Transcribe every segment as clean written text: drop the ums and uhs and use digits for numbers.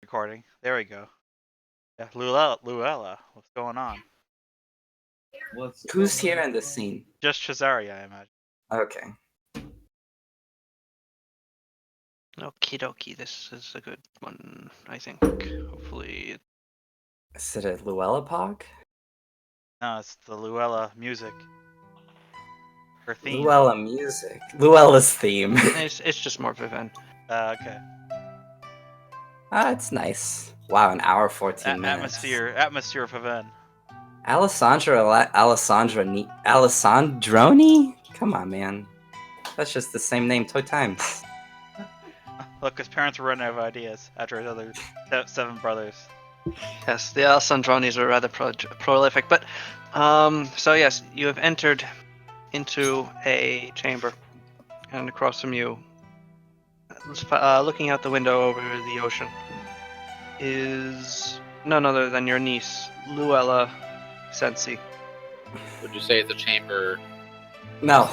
recording. There we go. Yeah, Luella, what's going on? Who's here in the scene? Just Cesare, I imagine. Okay. Okie dokie, this is a good one, I think. Hopefully. Is it a Luella Pog? No, it's the Luella music. Her theme. Luella music. Luella's theme. It's just more Viven. Okay. It's nice. Wow, an hour 14 minutes. Atmosphere of Haven. Alessandroni? Come on, man. That's just the same name 2 times. Look, his parents were running out of ideas after his other 7 brothers. Yes, the Alessandronis are rather prolific. But, so yes, you have entered into a chamber. And across from you, looking out the window over the ocean, is none other than your niece, Luella Sensi. Would you say it's a chamber? No.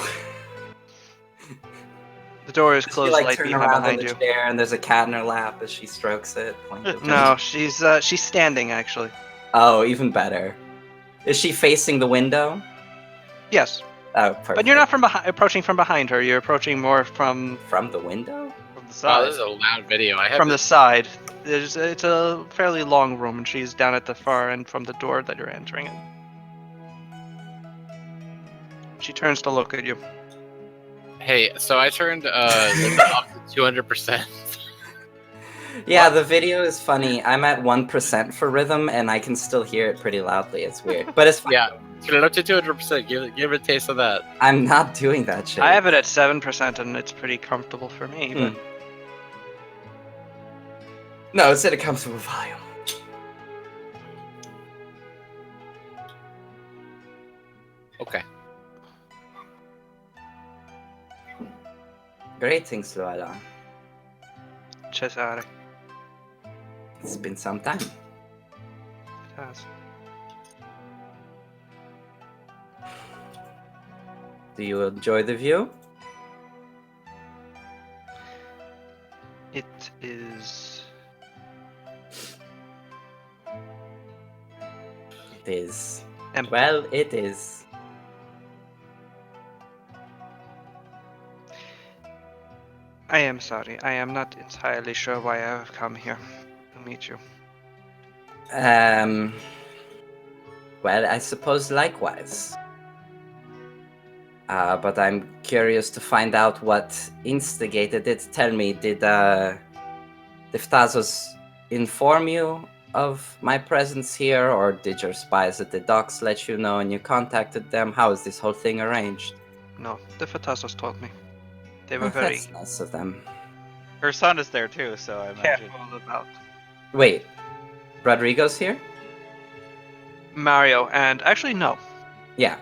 The door is Does closed she, lightly turn around in behind the you. chair and there's a cat in her lap as she strokes it? No, she's standing actually. Oh, even better. Is she facing the window? Yes. Oh, perfect. But you're not approaching from behind her. You're approaching more from the window? From the Oh, side. this is a loud video. I have from the side. It's a fairly long room, and she's down at the far end from the door that you're entering in. She turns to look at you. Hey, so I turned Linda up to 200%. Yeah, the video is funny. I'm at 1% for rhythm, and I can still hear it pretty loudly. It's weird, but it's fine. Yeah, turn it up to 200%. Give it a taste of that. I'm not doing that shit. I have it at 7%, and it's pretty comfortable for me. But No, it's at a comfortable volume. Okay. Greetings, Luella. Cesare. It's been some time. It has. Do you enjoy the view? It is. It is. Empty. Well, it is. I am sorry. I am not entirely sure why I have come here to meet you. Well, I suppose likewise. But I'm curious to find out what instigated it. Tell me, did Diftazos inform you of my presence here, or did your spies at the docks let you know and you contacted them? How is this whole thing arranged? No, the Fatazos told me. They were Oh, very that's nice of them. Her son is there too, so I imagine. careful about Wait, Rodrigo's here? Mario, and actually no. Yeah.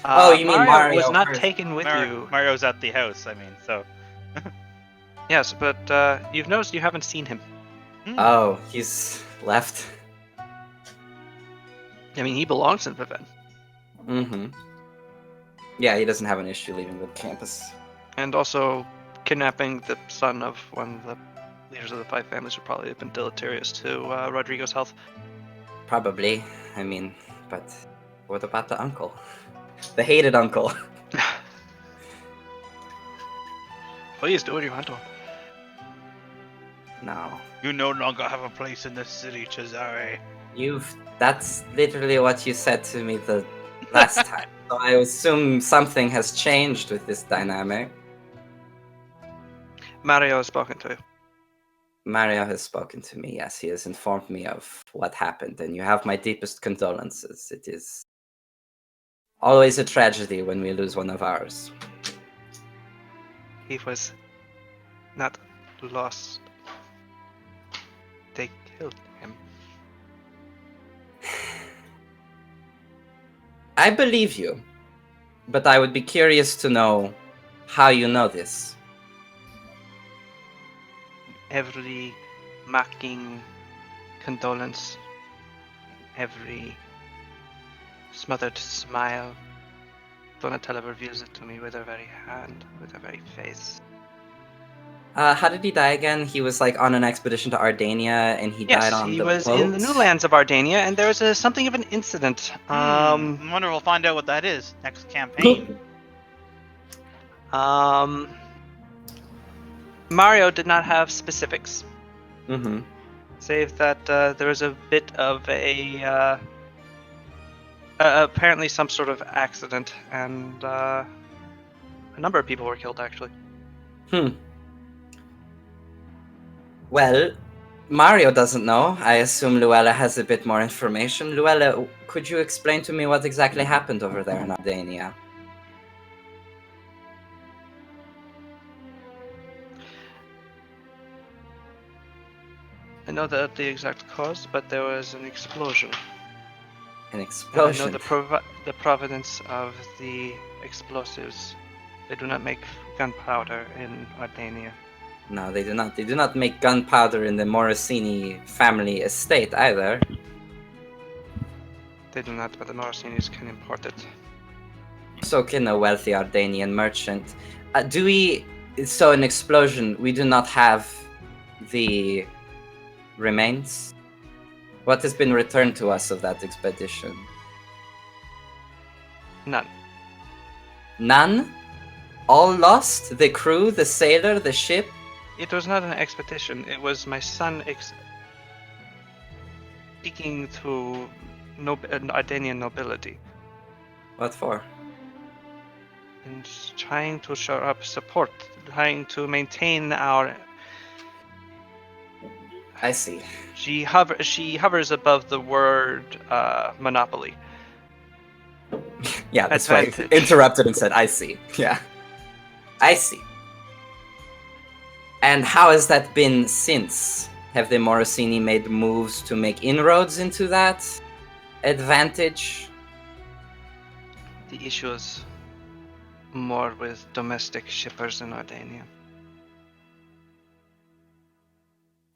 Oh, you mean Mario was not first. taken with you. Mario's at the house, I mean, so. Yes, but you've noticed you haven't seen him. Oh, he's left. I mean, he belongs in Viven. Mm-hmm. Yeah, he doesn't have an issue leaving the campus. And also, kidnapping the son of one of the leaders of the 5 families would probably have been deleterious to Rodrigo's health. Probably. I mean, but what about the uncle? The hated uncle. Please do what you want to him. No. You no longer have a place in this city, Cesare. That's literally what you said to me the last time. So I assume something has changed with this dynamic. Mario has spoken to you. Mario has spoken to me, yes. He has informed me of what happened, and you have my deepest condolences. It is always a tragedy when we lose one of ours. He was not lost. They killed him. I believe you, but I would be curious to know how you know this. Every mocking condolence, every smothered smile, Donatella reveals it to me with her very hand, with her very face. How did he die again? He was like on an expedition to Ardania, and he died Yes, on he the was boat. in the new lands of Ardania, and there was something of an incident. I wonder we'll find out what that is next campaign. Mario did not have specifics, Mm-hmm. save that there was a bit of apparently some sort of accident, and a number of people were killed, actually. Well, Mario doesn't know. I assume Luella has a bit more information. Luella, could you explain to me what exactly happened over there in Ardania? I know the exact cause, but there was an explosion. An And I explosion. know the provenance of the explosives. They do not make gunpowder in Ardania. No, they do not. They do not make gunpowder in the Morosini family estate either. They do not, but the Morosinis can import it. So can a wealthy Ardanian merchant. Do we? So an explosion. We do not have the remains. What has been returned to us of that expedition? None. None. All lost. The crew, the sailor, the ship. It was not an expedition. It was my son speaking to Ardanian nobility What for? and trying to show up support, trying to maintain our. I see. She hovers above the word monopoly. Yeah, that's why I Advantage. interrupted and said, I see. Yeah. I see. And how has that been since? Have the Morosini made moves to make inroads into that advantage? The issue is more with domestic shippers in Ardania.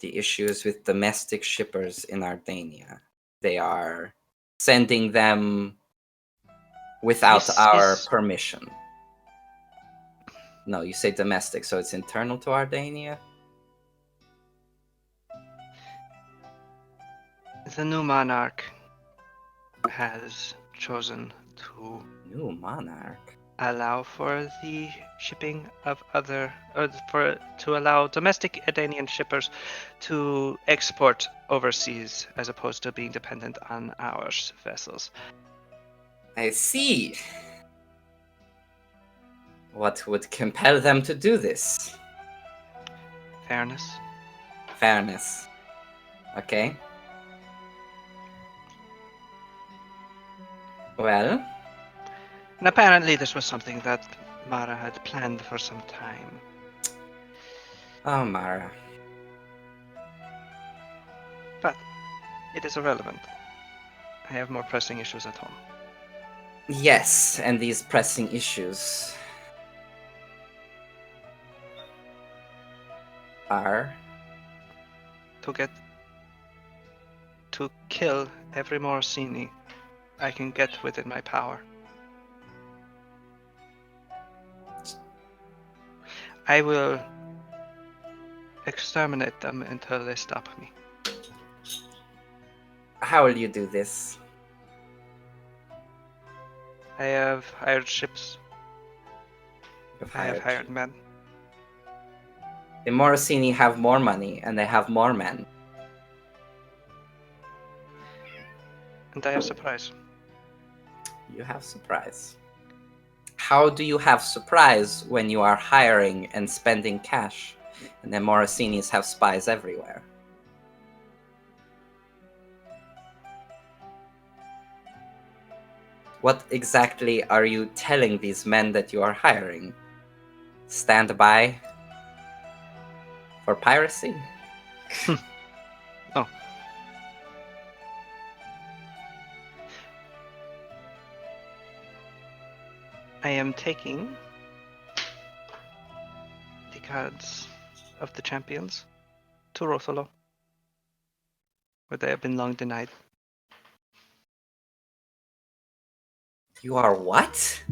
The issues with domestic shippers in Ardania. They are sending them without our permission. No, you say domestic, so it's internal to Ardania? The new monarch has chosen to New monarch? allow for the shipping of to allow domestic Ardanian shippers to export overseas as opposed to being dependent on our vessels. I see. What would compel them to do this? Fairness. Fairness. Okay. Well, And apparently this was something that Mara had planned for some time. oh, Mara. But it is irrelevant. I have more pressing issues at home. Yes, and these pressing issues are To kill every Morosini I can get within my power. I will exterminate them until they stop me. how will you do this? I have hired ships. You've I have hired men. The Morosini have more money and they have more men. And I have surprise. You have surprise. How do you have surprise when you are hiring and spending cash and the Morosinis have spies everywhere? What exactly are you telling these men that you are hiring? Stand by for piracy? Oh. I am taking the cards of the champions to Rotholo, where they have been long denied. You are what?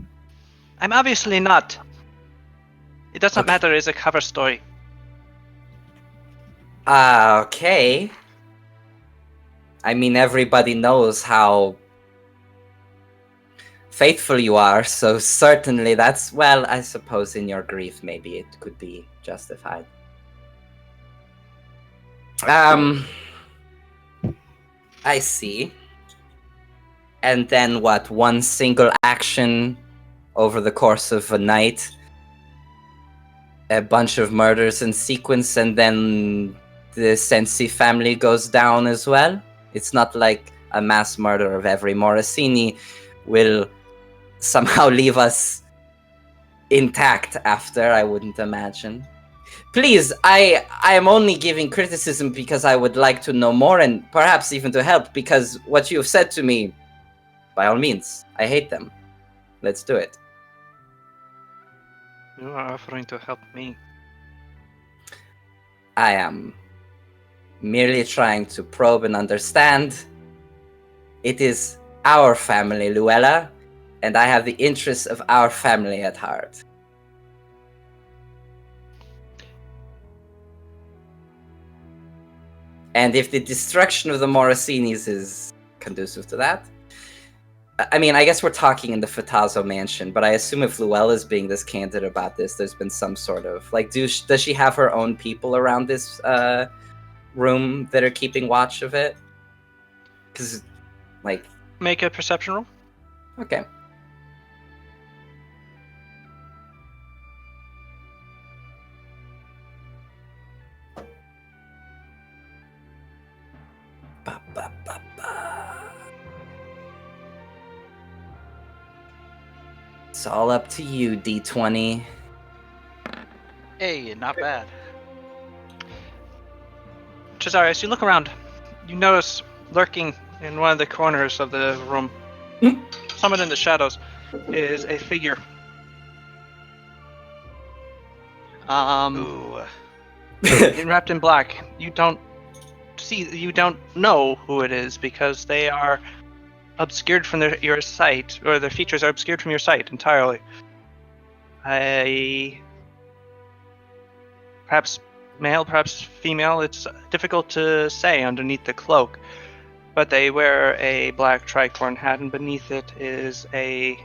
I'm obviously not. It doesn't Okay. matter, it's a cover story. Okay. I mean, everybody knows how faithful you are, so certainly that's, well, I suppose in your grief, maybe it could be justified. I see. And then what? One single action over the course of a night, a bunch of murders in sequence, and then the Sensi family goes down as well? It's not like a mass murder of every Morosini will somehow leave us intact after, I wouldn't imagine. Please, I am only giving criticism because I would like to know more and perhaps even to help, because what you have said to me, by all means, I hate them. Let's do it. You are offering to help me. I am merely trying to probe and understand. It is our family, Luella, and I have the interests of our family at heart. And if the destruction of the Morosinis is conducive to that, I mean, I guess we're talking in the Fatazo mansion, but I assume if Luella is being this candid about this, there's been some sort of, like, does she have her own people around this room that are keeping watch of it? Because, like... Make a perception roll. Okay. Ba, ba, ba, ba. It's all up to you, D20. Hey, not bad. Cesare, as you look around, you notice lurking in one of the corners of the room, somewhat in the shadows, is a figure. Ooh. Wrapped in black. You don't know who it is because they are obscured from your sight, or their features are obscured from your sight entirely. Perhaps male, perhaps female. It's difficult to say underneath the cloak, but they wear a black tricorn hat, and beneath it is a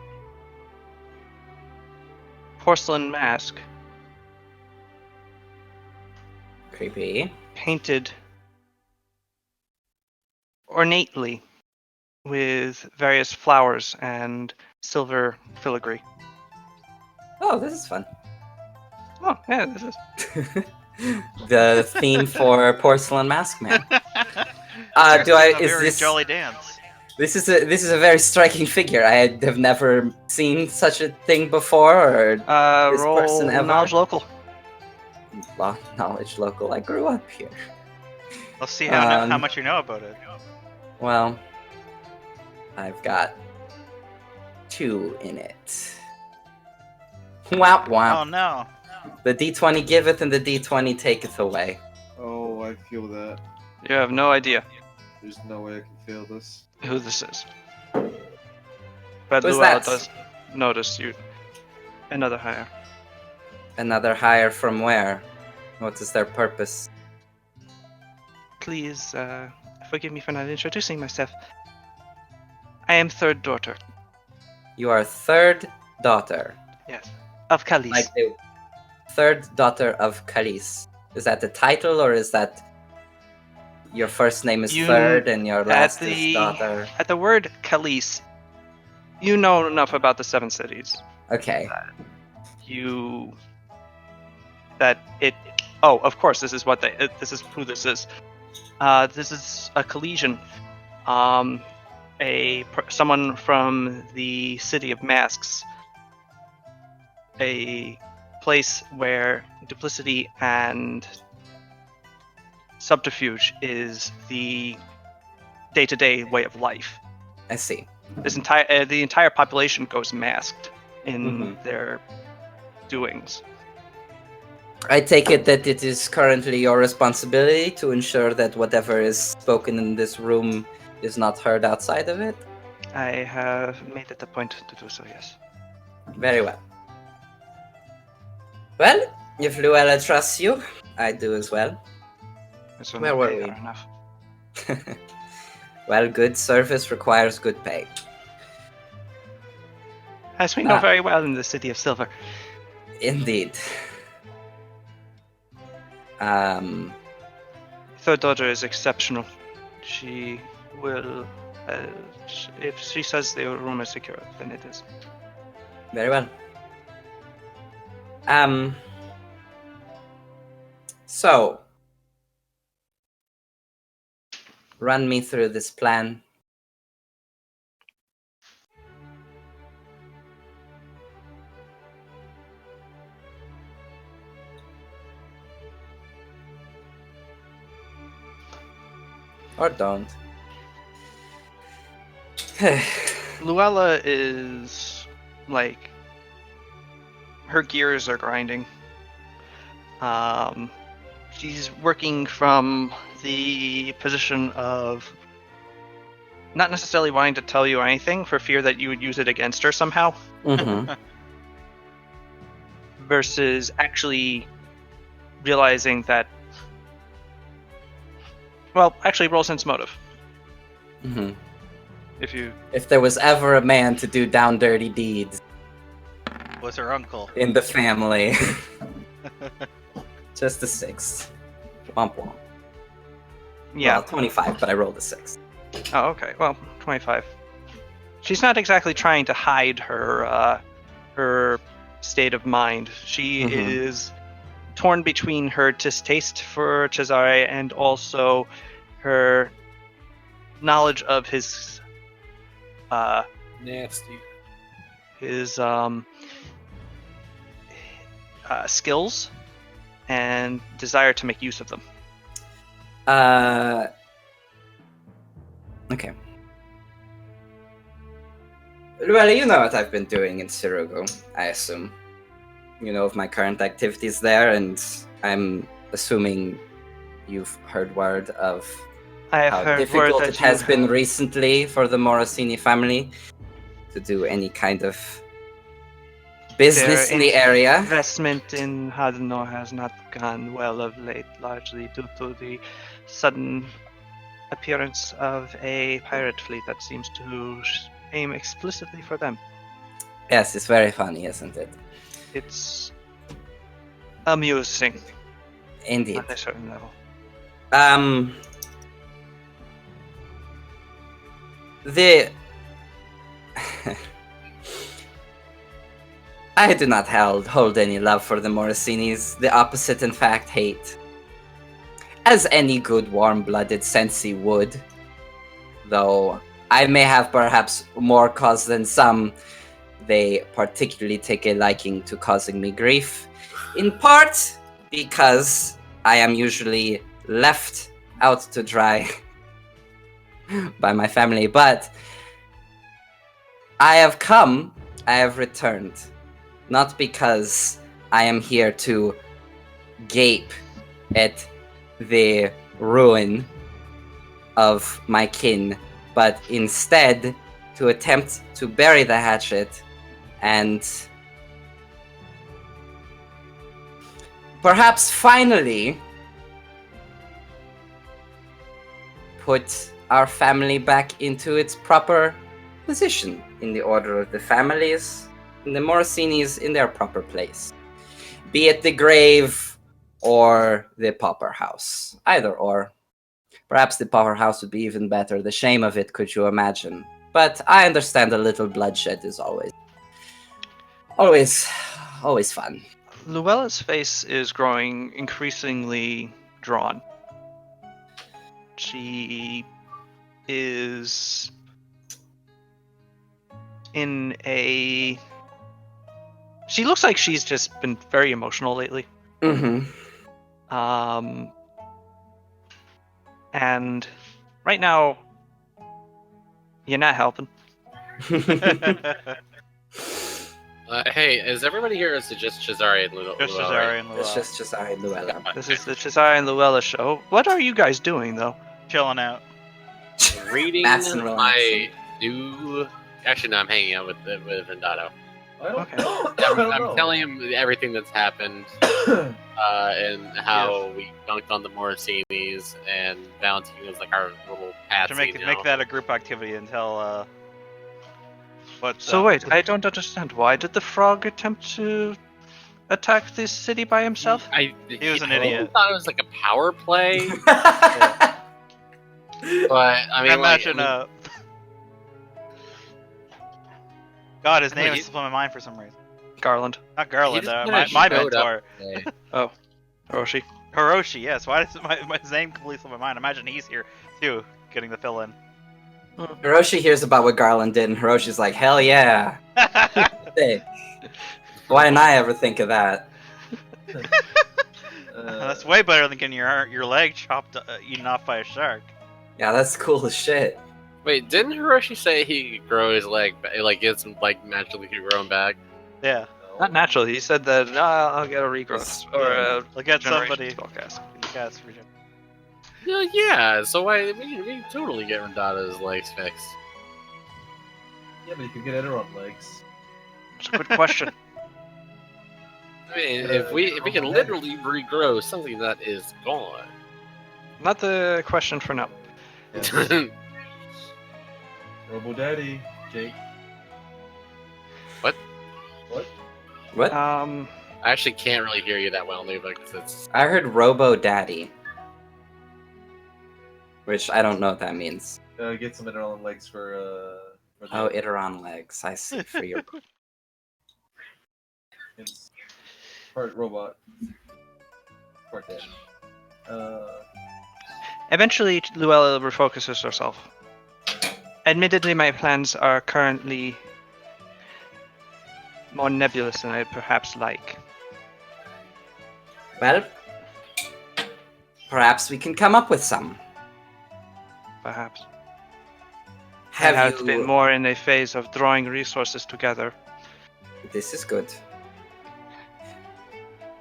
porcelain mask Creepy. painted ornately with various flowers and silver filigree. Oh, this is fun. Oh, yeah, this is. The theme for Porcelain Mask Man. This Do I? a Is very this jolly dance? This is a very striking figure. I have never seen such a thing before, or this Roll person ever. knowledge local. Knowledge local. I grew up here. Let's see how much you know about it. Well, I've got 2 in it. Womp womp. Oh no. The D20 giveth and the D20 taketh away. Oh, I feel that. You have no idea There's no way I can feel this. who this is. But Who's Luella that? does notice you. Another hire. Another hire from where? What is their purpose? Please, forgive me for not introducing myself. I am third daughter. You are third daughter. Yes. Of Kalis. Like the third daughter of Kalis. Is that the title, or is that your first name is You- third and your last the- is daughter? At the word Kalis, you know enough about the Seven Cities. Okay. Oh, of course, this is what this is who this is. This is a Calesian, someone from the city of Masks, a place where duplicity and subterfuge is the day-to-day way of life. I see. The entire population goes masked in Mhm. their doings. I take it that it is currently your responsibility to ensure that whatever is spoken in this room is not heard outside of it? I have made it a point to do so, yes. Very well. Well, if Luella trusts you, I do as well. This will Where not were pay we? her enough. Well, good service requires good pay. As we know Ah. very well in the City of Silver. Indeed. Third daughter is exceptional. She will, if she says the room is secure, then it is. Very well. So, run me through this plan. Or don't. Luella is like her gears are grinding. She's working from the position of not necessarily wanting to tell you anything for fear that you would use it against her somehow, Mm-hmm. versus actually realizing that. Well, actually, roll sense motive Mm-hmm. if you. If there was ever a man to do down dirty deeds Was her uncle. in the family. Just a 6. Womp womp. Yeah. Well, 25, but I rolled a 6. Oh, okay. Well, 25. She's not exactly trying to hide her state of mind. She Mhm. is torn between her distaste for Cesare and also her knowledge of his Nasty. skills and desire to make use of them. Okay. Well, you know what I've been doing in Sirugo, I assume. You know of my current activities there, and I'm assuming you've heard word of I have how heard word difficult that it has you been recently for the Morosini family to do any kind of business Their in the area. investment in Hadano has not gone well of late, largely due to the sudden appearance of a pirate fleet that seems to aim explicitly for them. Yes, it's very funny, isn't it? It's amusing Indeed. on a certain level. The I do not hold any love for the Morosinis. The opposite, in fact, hate. As any good warm-blooded Sensi would. Though I may have perhaps more cause than some, they particularly take a liking to causing me grief. In part because I am usually left out to dry by my family, but I have returned. Not because I am here to gape at the ruin of my kin, but instead to attempt to bury the hatchet and perhaps finally put our family back into its proper position in the order of the families, and the Morosinis in their proper place. Be it the grave or the pauper house. Either or. Perhaps the pauper house would be even better. The shame of it, could you imagine? But I understand a little bloodshed is always fun. Luella's face is growing increasingly drawn. She is in a... She looks like she's just been very emotional lately. Mm-hmm. And right now, you're not helping. Hey, is everybody here? Or is it just Cesare and Luella? Just Cesare and It's Luella. just Cesare and Luella. This is the Cesare and Luella show. What are you guys doing, though? Chilling out. Reading That's and my relaxing. new. Actually, no, I'm hanging out with Vendato. I don't, Okay. I don't I'm know. telling him everything that's happened, and how we dunked on the Morosinis, and Valentina's like our little patsy. To make that a group activity until what's So wait, I don't understand. Why did the frog attempt to attack this city by himself? He was an I idiot. thought it was like a power play, but I mean, imagine God, his I mean, name he- is slipping my mind for some reason. Garland. Not he Garland, just my kinda showed mentor. up today. Hiroshi. Hiroshi, yes. Why does his name completely slip my mind? Imagine he's here too, getting the fill in. Hiroshi hears about what Garland did, and Hiroshi's like, hell yeah. Hey, why didn't I ever think of that? That's way better than getting your leg chopped, eaten off by a shark. Yeah, that's cool as shit. Wait, didn't Hiroshi say he could grow his leg, like get some like magically grown back? Yeah, Not naturally. He said that no, I'll get a regrowth or a look at regeneration somebody. spellcast. Cast regen. Yeah. So why we can totally get Rondada's legs fixed. Yeah, but you could get Enron legs. It's a good question. I mean, if we can literally regrow something that is gone. Not the question for now. Yeah. Robo Daddy, Jake. What? What? What? Um, I actually can't really hear you that well, Nuba, because it's. I heard Robo Daddy. Which I don't know what that means. Get some Enron legs for the Oh, Iteron legs. I see. For your It's part robot. Part dead. eventually, Luella refocuses herself. Admittedly, my plans are currently more nebulous than I'd perhaps like. Well, perhaps we can come up with some. Perhaps. Have I you? have been more in a phase of drawing resources together. This is good.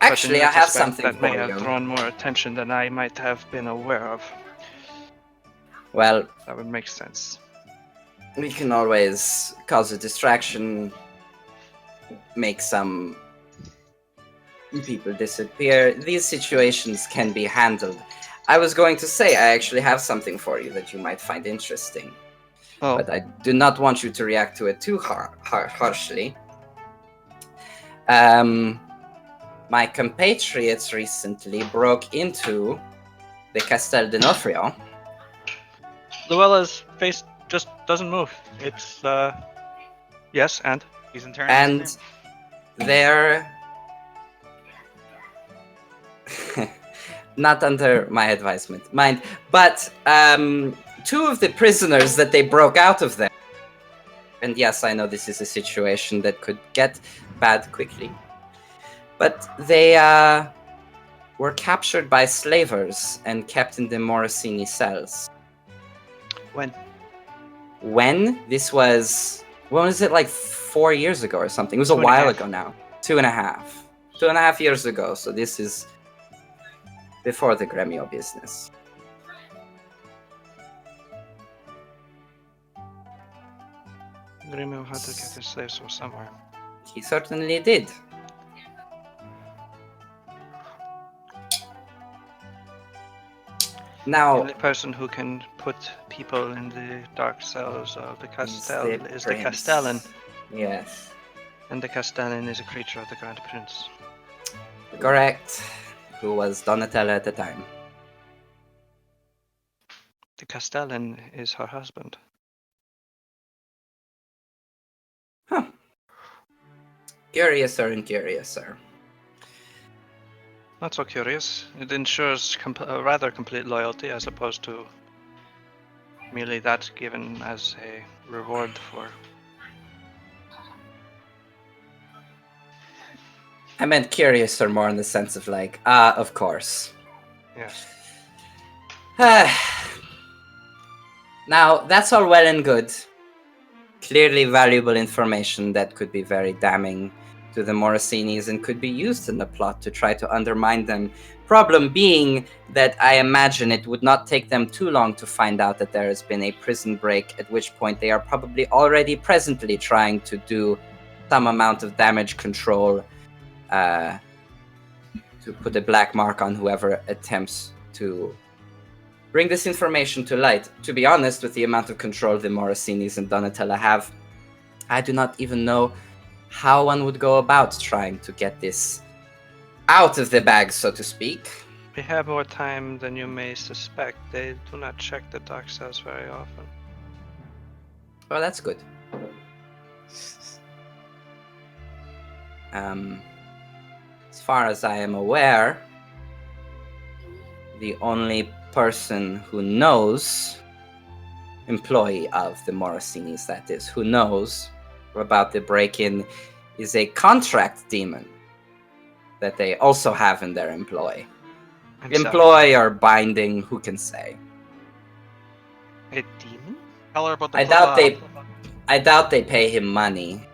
But in Actually, I have retrospect, something that for may have you. drawn more attention than I might have been aware of. Well, That would make sense. we can always cause a distraction, make some people disappear. These situations can be handled. I was going to say I actually have something for you that you might find interesting, Oh, but I do not want you to react to it too harshly. My compatriots recently broke into the Castel d'Onofrio. Luella's face just doesn't move. It's, yes, and? He's in turn. And they're not under my advisement, mind. But two of the prisoners that they broke out of there, and yes, I know this is a situation that could get bad quickly, but they were captured by slavers and kept in the Morosini cells. When? When was it, like 4 years ago or something? It was a 2.5. while ago now. 2.5. 2.5 years ago, so this is before the Gremio business. Grimo had to get his slaves from somewhere. He certainly did. The Now, only person who can put people in the dark cells of the Castel is the prince. Castellan, Yes, and the Castellan is a creature of the Grand Prince. correct. Who was Donatello at the time? The Castellan is her husband. Huh. Curiouser and curiouser. Not so curious. It ensures rather complete loyalty as opposed to merely that given as a reward for. I meant curiouser more in the sense of like, of course. Yes. Now, that's all well and good. Clearly valuable information that could be very damning to the Morosinis and could be used in the plot to try to undermine them. Problem being that I imagine it would not take them too long to find out that there has been a prison break, at which point they are probably already presently trying to do some amount of damage control to put a black mark on whoever attempts to bring this information to light. To be honest, with the amount of control the Morosinis and Donatella have, I do not even know how one would go about trying to get this out of the bag, so to speak. We have more time than you may suspect. They do not check the dark cells very often. Well, that's good. As far as I am aware, the only person who knows, employee of the Morosinis, that is, who knows about the break-in is a contract demon that they also have in their employ. Employ or binding, who can say? A demon? Tell her about the I doubt they pay him money.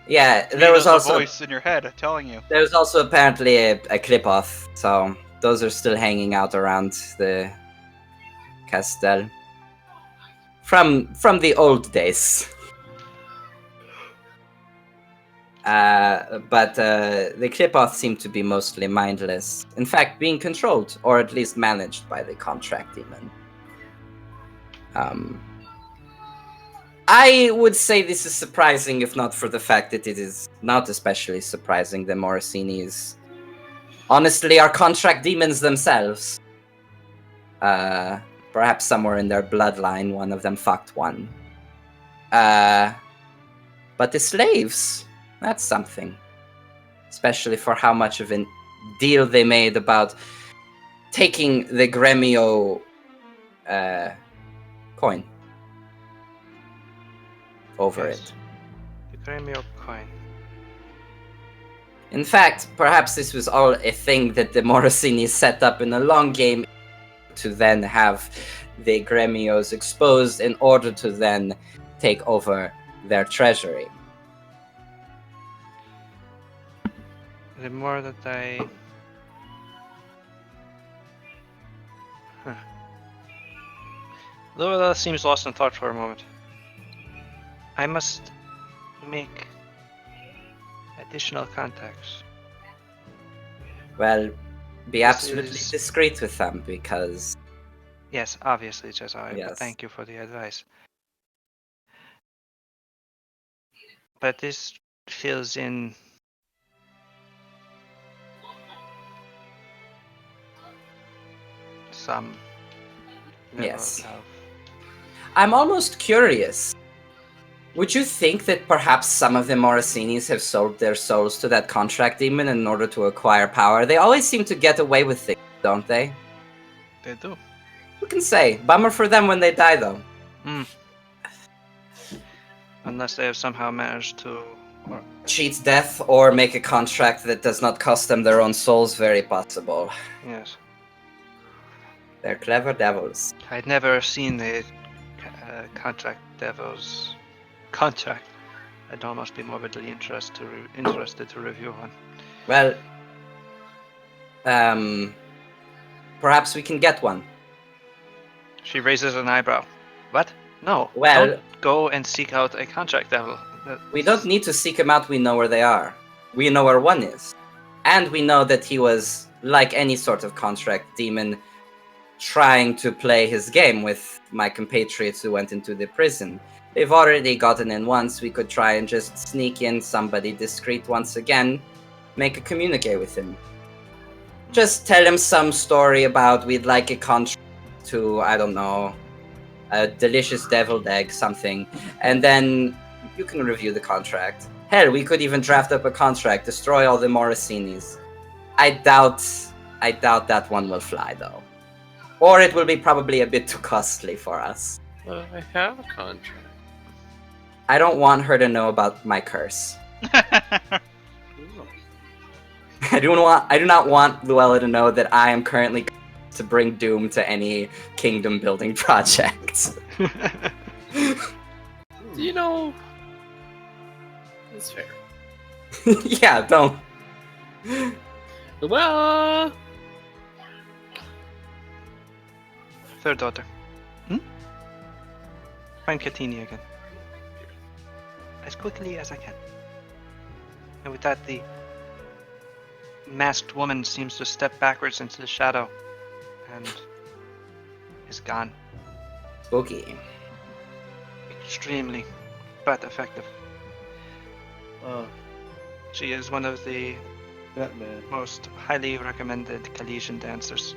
Yeah, there was a also voice in your head telling you. there was also apparently a clip-off, so those are still hanging out around the castle from the old days. But the clip-off seemed to be mostly mindless. In fact, being controlled, or at least managed by the contract demon. I would say this is surprising, if not for the fact that it is not especially surprising. The Morosinis, honestly, are contract demons themselves. Perhaps somewhere in their bloodline, one of them fucked one. But the slaves, that's something. Especially for how much of a deal they made about taking the Gremio coin over Yes. it. The Gremio coin. In fact, perhaps this was all a thing that the Morosini set up in a long game to then have the Gremios exposed in order to then take over their treasury. The more that I... Luella seems lost in thought for a moment. I must make additional contacts. Well, be This absolutely is- discreet with them, because Yes, obviously, Jezai, Yes. but thank you for the advice. But this fills in some level Yes. of... I'm almost curious. Would you think that perhaps some of the Morosinis have sold their souls to that contract demon in order to acquire power? They always seem to get away with things, don't they? They do. Who can say? Bummer for them when they die, though. Unless they have somehow managed to... Or, Cheat death or make a contract that does not cost them their own souls, very possible. yes. They're clever devils. I'd never seen the contract devil's contract. I'd almost be morbidly interested to review one. Well, perhaps we can get one. She raises an eyebrow. What? No. Well- don't go and seek out a contract devil. We don't need to seek them out, we know where they are. We know where one is. And we know that he was, like any sort of contract demon, trying to play his game with my compatriots who went into the prison. They've already gotten in once, we could try and just sneak in somebody discreet once again, make a communique with him. Just tell him some story about we'd like a contract to, I don't know, a delicious deviled egg, something, and then you can review the contract. Hell, we could even draft up a contract, destroy all the Morosinis. I doubt that one will fly, though. Or it will be probably a bit too costly for us. Well, I have a contract. I don't want her to know about my curse. I do not want Luella to know that I am currently to bring doom to any kingdom building projects. You know, that's fair. Yeah, don't. Well, Third daughter. Find Katini again. as quickly as I can. And with that, the masked woman seems to step backwards into the shadow and is gone. Spooky. Extremely, but effective. Oh, She is one of the Batman. most highly recommended Calesian dancers.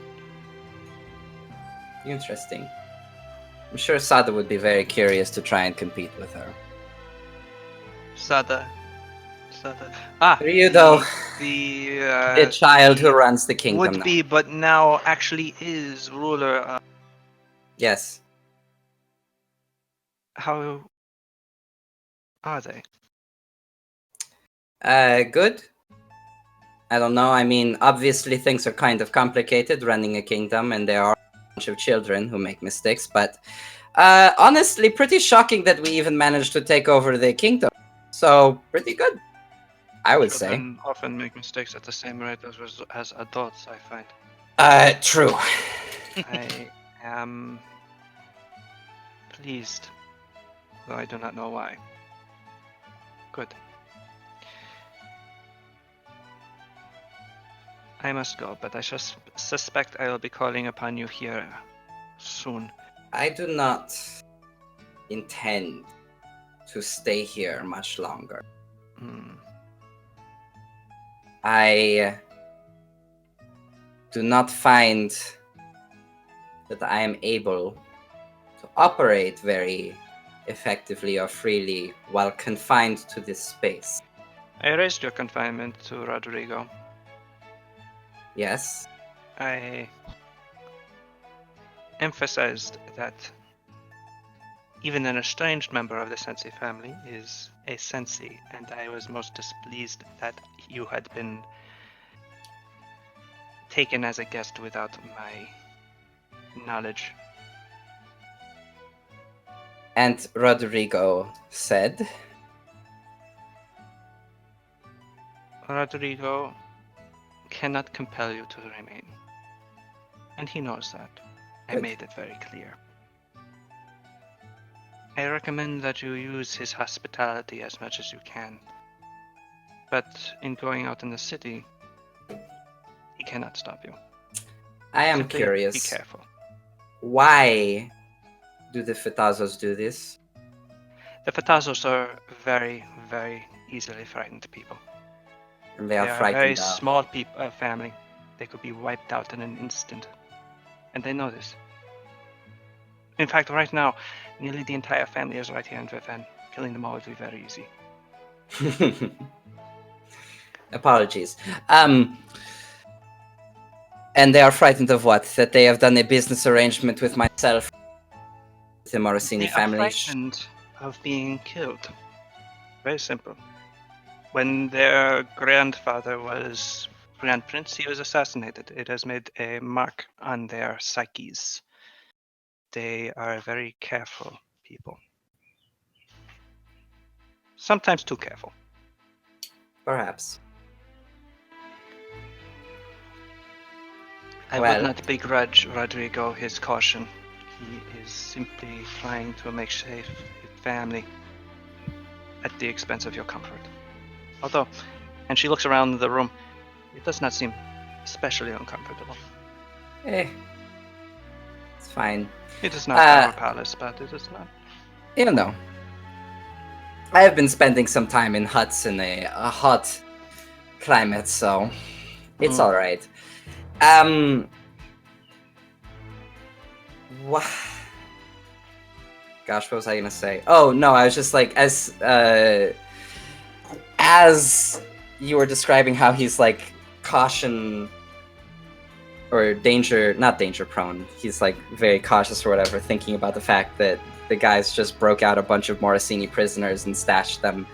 Interesting. I'm sure Sada would be very curious to try and compete with her. Sada. Ah, Ryudo, the the child who runs the kingdom would now. be, but now actually is ruler of. Yes. How are they? Good. I don't know. I mean, obviously things are kind of complicated running a kingdom, and there are a bunch of children who make mistakes, but honestly, pretty shocking that we even managed to take over the kingdom. So, pretty good, I would say. Children often make mistakes at the same rate as adults, I find. True. I am pleased, though I do not know why. Good. I must go, but I suspect I will be calling upon you here soon. I do not intend to stay here much longer. Hmm. I do not find that I am able to operate very effectively or freely while confined to this space. I raised your confinement to Rodrigo. Yes? I emphasized that even an estranged member of the Sensi family is a Sensi, and I was most displeased that you had been taken as a guest without my knowledge. And Rodrigo said, Rodrigo cannot compel you to remain, and he knows that. I Good. made it very clear. I recommend that you use his hospitality as much as you can, but in going out in the city, he cannot stop you. I am Simply curious. Be careful. Why do the Fetazos do this? The Fatazos are very, very easily frightened people. And they They are are a frightened very of. small family. They could be wiped out in an instant. And they know this. In fact, right now, nearly the entire family is right here in Viven. Killing them all would be very easy. Apologies. And they are frightened of what? That they have done a business arrangement with myself, the Morosini They family. are frightened of being killed. Very simple. When their grandfather was Grand Prince, he was assassinated. It has made a mark on their psyches. They are very careful people. Sometimes too careful. Perhaps. I Well. would not begrudge Rodrigo his caution. He is simply trying to make safe his family at the expense of your comfort. Although, and she looks around the room, it does not seem especially uncomfortable. It's fine. It is not our palace, but it is not. You know, I have been spending some time in huts in a hot climate, so it's all right. What? Gosh, what was I gonna say? Oh no, I was just like, as you were describing how he's like caution or not danger prone. He's like very cautious or whatever, thinking about the fact that the guys just broke out a bunch of Morosini prisoners and stashed them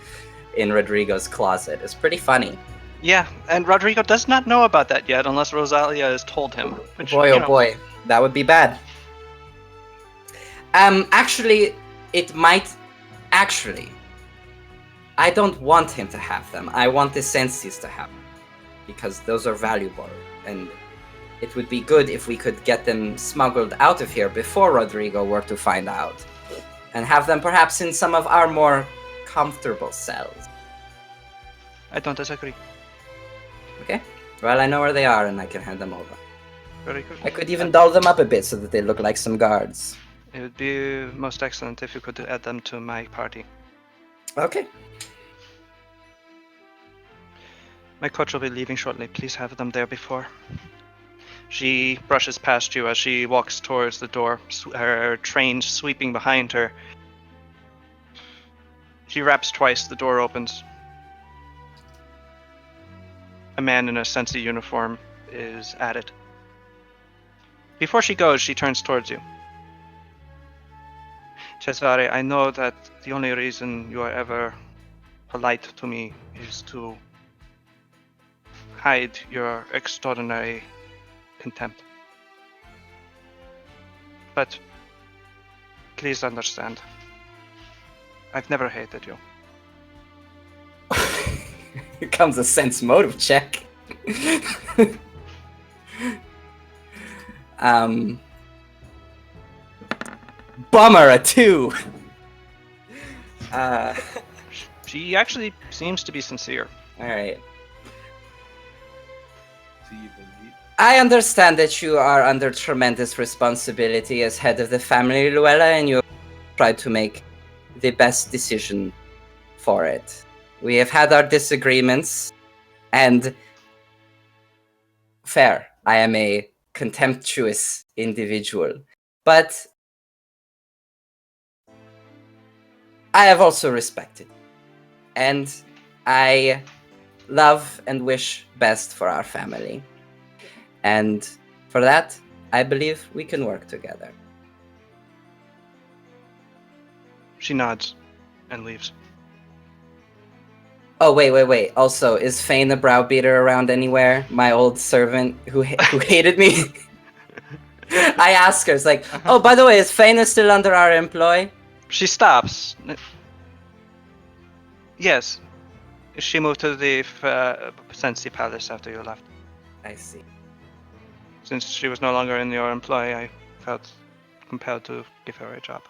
in Rodrigo's closet. It's pretty funny. Yeah, and Rodrigo does not know about that yet, unless Rosalia has told him. Which, Boy, oh boy, that would be bad. Actually, it might. Actually, I don't want him to have them. I want the Sensis to have them, because those are valuable, and it would be good if we could get them smuggled out of here before Rodrigo were to find out, and have them perhaps in some of our more comfortable cells. I don't disagree. Okay. Well, I know where they are, and I can hand them over. Very good. I could even doll them up a bit so that they look like some guards. It would be most excellent if you could add them to my party. Okay. My coach will be leaving shortly. Please have them there before. She brushes past you as she walks towards the door, her train sweeping behind her. She raps twice, the door opens. A man in a Sensi uniform is at it. Before she goes, she turns towards you. Cesare, I know that the only reason you are ever polite to me is to hide your extraordinary contempt. But please understand, I've never hated you. Here comes a sense motive check. Bummer, a 2. She actually seems to be sincere. Alright. Do you believe? I understand that you are under tremendous responsibility as head of the family, Luella, and you tried to make the best decision for it. We have had our disagreements, and fair, I am a contemptuous individual. But I have also respected, and I love and wish best for our family. And for that, I believe we can work together. She nods and leaves. Oh, wait. Also, is Fane the browbeater around anywhere? My old servant who hated me? I ask her, it's like, oh, by the way, is Fane still under our employ? She stops. Yes. She moved to the Sensi Palace after you left. I see. Since she was no longer in your employ, I felt compelled to give her a job.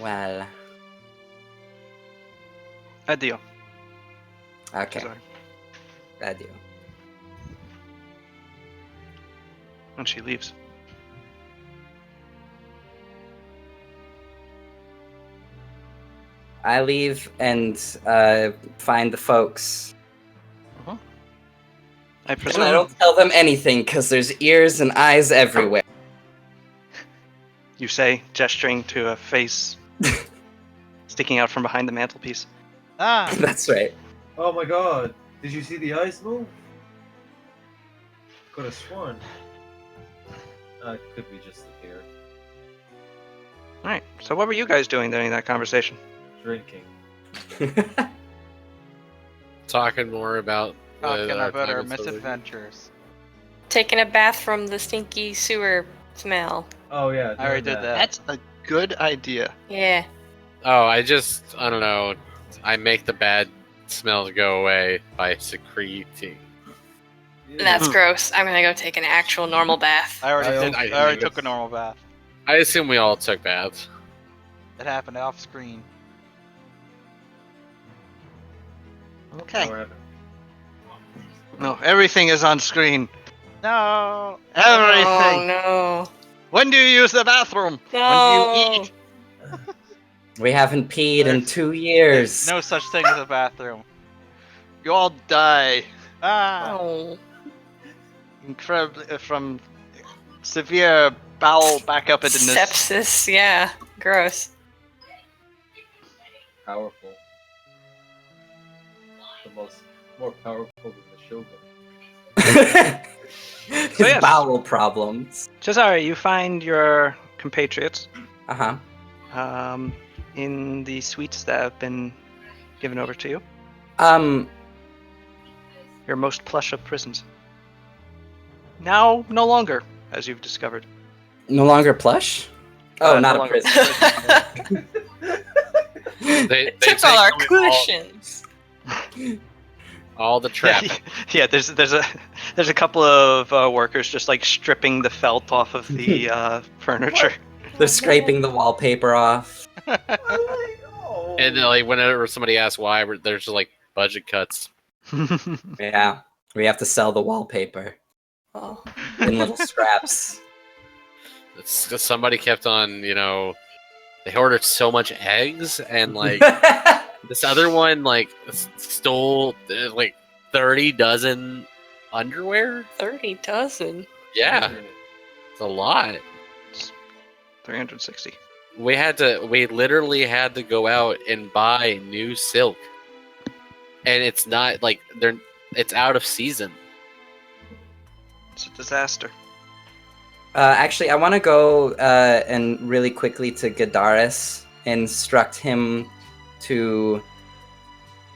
Well, Addio. okay. Cesare. Adieu. And she leaves. I leave and find the folks. I And presume. I don't tell them anything because there's ears and eyes everywhere. You say, gesturing to a face sticking out from behind the mantelpiece. Ah! That's right. Oh my god! Did you see the eyes move? Could have sworn. It could be just the hair. Alright, so what were you guys doing during that conversation? Drinking. Talking more about Talking about our time in Silverwood. misadventures. Taking a bath from the stinky sewer smell. Oh yeah. I already doing did that. That's a good idea. Yeah. Oh, I don't know. I make the bad smells go away by secreting. Yeah. That's gross. I'm gonna go take an actual normal bath. I already I already took a normal bath. I assume we all took baths. It happened off screen. Okay. What happened? No, everything is on screen. No! Everything! Oh no. When do you use the bathroom? No. When do you eat? We haven't peed in There's- 2 years. No such thing as a bathroom. You all die. Ah! Oh. Incredibly, from severe bowel backup-edness. Sepsis, yeah. Gross. Powerful. More powerful than the Shogun. His So yes. bowel problems. Cesare, you find your compatriots Uh-huh. in the suites that have been given over to you. Your most plush of prisons. Now, no longer, as you've discovered. No longer plush? Oh, No not a longer prison. They Took all our take cushions. all the traffic. Yeah, there's a couple of workers just like stripping the felt off of the furniture. They're scraping the wallpaper off. And like whenever somebody asks why, there's just like budget cuts. Yeah, we have to sell the wallpaper Oh. in little scraps. It's just somebody kept on, they ordered so much eggs, and like this other one like stole like 30 dozen underwear. 30 dozen. Yeah, it's a lot. 360. We literally had to go out and buy new silk, and it's not like it's out of season. It's a disaster. Actually, I want to go and really quickly to Gadaris, instruct him to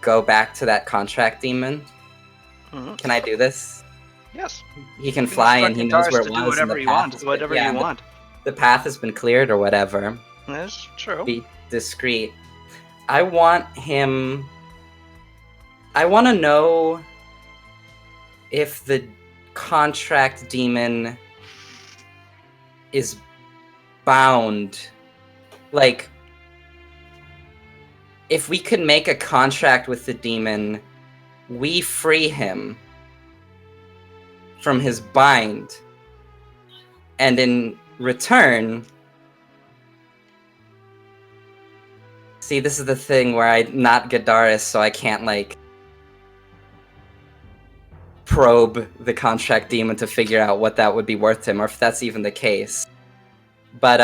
go back to that contract demon. Mhm. Can I do this? Yes. He can fly and he knows where it to was. do whatever you want. Do whatever you want. The path has been cleared or whatever. That's true. Be discreet. I want him. I want to know if the contract demon is bound. Like, if we could make a contract with the demon, we free him from his bind, and in return, see, this is the thing where I'm not Gadaris, so I can't like probe the contract demon to figure out what that would be worth to him, or if that's even the case. But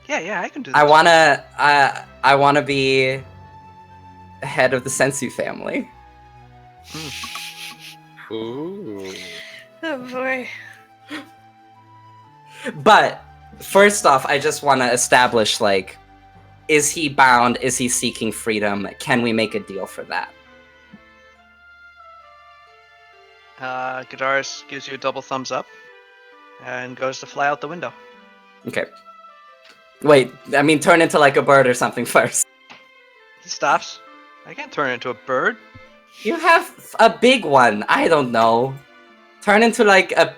Yeah, I can do this. I wanna be head of the Sensu family. Ooh. Oh boy. But first off, I just want to establish, like, is he bound? Is he seeking freedom? Can we make a deal for that? Gadaris gives you a double thumbs up and goes to fly out the window. Okay. Wait, I mean, turn into like a bird or something first. He stops. I can't turn into a bird. You have a big one. I don't know. Turn into like a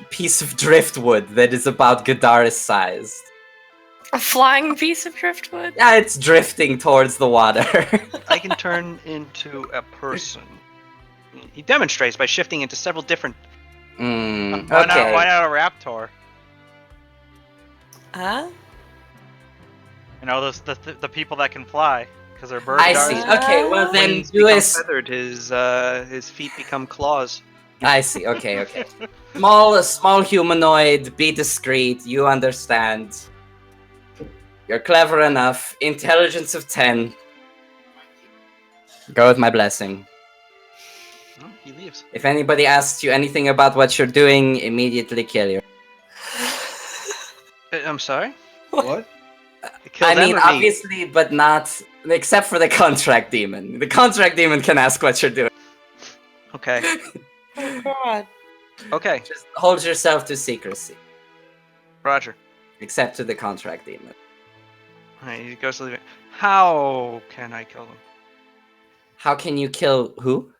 piece of driftwood that is about Gadaris sized. A flying piece of driftwood? Yeah, it's drifting towards the water. I can turn into a person. He demonstrates by shifting into several different. Why Okay. not a raptor? Huh? You know, those the people that can fly because they're birds. I see. Okay, well then Wings do become is. feathered. His feet become claws. I see. Okay. Small humanoid. Be discreet. You understand. You're clever enough. Intelligence of 10. Go with my blessing. Oh, he leaves. If anybody asks you anything about what you're doing, immediately kill you. I'm sorry. What? Kill I them mean, or me? obviously, but not except for the contract demon. The contract demon can ask what you're doing. Okay. Oh god. Okay. Just hold yourself to secrecy, Roger. except to the contract demon. Alright, he goes to leave it. How can I kill him? How can you kill who?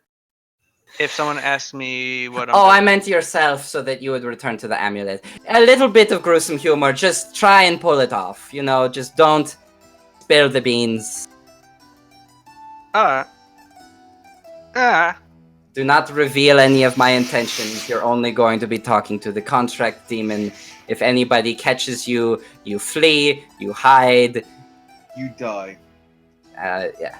If someone asks me what I'm Oh, doing. I meant yourself, so that you would return to the amulet. A little bit of gruesome humor. Just try and pull it off. You know, just don't spill the beans. Do not reveal any of my intentions. You're only going to be talking to the contract demon. If anybody catches you, you flee, you hide. You die. Yeah.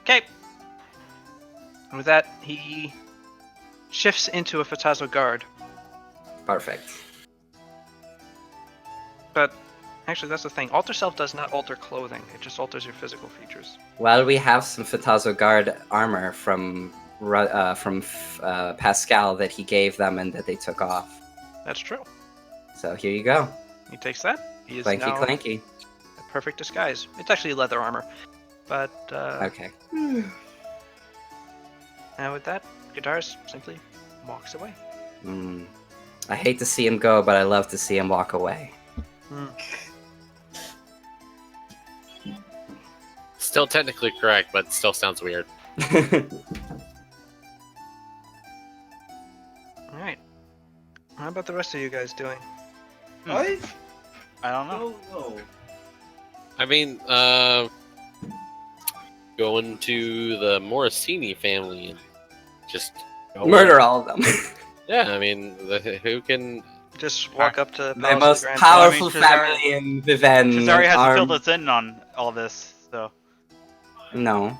Okay. And with that, he shifts into a Fatazo guard. Perfect. But actually, that's the thing. Alter Self does not alter clothing. It just alters your physical features. Well, we have some Fatazo Guard armor from Pascal that he gave them and that they took off. That's true. So here you go. He takes that. He is Clanky now clanky. a perfect disguise. It's actually leather armor. But, Okay. and with that, Gadaris simply walks away. I hate to see him go, but I love to see him walk away. Still technically correct, but still sounds weird. about the rest of you guys doing? I don't know. don't know. I mean, going to the Morosini family and just go Murder all of them. Yeah, I mean, who can? Just walk up to the The Palace of most the Grand powerful Cesare- family in Viven. Cesare hasn't are... filled us in on all this, so No,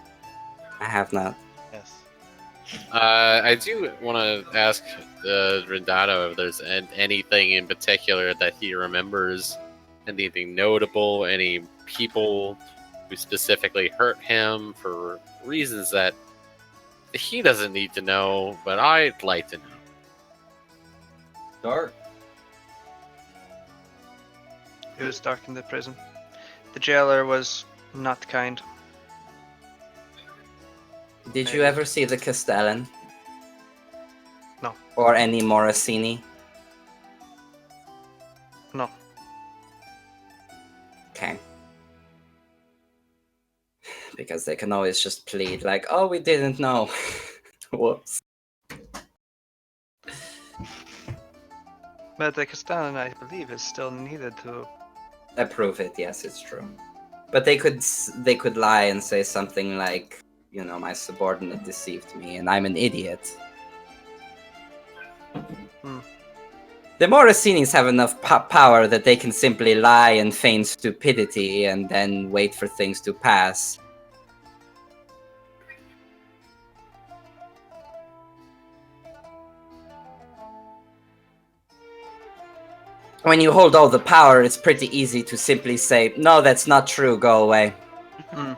I have not. yes. I do want to ask Rendato if there's anything in particular that he remembers, anything notable, any people who specifically hurt him for reasons that he doesn't need to know, but I'd like to know. Dark. It was dark in the prison. The jailer was not kind. Did you ever see the Castellan? No. Or any Morosini? No. Okay. Because they can always just plead like, oh, we didn't know. Whoops. But the Castellan, I believe, is still needed to. Approve it, yes, it's true. But they could lie and say something like, you know, my subordinate deceived me and I'm an idiot. The Morosinis have enough power that they can simply lie and feign stupidity and then wait for things to pass. When you hold all the power, it's pretty easy to simply say, no, that's not true, go away. Hmm.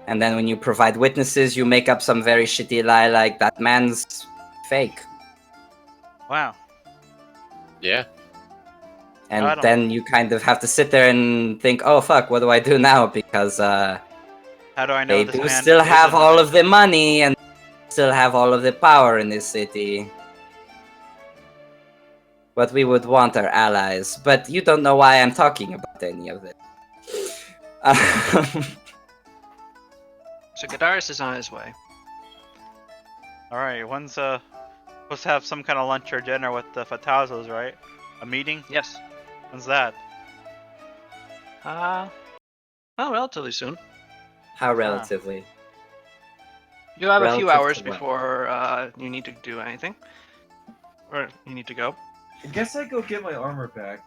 And then when you provide witnesses, you make up some very shitty lie like, that man's fake. Wow. Yeah. And I don't- then you kind of have to sit there and think, oh fuck, what do I do now? Because How do I know they this do man still have isn't- all of the money and still have all of the power in this city. What we would want are allies, but you don't know why I'm talking about any of it. So Gadaris is on his way. All right, when's supposed to have some kind of lunch or dinner with the Fatazos, right? A meeting? Yes. When's that? Well, relatively soon. How relatively? You have a few Relative hours to what? before you need to do anything. Or you need to go. I guess I go get my armor back.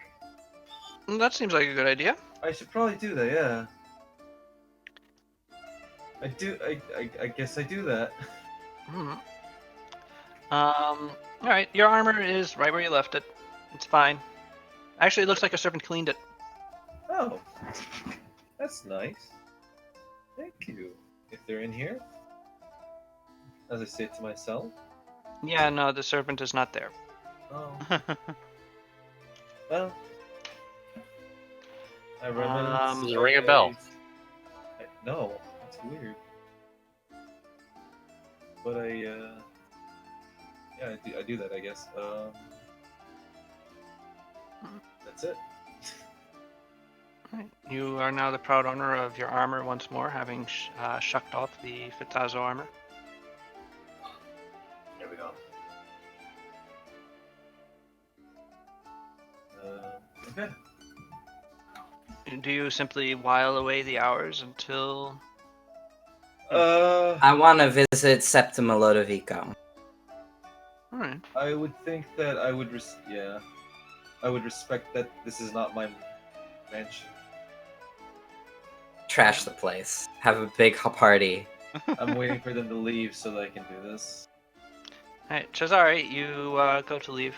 That seems like a good idea. I should probably do that, yeah. I guess I do that. Hmm. Alright, your armor is right where you left it. It's fine. Actually, it looks like a servant cleaned it. Oh. That's nice. Thank you. If they're in here. As I say to myself. Yeah, no, the servant is not there. Oh. Well. I reminisce. Does it ring a bell? No, that's weird. But yeah, I do that, I guess. That's it. Alright, you are now the proud owner of your armor once more, having shucked off the Fitazo armor. There we go. Okay. Do you simply while away the hours until... I want to visit Septima Lodovico. Alright. I would think that I would I would respect that this is not my mansion. Trash the place. Have a big party. I'm waiting for them to leave so that I can do this. Alright, Cesare, you go to leave.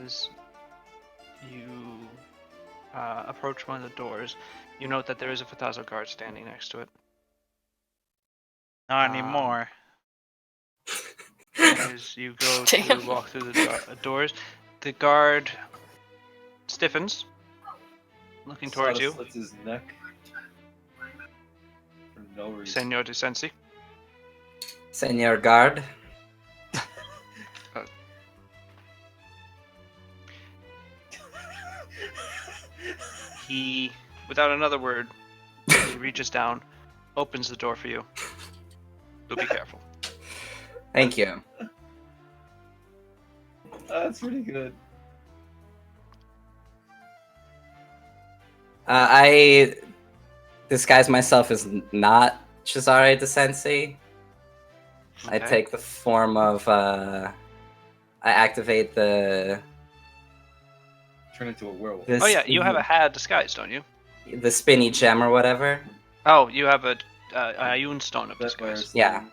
As you approach one of the doors, you note that there is a Fitazo guard standing next to it. Not anymore. As you go to Damn. walk through the doors, the guard stiffens, looking towards you. Slits his neck. For no reason. Senor de Sensi. Senor Guard. He, without another word, he reaches down, opens the door for you. So be careful. Thank you. That's pretty good. I disguise myself as not Cesare de Sensi. I Okay. take the form of I activate the Turn into a werewolf. this Oh yeah, you have a hat disguise, don't you? the spinny gem or whatever. Oh, you have a Ioun stone of That disguise. fire's Yeah.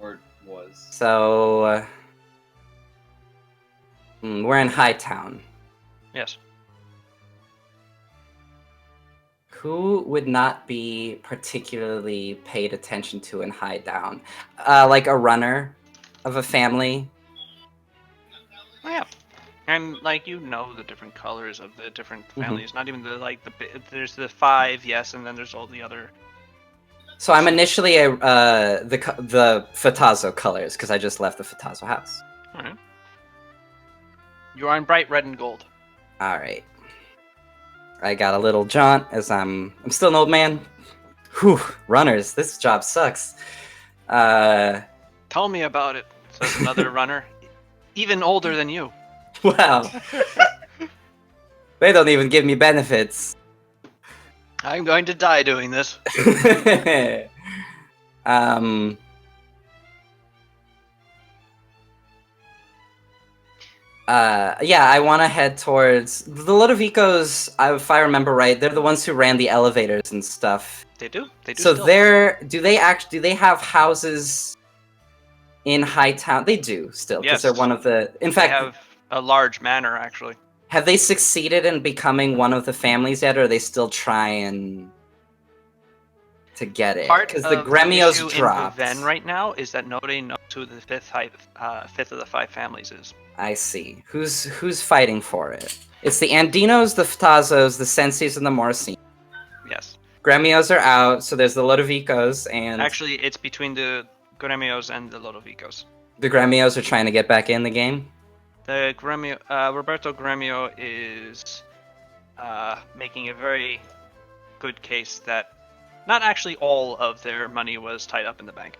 or was. So we're in Hightown. Yes. Who would not be particularly paid attention to in Hightown? Like a runner of a family. Oh yeah. And like you know the different colors of the different families. Not even the like the there's the 5, yes, and then there's all the other. So I'm initially the Fatazo colors because I just left the Fatazo house. Alright. You are in bright red and gold. All right. I got a little jaunt as I'm still an old man. Whew, runners, this job sucks. Tell me about it, says another runner. Even older than you. Wow. They don't even give me benefits. I'm going to die doing this. Yeah, I want to head towards the Ludovicos. If I remember right, they're the ones who ran the elevators and stuff. They do. They do. So still. do they have houses in Hightown? They do still because Yes. they're one of the. In They fact, have a large manor actually. have they succeeded in becoming one of the families yet, or are they still trying to get it? Part Because of the Gremios issue dropped. in Viven right now is that nobody knows who the fifth of the 5 families is. I see. Who's fighting for it? It's the Andinos, the Ftazos, the Sensis, and the Morosini. Yes. Gremios are out, so there's the Ludovicos, and Actually, it's between the Gremios and the Ludovicos. the Gremios are trying to get back in the game. The Gremio, Roberto Gremio is making a very good case that not actually all of their money was tied up in the bank,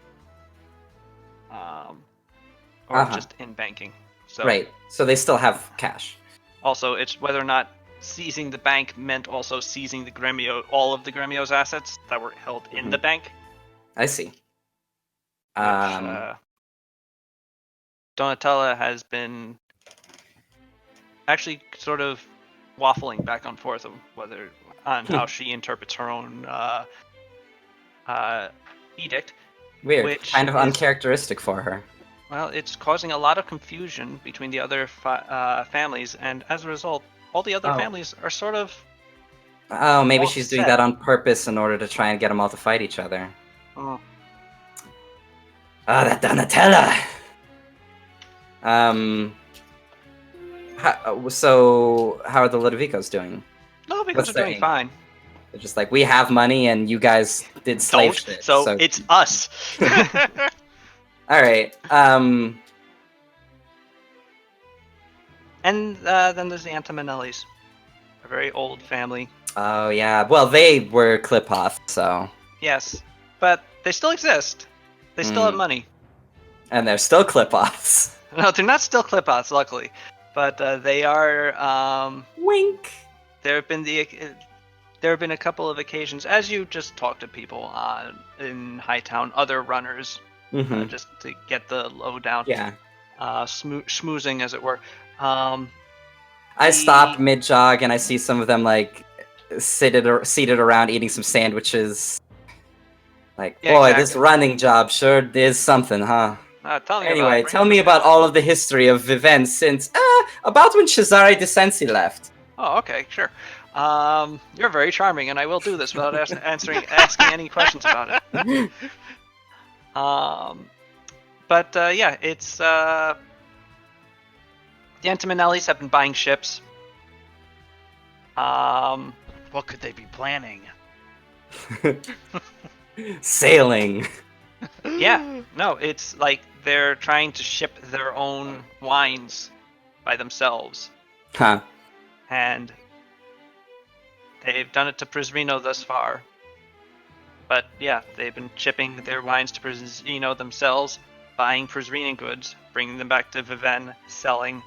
or just in banking. So Right. So they still have cash. also, it's whether or not seizing the bank meant also seizing the Gremio, all of the Gremio's assets that were held in the bank. I see. Which, Donatella has been actually sort of waffling back and forth on how she interprets her own edict. Weird. Which Kind of is- uncharacteristic for her. Well, it's causing a lot of confusion between the other families, and as a result, all the other Oh. families are sort of. Oh, maybe All she's doing set. that on purpose in order to try and get them all to fight each other. Oh, Ah, that Donatella! So how are the Ludovicos doing? no, because What's they're their doing aim? fine. They're just like, we have money and you guys did slave Don't. shit. So it's us. Alright, And then there's the Antimonellis, a very old family. oh yeah, well they were Clip-Off, so... Yes, but they still exist. They still have money. And they're still Clip-Offs. No, they're not still clip-outs, luckily, but they are. Wink! There have been a couple of occasions, as you just talk to people in Hightown, other runners, Mm-hmm. just to get the lowdown. Yeah. Schmoozing, as it were. I stop mid-jog and I see some of them, like, seated around eating some sandwiches. Like, Yeah, boy, exactly. this running job sure is something, huh? Tell me Anyway, about it. tell me about all of the history of events since, about when Cesare de Sensi left. Oh, okay, sure. You're very charming, and I will do this without asking any questions about it. But yeah, it's the Antimonellis have been buying ships. What could they be planning? Sailing. Yeah, no, it's like they're trying to ship their own wines by themselves, Huh. and they've done it to Prisrino thus far. But yeah, they've been shipping their wines to Prisrino themselves, buying Prizrenian goods, bringing them back to Viven, selling,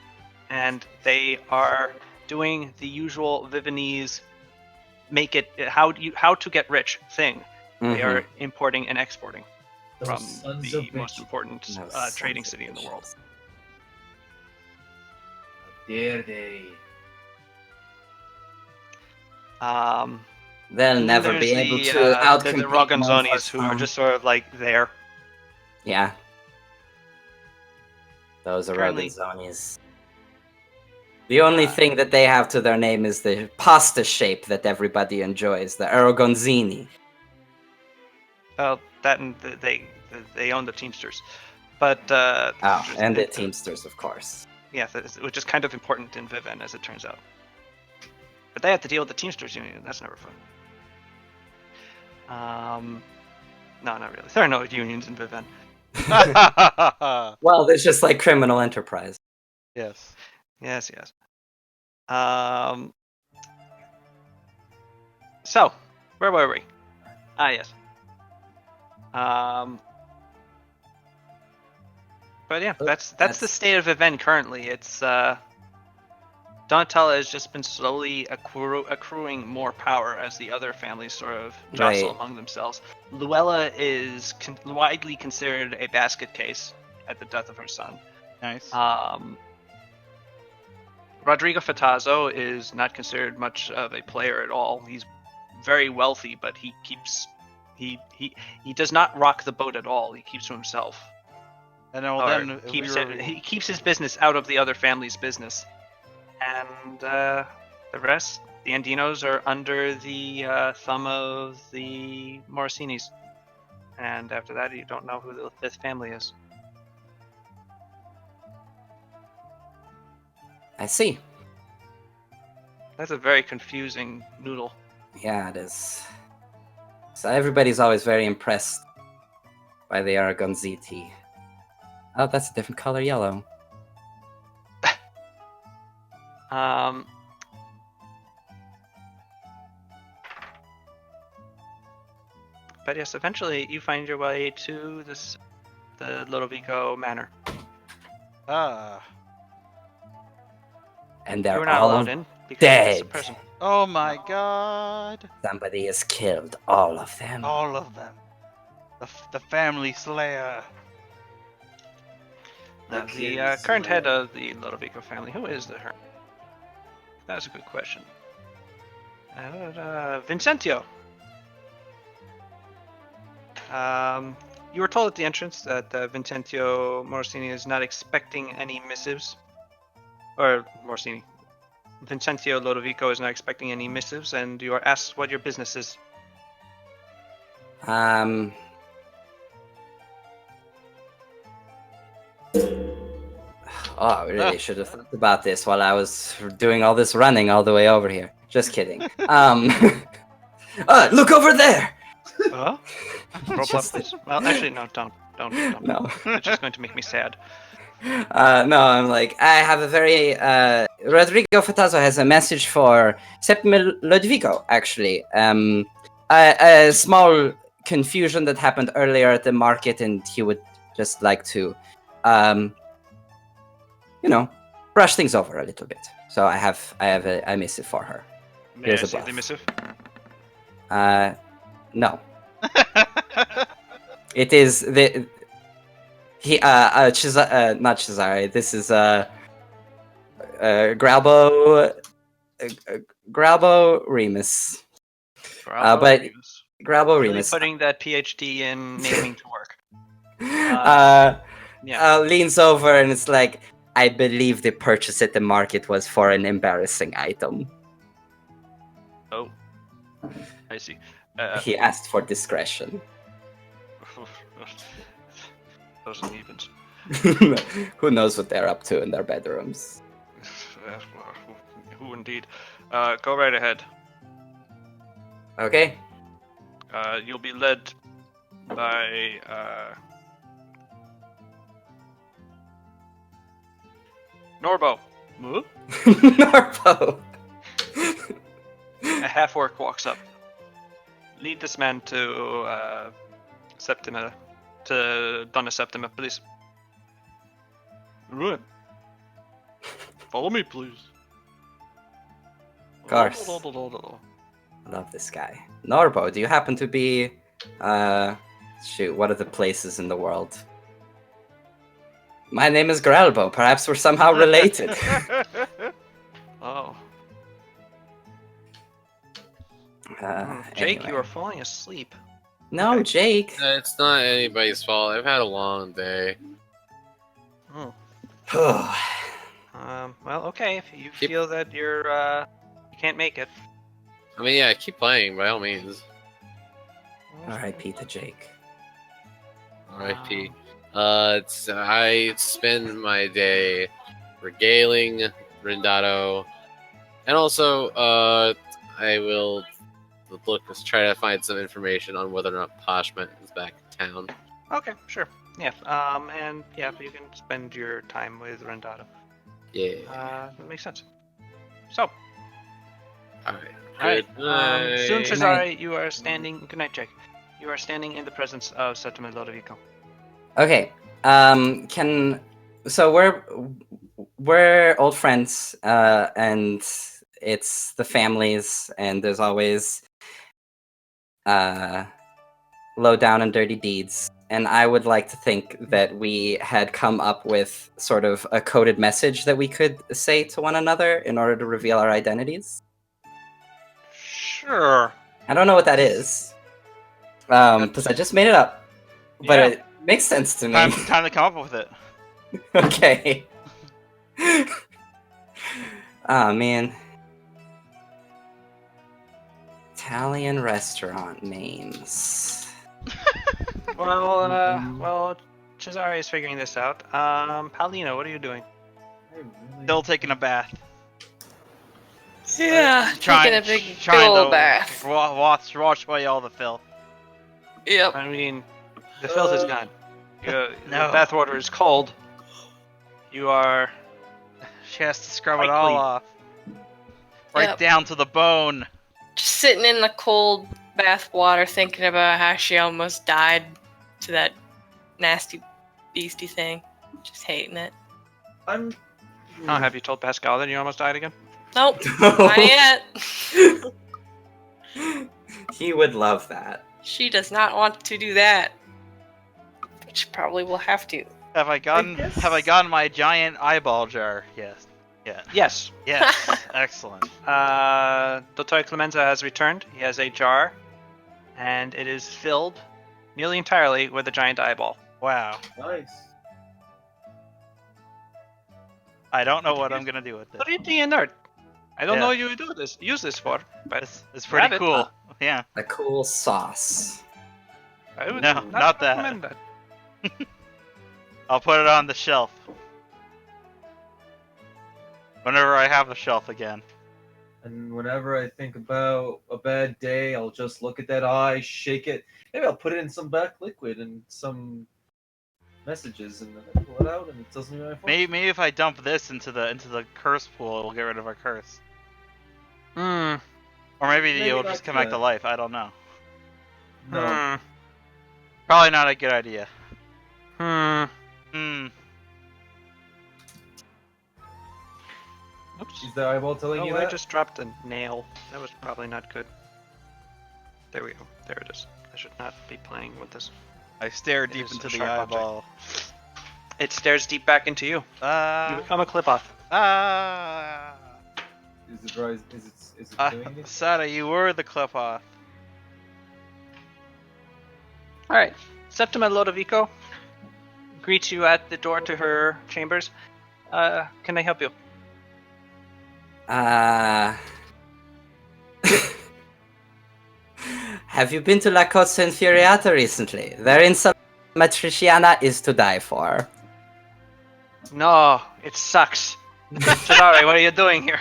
and they are doing the usual Vivenese how to get rich thing. They are importing and exporting Those from sons the of most bitches. important Those trading sons of city in the world. bitches. How dare they? They'll And then never there's be able the, to the outcompete Roganzonis who are just sort of like there. Yeah. Those are Currently- Roganzonis. The only thing that they have to their name is the pasta shape that everybody enjoys, the Aragonzini. Well, that and they own the Teamsters, but And the Teamsters, of course. yeah, which is kind of important in Viven as it turns out. But they have to deal with the Teamsters Union, and that's never fun. No, not really. There are no unions in Viven. Well, there's just like criminal enterprise. Yes. Yes. So, where were we? Yes. But yeah, that's the state of Viven currently. It's Donatella has just been slowly accruing more power as the other families sort of jostle Right. among themselves. Luella is widely considered a basket case at the death of her son. Nice. Rodrigo Fatazzo is not considered much of a player at all. He's very wealthy, but he does not rock the boat at all. He keeps to himself. And then, well, Or then he keeps his business out of the other family's business. And the rest, the Andinos, are under the thumb of the Morosinis. And after that, you don't know who the fifth family is. I see. That's a very confusing noodle. Yeah, it is. So everybody's always very impressed by the Aragonziti. Oh, that's a different color yellow. But yes, eventually you find your way to the Lodovico Manor. And You they're were not all allowed in because it's a dead. prison. Oh my god. Somebody has killed all of them. All of them. The family slayer. The current head of the Lodovico family, who is her? That's a good question. Vincentio. You were told at the entrance that Vincentio Morosini is not expecting any missives. Or Morosini. Vincentio Lodovico is not expecting any missives, and you are asked what your business is. Oh, I really should have thought about this while I was doing all this running all the way over here. Just kidding. Look over there! Roll Just- please. Well, actually, no, don't. No. It's just going to make me sad. No, I'm like, I have a very, Rodrigo Fatazzo has a message for Septimo Lodovico, actually. A small confusion that happened earlier at the market, and he would just like to, brush things over a little bit. So I have a missive for her. May Here's I a see buff. the missive? No. It is not Cesare. This is Gralbo Remus. Bravo, but Remus. Gralbo Really Remus putting that PhD in naming to work. leans over and it's like, I believe the purchase at the market was for an embarrassing item. Oh, I see. He asked for discretion. Those unevens. Who knows what they're up to in their bedrooms? Who indeed? Go right ahead. Okay. You'll be led by Norbo. Norpo. A half-orc walks up. Lead this man to Septima, to Donna Septima, please. Right. Follow me, please. Of course. I love this guy. Norbo, do you happen to be, shoot, what are the places in the world? My name is Grelbo. Perhaps we're somehow related. Oh. Jake, Anyway. you are falling asleep. No, Okay. Jake. It's not anybody's fault. I've had a long day. Oh. Well, okay. If you Keep- feel that you can't make it. I mean, yeah, keep playing by all means. R.I.P. to Jake. R.I.P. I spend my day regaling Rendato, and also, I will try to find some information on whether or not Pashment is back in town. Okay, sure. Yeah. And yeah, you can spend your time with Rendato. Yeah. That makes sense. So, Alright. alright. Good night. Soon, Good night. Cesare, you are standing. Good night, Jake. You are standing in the presence of Septima Lodovico. Okay. So we're old friends, and it's the families, and there's always low down and dirty deeds. And I would like to think that we had come up with sort of a coded message that we could say to one another in order to reveal our identities. Sure. I don't know what that is, because I just made it up, but Yeah. it makes sense to me. Time to come up with it. Okay. Oh man. Italian restaurant names. Well, Cesare is figuring this out. Paulino, what are you doing? Still taking a bath. Yeah, taking a big trying fill to bath. wash away all the filth. Yep. I mean, the filth is gone. The No. bathwater is cold. You are. She has to scrub it Quite all clean. off. Right Yep. down to the bone. Just sitting in the cold bath water thinking about how she almost died to that nasty beastie thing. Just hating it. I'm. Oh, have you told Pascal that you almost died again? Nope, not yet. He would love that. She does not want to do that. She probably will have to. Have I gotten my giant eyeball jar? Yes. Yeah. Yes. Yes. Excellent. Dottore Clemenza has returned. He has a jar, and it is filled nearly entirely with a giant eyeball. Wow. Nice. I don't know what I'm gonna do with it. Put it in there. I don't Yeah. know what you do this. Use this for, but It's pretty Have it. cool. Yeah. A cool sauce. I would No, not that. recommend that. I'll put it on the shelf. Whenever I have a shelf again. And whenever I think about a bad day, I'll just look at that eye, shake it. Maybe I'll put it in some black liquid and some messages, and then I pull it out, and it tells me my phone. Maybe if I dump this into the curse pool, it will get rid of our curse. Hmm. Or maybe Maybe it'll not just come back good. to life. I don't know. No. Probably not a good idea. Hmm. Oops. Is the eyeball telling you Oh, I that? just dropped a nail. That was probably not good. There we go. There it is. I should not be playing with this. I stare It deep is into a the sharp object. eyeball. It stares deep back into you. You become a clip-off. Is it rise? Is it doing it? Sada, you were the clip off. All right. Septima Lodovico greets you at the door to her chambers. Can I help you? Have you been to La Costa Infuriata recently? Their insula matriciana is to die for. No, it sucks. Cesare, what are you doing here?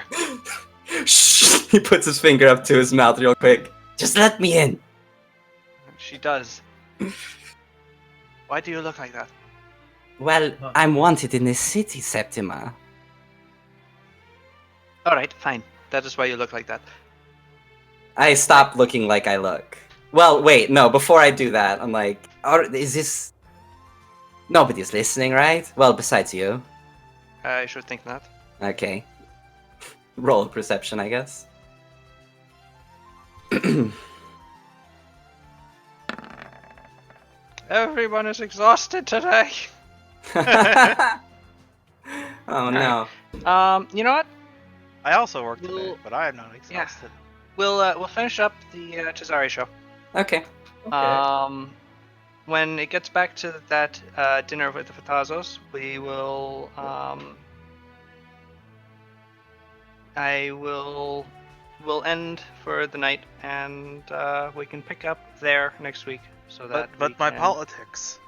Shh! He puts his finger up to his mouth real quick. Just let me in. She does. Why do you look like that? Well, I'm wanted in this city, Septima. All right, fine. That is why you look like that. I stop looking like I look. Well, wait, no, before I do that, I'm like, is this... Nobody's listening, right? Well, besides you. I should think not. Okay. Roll perception, I guess. Everyone is exhausted today. Oh no. You know what? I also work today, Well, but I am not exhausted. We'll finish up the Cesare show. Okay. Okay. When it gets back to that dinner with the Fatazos, we will. We'll end for the night, and we can pick up there next week. So that But my politics.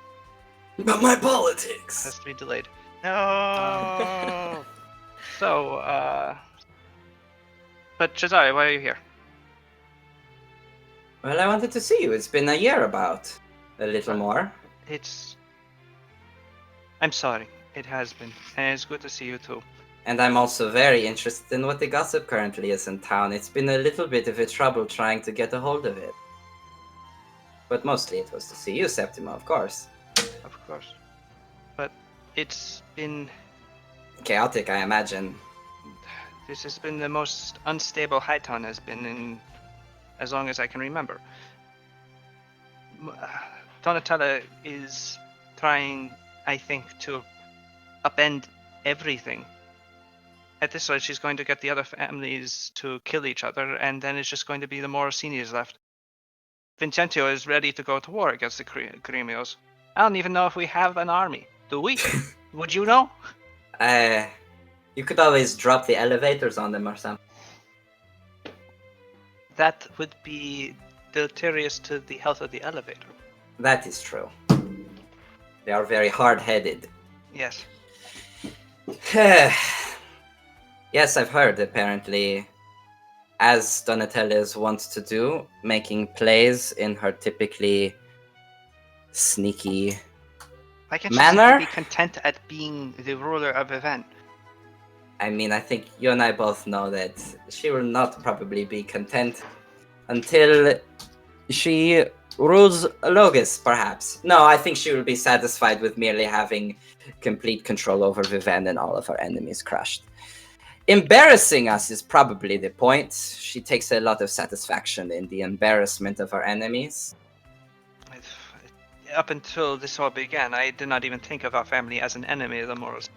But my politics. has to be delayed. No. So, but Cesare, why are you here? Well, I wanted to see you. It's been a year about. A little more. I'm sorry. It has been, and it's good to see you too. And I'm also very interested in what the gossip currently is in town. It's been a little bit of a trouble trying to get a hold of it. But mostly it was to see you, Septima, of course. Of course. But it's been. Chaotic, I imagine. This has been the most unstable Hightown has been in as long as I can remember. Donatella is trying, I think, to upend everything. At this rate, she's going to get the other families to kill each other, and then it's just going to be the Morosinis left. Vincentio is ready to go to war against the Gremios. I don't even know if we have an army. Do we? Would you know? You could always drop the elevators on them or something. That would be deleterious to the health of the elevator. That is true. They are very hard-headed. Yes. Yes, I've heard, apparently, as Donatella's wants to do, making plays in her typically sneaky Why can't she manner. simply be content at being the ruler of event? I mean, I think you and I both know that she will not probably be content until she rules Logus, perhaps. No, I think she will be satisfied with merely having complete control over Viven and all of her enemies crushed. Embarrassing us is probably the point. She takes a lot of satisfaction in the embarrassment of her enemies. Up until this all began, I did not even think of our family as an enemy of the Moros.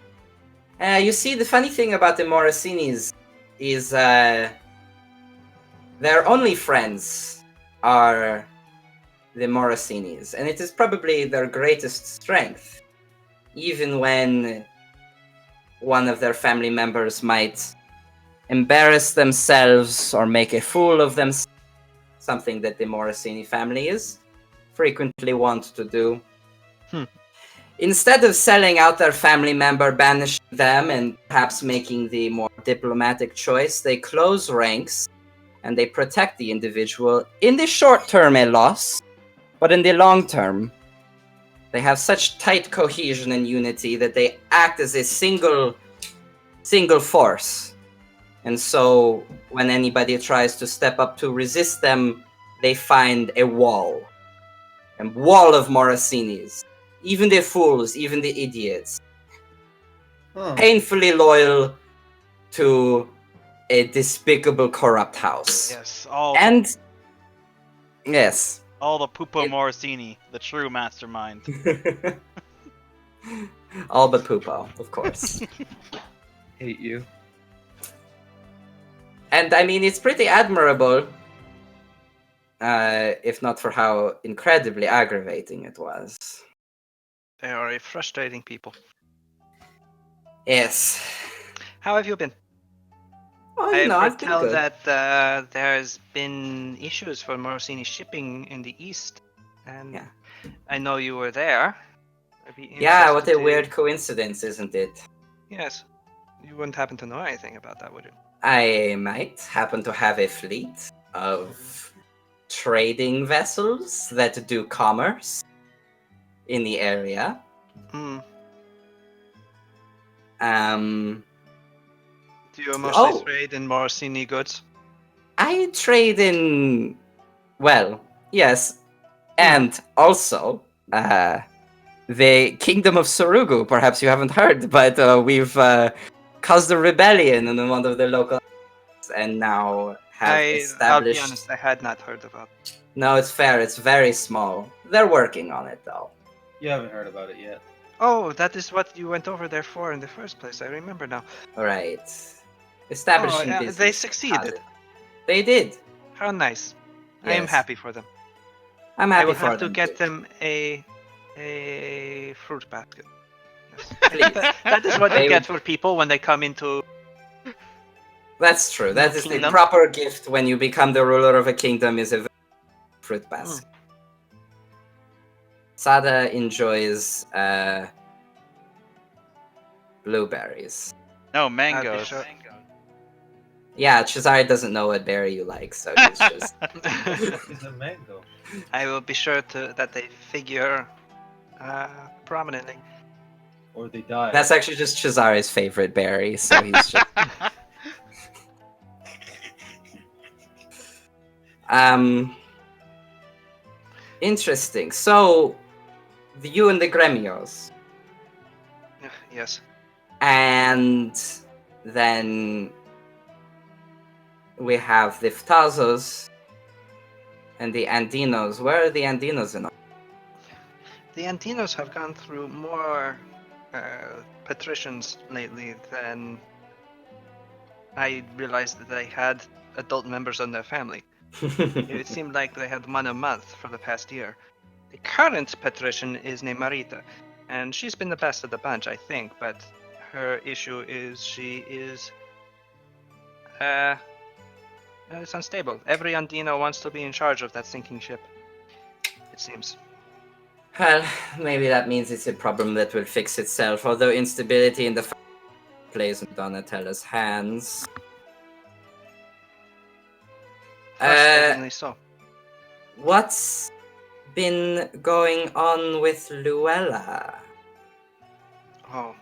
You see, the funny thing about the Morosinis is their only friends are the Morosinis, and it is probably their greatest strength. Even when one of their family members might embarrass themselves or make a fool of themselves, something that the Morosini family is frequently wont to do. Instead of selling out their family member, banishing them, and perhaps making the more diplomatic choice, they close ranks and they protect the individual. In the short term, a loss, but in the long term, they have such tight cohesion and unity that they act as a single force. And so when anybody tries to step up to resist them, they find a wall of Morosinis. Even the fools, even the idiots. Huh. Painfully loyal to a despicable, corrupt house. Yes, Yes. all the Pupo Morosini, the true mastermind. All but Pupo, of course. Hate you. And I mean, it's pretty admirable, if not for how incredibly aggravating it was. They are a frustrating people. Yes. How have you been? Oh, I've been tell good. that there's been issues for Morosini shipping in the east, and Yeah. I know you were there. I'd be Yeah, what interested a to- weird coincidence, isn't it? Yes, you wouldn't happen to know anything about that, would you? I might happen to have a fleet of trading vessels that do commerce in the area. Hmm. Do you mostly trade in Morosini goods? I trade in, well, yes, and also the Kingdom of Surugu. Perhaps you haven't heard, but we've caused a rebellion in one of the local, and now have I'll be established. honest, I had not heard about. No, it's fair. It's very small. They're working on it, though. You haven't heard about it yet. Oh, that is what you went over there for in the first place. I remember now. All right. Establishing Oh, business. they succeeded. They did. How nice. I am Yes. happy for them. I'm I happy will for have to them. get too. them a fruit basket. Yes. Please. That is what They you get would- for people when they come into. That's true. That is the Kingdom. proper gift when you become the ruler of a kingdom is a fruit basket. Sada enjoys blueberries. No, I'll be mangoes. sure. Yeah, Cesare doesn't know what berry you like, so he's just It's a mango. I will be sure that they figure prominently. Or they die. That's actually just Cesare's favorite berry, so he's just interesting. So you and the Gremios. Yes. And then we have the Ftazos and the Andinos. Where are the Andinos in all? The Antinos have gone through more patricians lately than I realized that they had adult members in their family. It seemed like they had one a month for the past year. The current patrician is named Marita, and she's been the best of the bunch, I think, but her issue is she is it's unstable. Every Andino wants to be in charge of that sinking ship, it seems. Well, maybe that means it's a problem that will fix itself, although instability in the plays in Donatella's hands. Frustratingly so. What's been going on with Luella? Oh,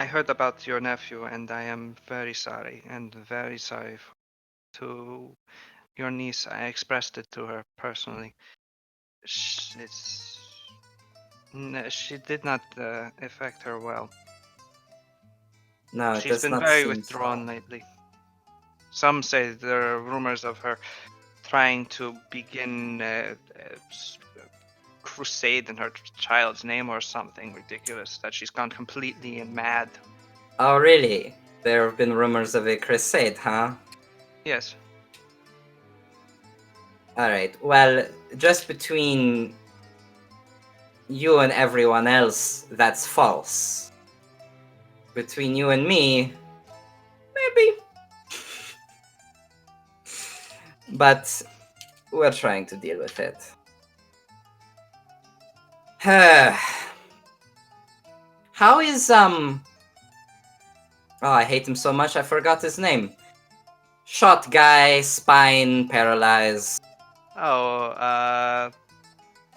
I heard about your nephew, and I am very sorry, and very sorry to your niece. I expressed it to her personally. She did not affect her well. No, it She's does been not very seem withdrawn so. lately. Some say there are rumors of her trying to begin a crusade in her child's name or something ridiculous, that she's gone completely mad. Oh, really? There have been rumors of a crusade, huh? Yes. Alright, well, just between you and everyone else, that's false. Between you and me, maybe. But we're trying to deal with it. How is, Oh, I hate him so much, I forgot his name. Shot guy, spine paralyzed. Oh,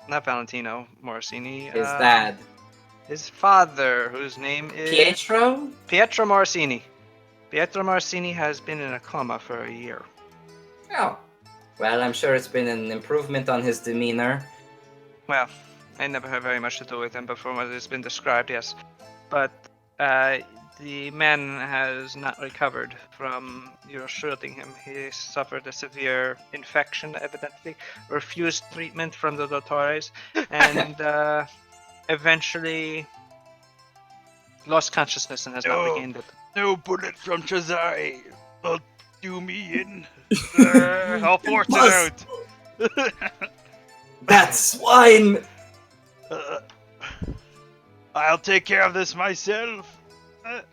not Valentino Morosini. His dad. His father, whose name is Pietro? Pietro Morosini. Pietro Morosini has been in a coma for a year. Oh. Well, I'm sure it's been an improvement on his demeanor. Well, I never had very much to do with him, but from what has been described, yes. But the man has not recovered from your shooting him. He suffered a severe infection, evidently, refused treatment from the doctores, and eventually lost consciousness and has not No. regained it. No bullet from Chazai. They'll do me in. I'll force it Must- out. That swine! I'll take care of this myself.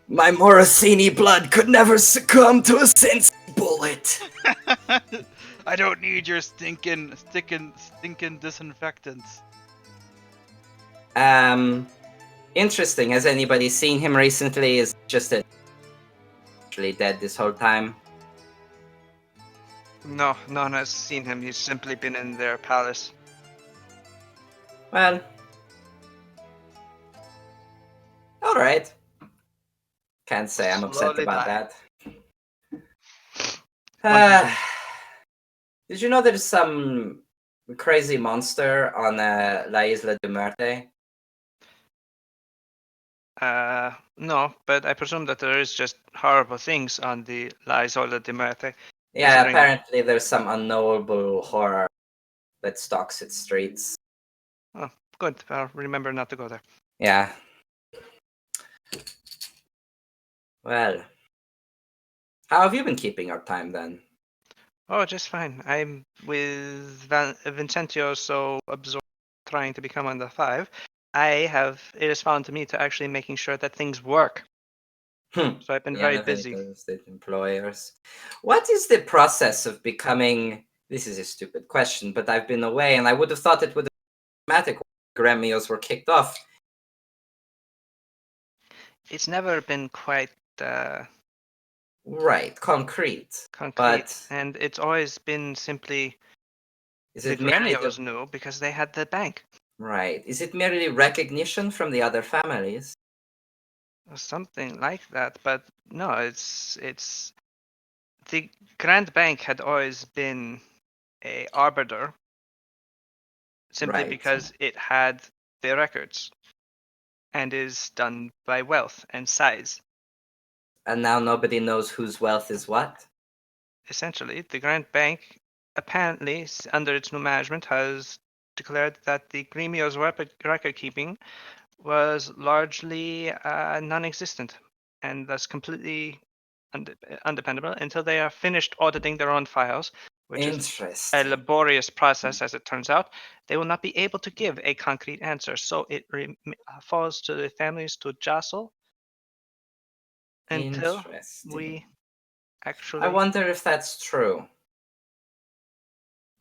My Morosini blood could never succumb to a sense bullet. I don't need your stinking disinfectants. Interesting. Has anybody seen him recently? Is just actually dead this whole time? No, no one has seen him. He's simply been in their palace. Well, all right. Can't say I'm upset Slowly about dying. that. Did you know there's some crazy monster on La Isla de Muerte? No, but I presume that there is just horrible things on the La Isola de Muerte. Yeah, Considering- apparently there's some unknowable horror that stalks its streets. Oh, good. I'll remember not to go there. Yeah. Well, how have you been keeping your time then? Oh, just fine. I'm with Vincentio so absorbed trying to become under 5. It is found to me to actually making sure that things work. Hmm. So I've been The very busy. elevators, the employers. What is the process of becoming? This is a stupid question, but I've been away, and I would have thought it would have been automatic when Gremios were kicked off. It's never been quite Right, concrete. concrete, But and it's always been simply is the it merely Gremios knew because they had the bank. right? Is it merely recognition from the other families? Or something like that, but no, it's the Grand Bank had always been a arbiter simply Right. because it had the records and is done by wealth and size. And now nobody knows whose wealth is what? Essentially, the Grand Bank apparently, under its new management, has declared that the Gremio's record keeping was largely non-existent and thus completely undependable until they are finished auditing their own files, which is a Interesting. laborious process as it turns out. They will not be able to give a concrete answer, so it falls to the families to jostle until we Interesting. I actually. wonder if that's true.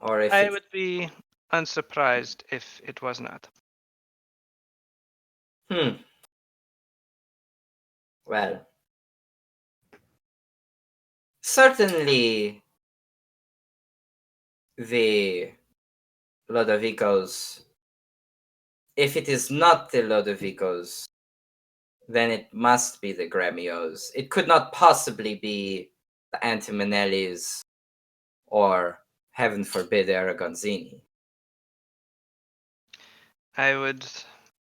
Or if I it's would be unsurprised if it was not. Well, certainly the Lodovicos. If it is not the Lodovicos, then it must be the Gremios. It could not possibly be the Antimonellis or, heaven forbid, Aragonzini. I would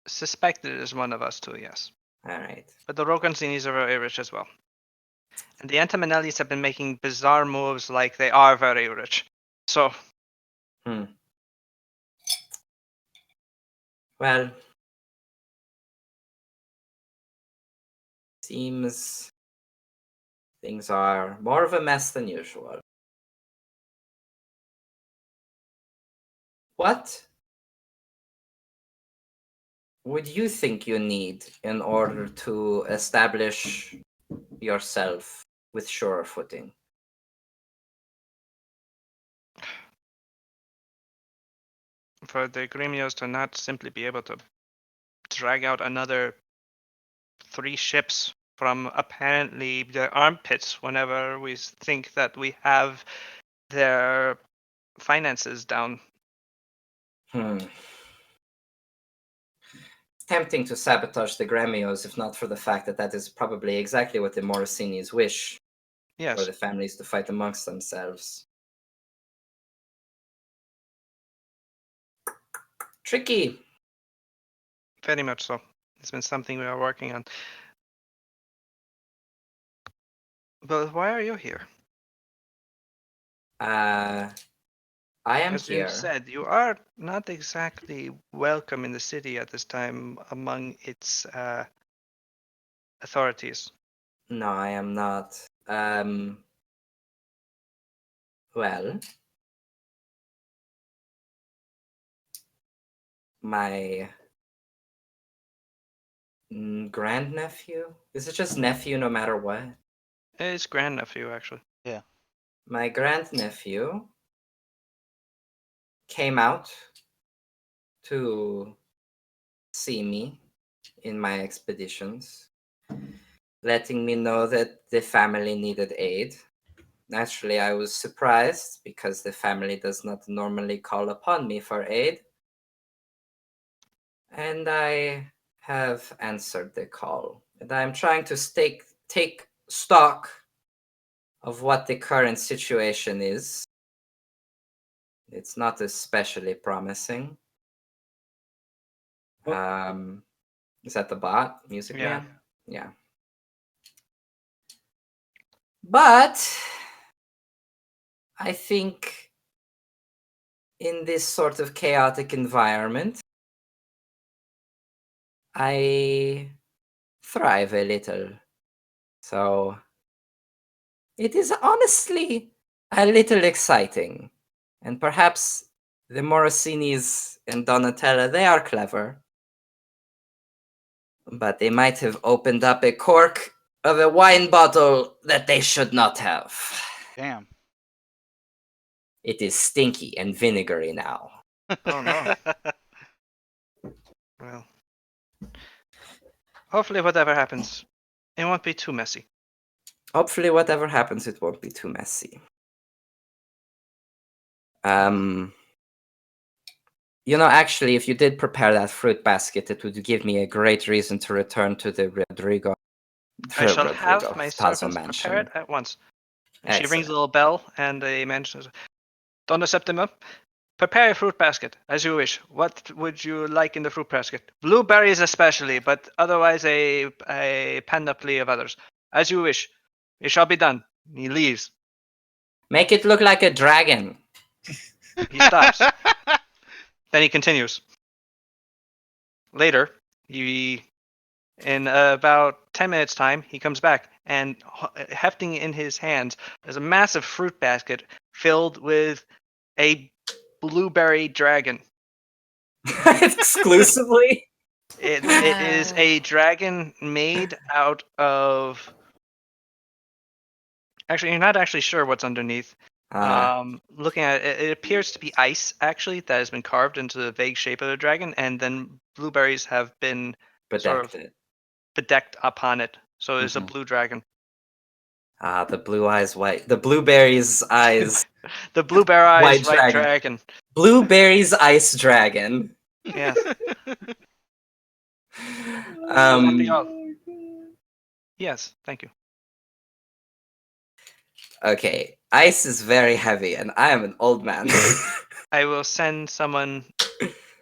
suspect it is one of us two, yes. All right. But the Roganzinis are very rich as well. And the Antimonellis have been making bizarre moves like they are very rich. So, Well, seems things are more of a mess than usual. What would you think you need in order to establish yourself with surer footing? for the Gremios to not simply be able to drag out another 3 ships from apparently their armpits whenever we think that we have their finances down. It's tempting to sabotage the Gremios, if not for the fact that that is probably exactly what the Morosinis wish, Yes. for the families to fight amongst themselves. Tricky. Very much so. It's been something we are working on. But why are you here? I am As you here. said, you are not exactly welcome in the city at this time among its authorities. No, I am not. Well, my grandnephew? Is it just nephew no matter what? It's grandnephew, actually. Yeah. My grandnephew came out to see me in my expeditions, letting me know that the family needed aid. Naturally, I was surprised because the family does not normally call upon me for aid. And I have answered the call. And I'm trying to take stock of what the current situation is It's not especially promising. Oh. Is that the bot, Music Yeah. Man? Yeah. But I think in this sort of chaotic environment, I thrive a little. So it is honestly a little exciting. And perhaps the Morosinis and Donatella, they are clever. But they might have opened up a cork of a wine bottle that they should not have. Damn. It is stinky and vinegary now. Oh, no. Well, hopefully, whatever happens, it won't be too messy. Hopefully, whatever happens, it won't be too messy. Actually, if you did prepare that fruit basket, it would give me a great reason to return to the Rodrigo I shall have my Tazo servants prepare mansion. it at once. And she rings Excellent. a little bell, and a man says, Donna Septima, prepare a fruit basket, as you wish. What would you like in the fruit basket? Blueberries especially, but otherwise a panoply of others. As you wish. It shall be done. He leaves. Make it look like a dragon. He stops. Then he continues. Later, in about 10 minutes' time, he comes back, and hefting in his hands is a massive fruit basket filled with a blueberry dragon. Exclusively? It is a dragon made out of. Actually, you're not actually sure what's underneath. Looking at it, it appears to be ice, actually, that has been carved into the vague shape of the dragon, and then blueberries have been sort of Bedecked. bedecked upon it. So it's a Mhm. blue dragon. The blue eyes white. The blueberries eyes The blueberry eyes white white dragon. dragon. Blueberries ice dragon. Yeah. um, be all. Yes, thank you. okay. Ice is very heavy, and I am an old man. I will send someone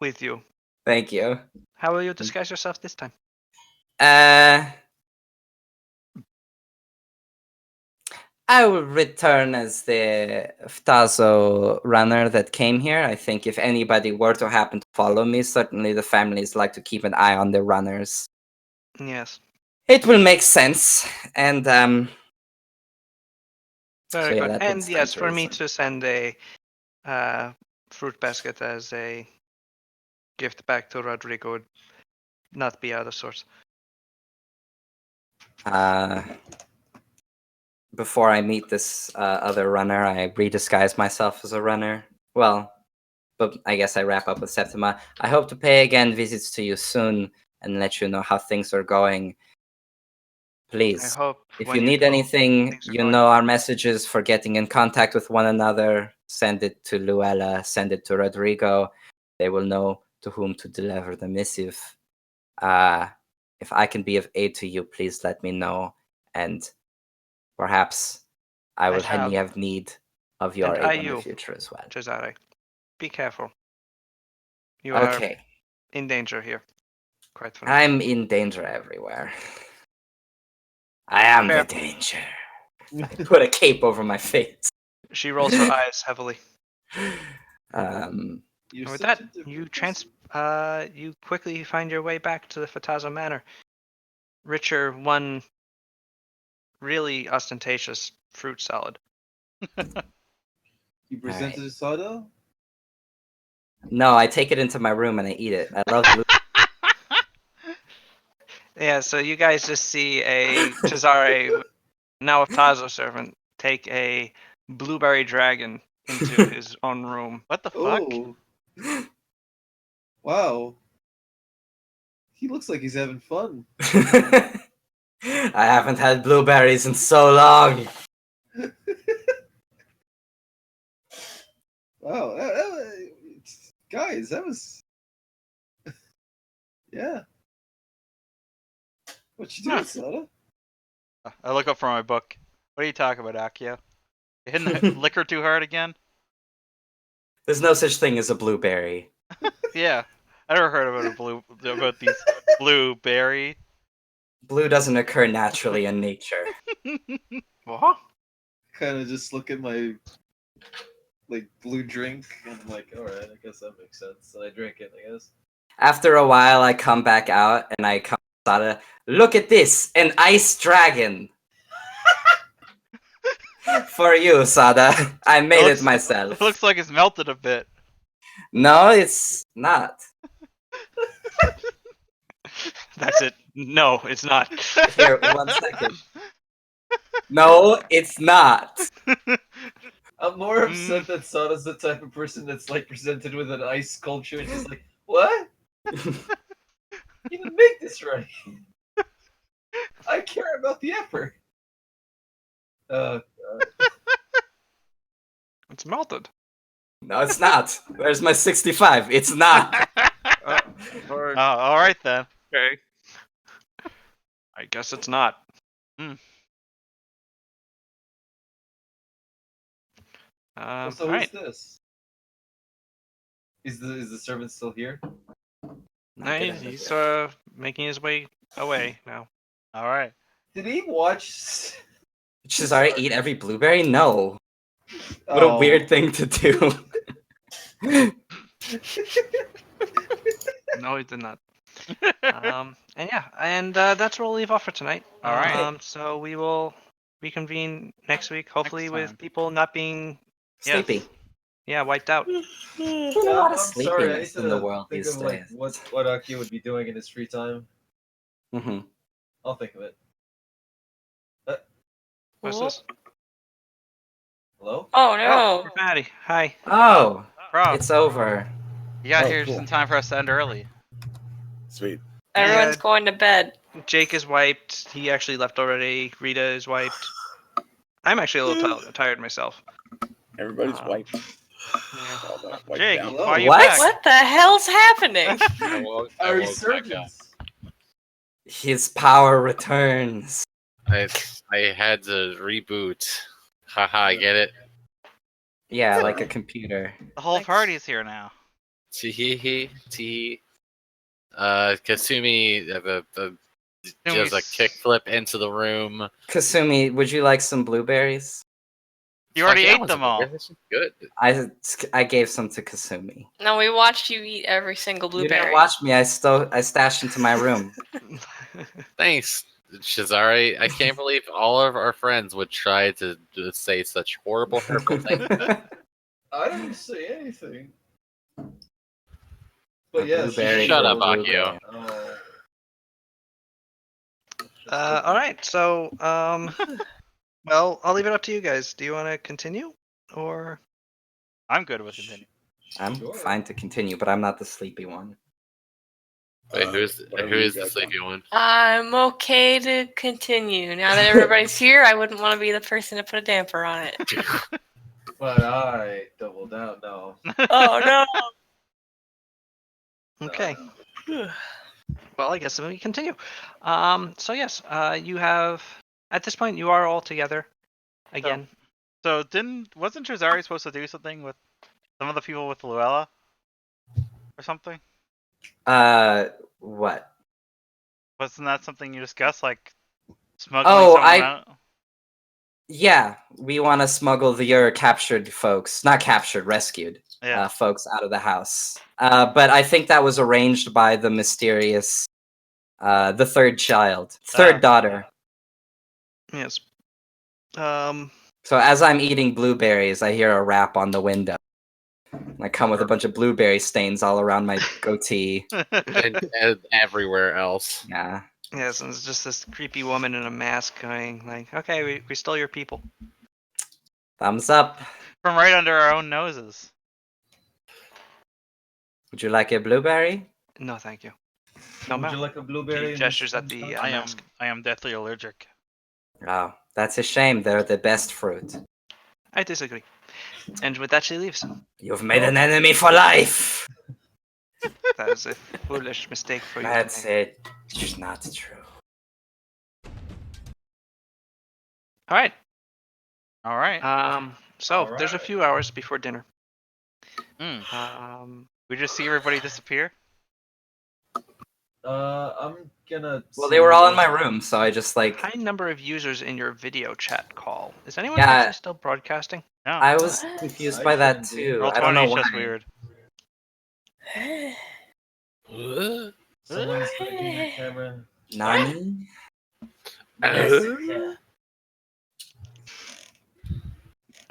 with you. Thank you. How will you disguise yourself this time? I will return as the Ftazo runner that came here. I think if anybody were to happen to follow me, certainly the families like to keep an eye on their runners. Yes. It will make sense, and Very so yeah, good. that would And stand yes, to for me reason. to send a fruit basket as a gift back to Rodrigo would not be out of sorts. Before I meet this other runner, I redisguise myself as a runner. Well, but I guess I wrap up with Septima. I hope to pay again visits to you soon and let you know how things are going. I Please, hope if when you you need do, anything, things are you going know well. our messages for getting in contact with one another. Send it to Luella, send it to Rodrigo. They will know to whom to deliver the missive. If I can be of aid to you, please let me know. And perhaps I will shall. have need of your And aid in the you, future as well. Cesare, be careful. You are Okay, in danger here. Quite frankly. I'm in danger everywhere. I am Fair. the danger. I put a cape over my face. She rolls her eyes heavily. You're And with such that, a different person. you quickly find your way back to the Fatazo Manor. Richer, one really ostentatious fruit salad. You All presented right. a soda? No, I take it into my room and I eat it. I love blue. Yeah, so you guys just see a Cesare, now a Tazo servant, take a blueberry dragon into his own room. What the fuck? Oh, wow. He looks like he's having fun. I haven't had blueberries in so long. Wow. Guys, that was. Yeah. What you doing, soda? I look up from my book. What are you talking about, Akio? You hitting the liquor too hard again? There's no such thing as a blueberry. Yeah, I never heard about these blueberry. Blue doesn't occur naturally in nature. What? Kind of just look at my like blue drink and I'm like, all right, I guess that makes sense. And I drink it, I guess. After a while, I come back out and I come to Sada. Look at this, an ice dragon. For you, Sada. I made it myself. It looks like it's melted a bit. No, it's not. That's it. No, it's not. Here, 1 second. No, it's not. I'm more upset that Sada's the type of person that's like presented with an ice sculpture and she's like, what? You didn't make this right. I care about the effort. It's melted. No, it's not. Where's my 65? It's not. Or- all right then. okay. I guess it's not. So all right. who's this? Is the servant still here? Not good at He's it. making his way away now. All right. Did he watch? Cesare eat every blueberry? No. What a weird thing to do. No, he did not. And yeah, and that's where we'll leave off for tonight. All right. So we will reconvene next week, hopefully Next with time. people not being Sleepy. wiped out. There's a lot I'm of sorry, I sleepiness need in the to world think these of like days. what Aki would be doing in his free time. Hmm. I'll think of it. What's Cool. this? Hello? Oh no. Maddie, hi. Oh, Bro, it's over. you got Oh, here cool. just in time for us to end early. Sweet. Everyone's Yeah. going to bed. Jake is wiped. He actually left already. Rita is wiped. I'm actually a little tired myself. Everybody's Wow. wiped. Yeah. All that wiped Jake, out. why are you What? back? What the hell's happening? I woke Our back up. resurgence. His power returns. I had to reboot. Haha, I get it. Yeah, like a computer. The whole Thanks. party's here now. Tee tee. Kasumi does a kickflip into the room. Kasumi, would you like some blueberries? You already Fuck yeah, ate them all. This is good. I gave some to Kasumi. No, we watched you eat every single You blueberry. didn't watch me. I stashed into my room. Thanks, Shazari. I can't believe all of our friends would try to say such horrible, hurtful things. I didn't say anything. But yes, Blueberry Shut for up, blueberry. Akio. Oh. All right. So, well, I'll leave it up to you guys. Do you want to continue, or I'm good with it. I'm Sure. fine to continue, but I'm not the sleepy one. Wait, who is whatever you the guys sleepy one? I'm okay to continue. Now that everybody's here, I wouldn't want to be the person to put a damper on it. But I double down. No. Oh no. okay? Well, I guess we continue. So yes, you have at this point you are all together again. So wasn't Trizari supposed to do something with some of the people with Luella? Or something? What? Wasn't that something you discussed, like smuggling Oh, someone out? Yeah, we want to smuggle your captured folks, not captured, rescued Yeah. folks out of the house. But I think that was arranged by the mysterious, the third Ah. daughter. Yes. So as I'm eating blueberries, I hear a rap on the window. I come with a bunch of blueberry stains all around my goatee. and everywhere else. Yeah. Yes, and it's just this creepy woman in a mask going like, "Okay, we stole your people." Thumbs up. From right under our own noses. Would you like a blueberry? No, thank you. No, Would ma'am. you like a blueberry? He in gestures this at the instance? mask. I am deathly allergic. Oh, that's a shame. They're the best fruit. I disagree. And with that, she leaves. You've made an enemy for life. That is a foolish mistake for you. That's to make. it. It's not true. All right. All right. So All there's a right. few hours before dinner. We just see everybody disappear. I'm gonna. Well, they were all in see- my room, so I just like High number of users in your video chat call. Is anyone Yeah. actually still broadcasting? No. I was What? confused I by that shouldn't be. too. Roll I don't 20 know is why. just weird. What? Someone's hacking your camera. Nani?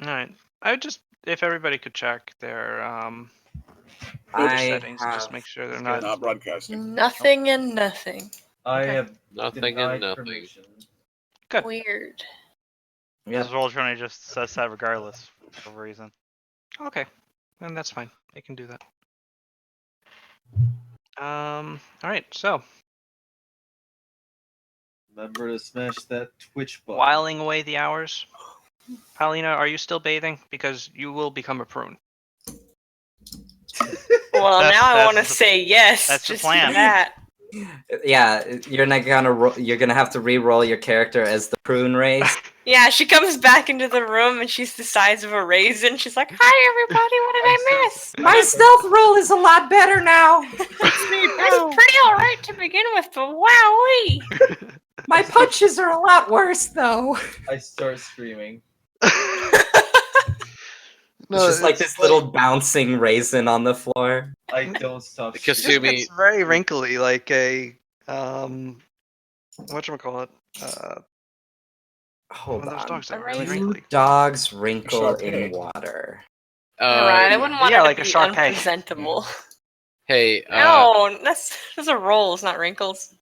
All right. I would just, if everybody could check their I settings and just have. make sure they're It's not. Not broadcasting. Nothing and nothing. I Okay. have Nothing denied and nothing. permission. Good. Weird. Yep. This roll 20 just says that regardless for whatever reason. Okay, then that's fine. They can do that. All right. So Remember to smash that Twitch button. whiling away the hours. Paulina, are you still bathing? Because you will become a prune. Well, That's- now I that's want to the- say yes. that's the just plan. for that. Yeah, you're not gonna you're gonna have to re-roll your character as the prune race. Yeah, she comes back into the room and she's the size of a raisin. She's like, "Hi, everybody. What did I miss?" My stealth roll is a lot better now. It was pretty alright to begin with, but wowee. My punches are a lot worse though. I start screaming. It's just like this little bouncing raisin on the floor. I don't stop. Because screaming. Kasumi- It's very wrinkly, like a whatchamacallit? Hold One of those on. dogs that A are really raisin. wrinkly. Dogs wrinkle in Sharpay. water. Alright, I wouldn't want yeah, her to like a be Sharpay. unpresentable. Hey, No, those are rolls, not wrinkles.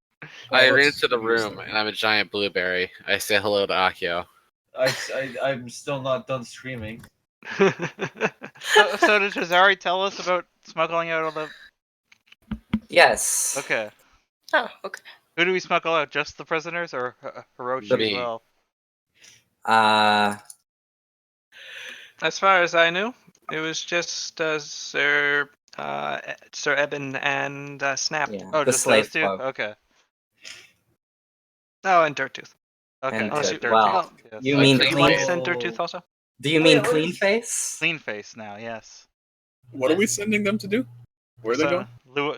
I Oh, ran it's into the weird. room and I'm a giant blueberry. I say hello to Akio. I'm still not done screaming. So did Chazari tell us about smuggling out all the... Yes. Okay. Oh, okay. Who do we smuggle out? Just the prisoners or Hiroshi as Me. well? As far as I knew, it was just Sir Eben and Snap. Yeah. Oh, the just slave those two? folk. Okay. Oh, and Dirttooth. Okay. And Unless Dirt- you- well, Yes. you Like mean clean You clean? want to face? send Dirttooth also? Do you mean Wait, what clean is- face? Clean face now, yes. What are we sending them to do? Where are they going?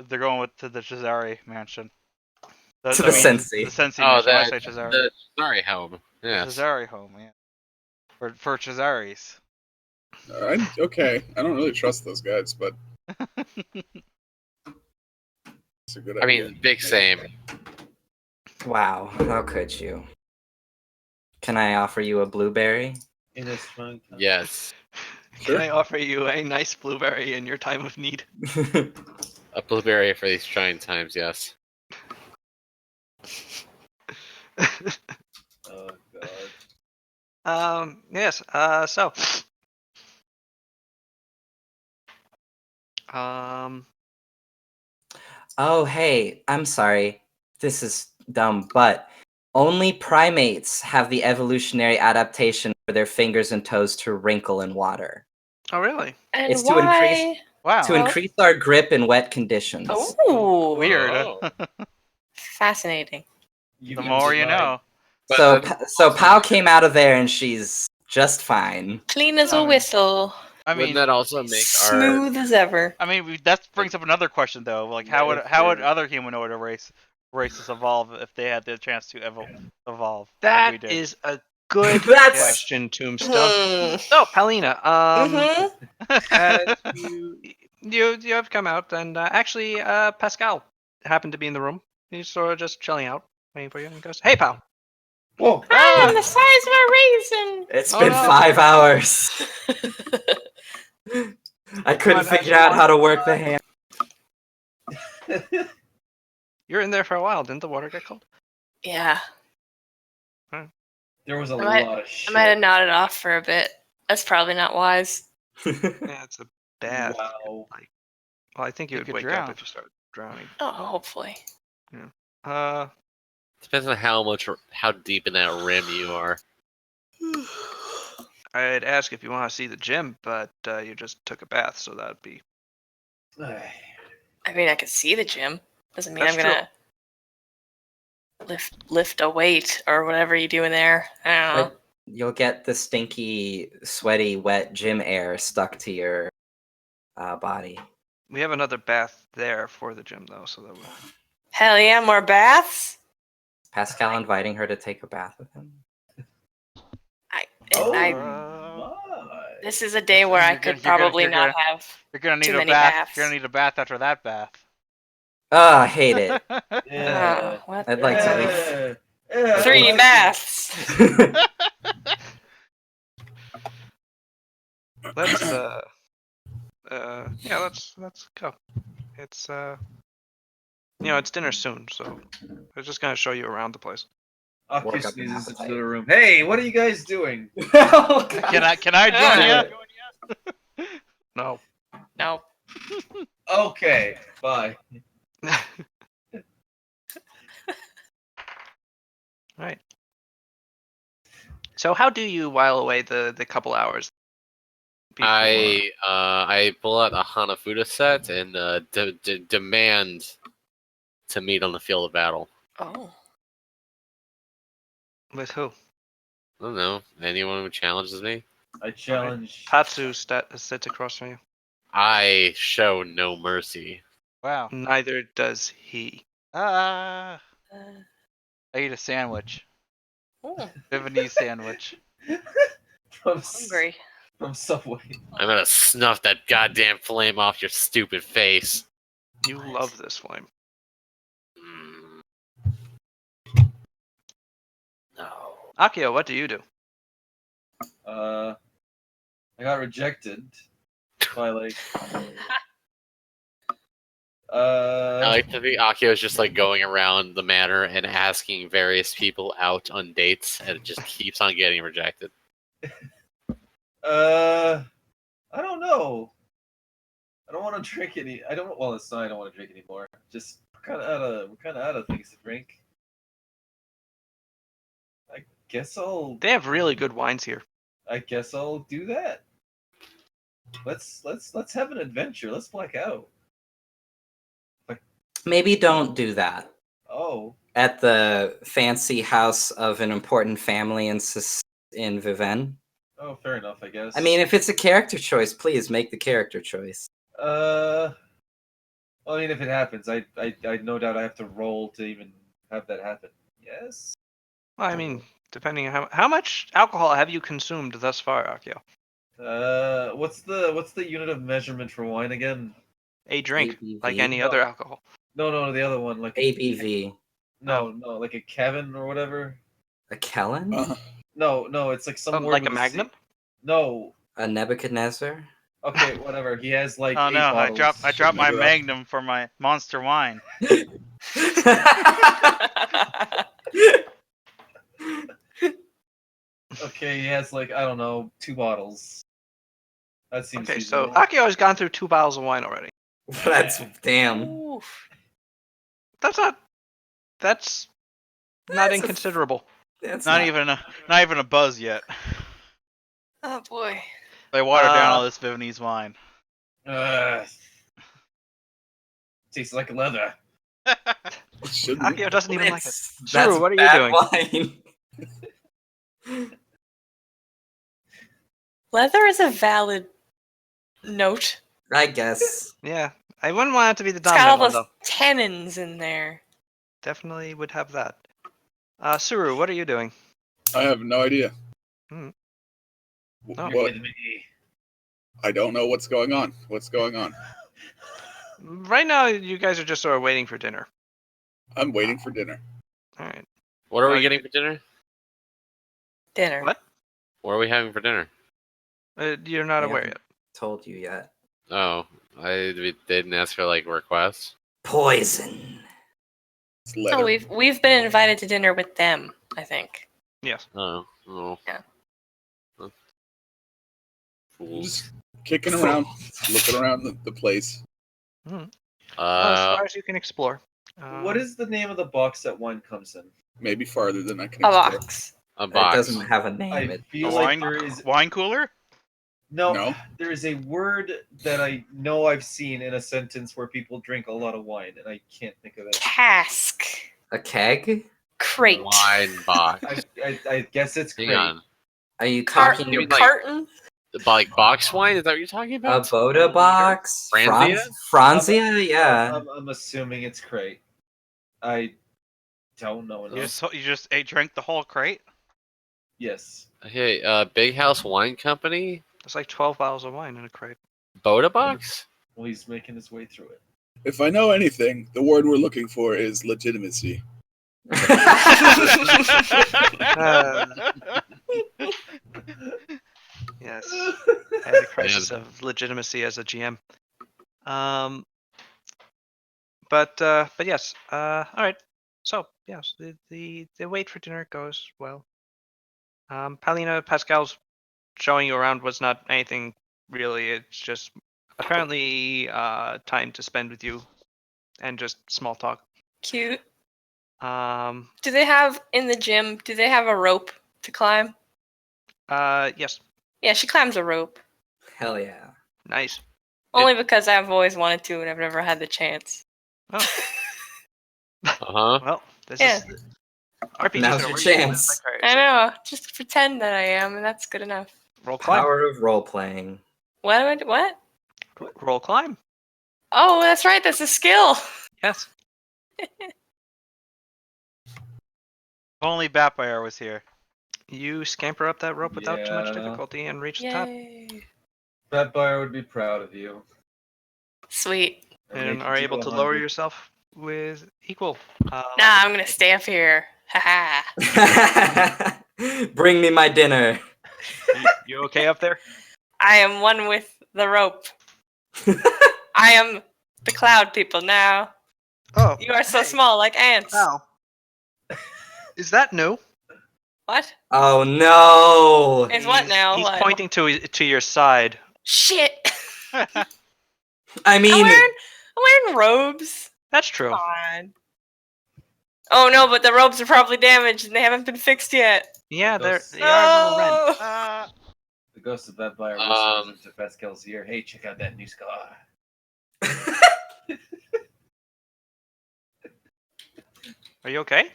They're going to the Chazari mansion. To the Sensi. The Sensi Oh, mansion. Why the, say Chazari? the sorry home. The Yes. Chazari home, yeah. For Chazaris. Okay, I don't really trust those guys, but it's a good I idea. mean, big same. Wow, how could you? Can I offer you a blueberry? In a strong time. Yes. Sure. Can I offer you a nice blueberry in your time of need? A blueberry for these trying times, yes. Oh god. Yes. So. Oh, hey, I'm sorry. This is dumb, but only primates have the evolutionary adaptation for their fingers and toes to wrinkle in water. Oh, really? And It's to why? Wow. To increase our grip in wet conditions. Oh, Weird. Oh. fascinating. You The can more you deny- know. But So, then- so Pao came out of there and she's just fine. Clean as a whistle. I wouldn't mean, that also make our Smooth as ever. that brings up another question though. Like, how would other humanoid races evolve if they had the chance to evolve? like we That did? is a good That's- question, Tombstone. Hmm. So, Paulina, Mhm. as you have come out, and actually, Pascal happened to be in the room. He's sort of just chilling out, waiting for you, and he goes, "Hey, pal." Whoa! I am the size of a raisin. It's Oh, been no. 5 hours. I couldn't on, figure out how to work the hand. You're in there for a while. Didn't the water get cold? Yeah, There was a I might- lot of I shit. might have nodded off for a bit. That's probably not wise. Yeah, it's a bad. Wow. Well, I think you You would could wake drown. up if you started drowning. Oh, hopefully. depends on how deep in that rim you are. I'd ask if you want to see the gym, but you just took a bath, so that'd be. I mean, I could see the gym. Doesn't mean That's I'm gonna lift a weight or whatever you do in there. I don't know. But you'll get the stinky, sweaty, wet gym air stuck to your body. We have another bath there for the gym, though, so that would... Hell yeah, more baths. Pascal inviting her to take a bath with him. Oh I my! this is a day where I You're could gonna- probably you're not gonna- have You're gonna need too a many bath. baths. You're gonna need a bath after that bath. Oh, I hate it. Yeah. What I'd like to the- leave. Yeah, I 3 like it. baths. Let's yeah, let's go. It's it's dinner soon, so we're just gonna show you around the place. Work Oculus up an sneezes into appetite. the room. Hey, what are you guys doing? Oh, God. Can I join you? No. No. Okay, bye. Right. So how do you while away the couple hours? before- I pull out a Hanafuda set and demand to meet on the field of battle. Oh. With who? I don't know. Anyone who challenges me, I challenge. Patsu sits across from you. I show no mercy. Wow. Neither does he. Ah. Uh, I eat a sandwich. oh, Viennese sandwich. from, hungry. from Subway. I'm gonna snuff that goddamn flame off your stupid face. You love this flame. No. Akio, what do you do? I got rejected by like. I like to think Akio's just like going around the manor and asking various people out on dates, and it just keeps on getting rejected. I don't know. I don't want to drink any. I don't. Well, it's not. I don't want to drink anymore. Just we're kind of out of things to drink. I guess I'll. They have really good wines here. I guess I'll do that. Let's have an adventure. Let's black out. Maybe don't do that. Oh. At the fancy house of an important family in Viven. Oh, fair enough. I guess. I mean, if it's a character choice, please make the character choice. Well, I mean, if it happens, I no doubt I have to roll to even have that happen. Yes. Well, I mean, depending on how much alcohol have you consumed thus far, Akio? What's the unit of measurement for wine again? A drink, ABV? like any other alcohol. No, the other one, like ABV. no, like a Kevin or whatever. A Kellen? No, it's like some Something word like a with Magnum. No. A Nebuchadnezzar? Okay, whatever. He has like Oh 8 no! bottles. I dropped my Measure up. Magnum for my Monster wine. Okay, he has like I don't know 2 bottles. That seems Okay, so feasible. Akio has gone through 2 bottles of wine already. That's damn. Oof. That's not That's a- inconsiderable. That's Not even a buzz yet. Oh boy. They watered down all this Viennese wine. Tastes like leather. Shouldn't it? Akio doesn't even like it. That's Suru, what are you bad doing? wine. Leather is a valid note. I guess. Yeah, I wouldn't want it to be the It's got all dominant one, those though. tannins in there. Definitely would have that. Suru, what are you doing? I have no idea. Hmm. What? Oh. With me. I don't know what's going on. What's going on? Right now, you guys are just sort of waiting for dinner. I'm waiting for dinner. All right. What are we getting for dinner? Dinner. What? What are we having for dinner? You're not I aware haven't yet. told you yet. Oh, we didn't ask for like requests. Poison. It's letter. Oh, we've been invited to dinner with them, I think. Yes. Oh. Yeah. Huh. Fools. Kicking around, looking around the place. Well, as far as you can explore. What is the name of the box that wine comes in? Maybe farther than I can A explore. box. A It box. doesn't have a name. I It, feel A like wine there is wine cooler? No. there is a word that I know I've seen in a sentence where people drink a lot of wine, and I can't think of it. Cask. a keg? Crate. Wine box. I guess it's Hang great. on. Are you Cart- talking You mean like- carton. Like box wine? Is that what you're talking A about? Boda box? Franzia? Franzia? Yeah. I'm assuming it's crate. I don't know enough. You just drank the whole crate? Yes. Okay, Big House Wine Company? There's like 12 bottles of wine in a crate. Boda box? Well, he's making his way through it. If I know anything, the word we're looking for is legitimacy. Yes. I had a crisis of legitimacy as a GM. But yes. All right. So yes, the wait for dinner goes well. Paulina, Pascal's showing you around was not anything really. It's just apparently time to spend with you and just small talk. Cute. Um. Do they have in the gym? Do they have a rope to climb? Yes. Yeah, she climbs a rope. Hell yeah. Nice. Only because I've always wanted to and I've never had the chance. Oh. Uh-huh. Well, this Yeah. is RPGs Now's are your weird. chance. I know. Just pretend that I am, and that's good enough. Roll climb. Power of role playing. What do I do? What? Roll climb. Oh, that's right. That's a skill. Yes. If only Batfire was here. You scamper up that rope without too much Yeah. difficulty and reach the top. Yay. That buyer would be proud of you. Sweet. And Make are you able do to lower 100. yourself with equal. Nah, I'm gonna stay up here. Haha. Bring me my dinner. You okay up there? I am one with the rope. I am the cloud people now. Oh, You are so small, like ants. Wow. Is that new? What? Oh no. Is what now? He's What? pointing to your side. Shit. I I'm mean, wearing robes. That's true. Come on. Oh no, but the robes are probably damaged and they haven't been fixed yet. Yeah, they Ghosts. are a little rent. No. The ghost of that buyer Um, whispers into Pascal's ear, "Hey, check out that new scar." Are you okay?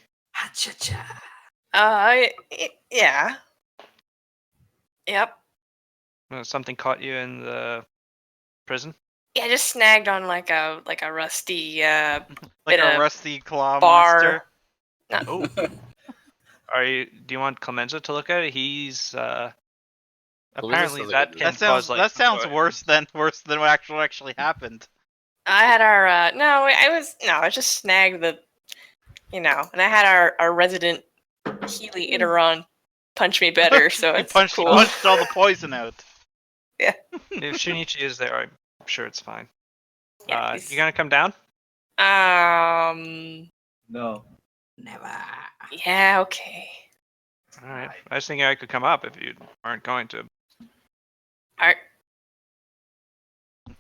Cha-cha. Yeah. Yep. Something caught you in the prison? Yeah, I just snagged on like a rusty Like bit a of rusty claw bar. monster. Oh. Do you want Clemenza to look at it? He's apparently sounds like that a- can That cause sounds like that sounds worse than what actually happened. I had our no, I just snagged the, and I had our resident Healy Iteron punch me better, so You it's punched cool. all the poison out. If Shinichi is there, I'm sure it's fine. Yeah, You gonna come down? No. Never. Yeah, okay. All right. I was thinking I could come up if you aren't going to.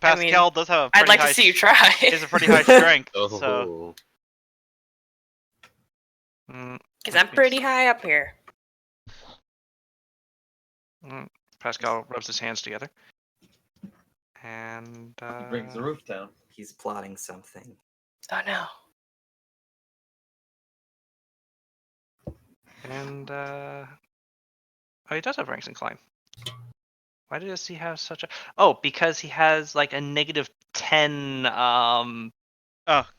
Pascal does have a pretty I'd like high to see you try. He has a pretty high strength, so Oh. Because I'm pretty high up here. Pascal rubs his hands together. And He brings the roof down. He's plotting something. Oh no. And he does have ranks in climb. Why does he have such a? Oh, because he has like a -10. because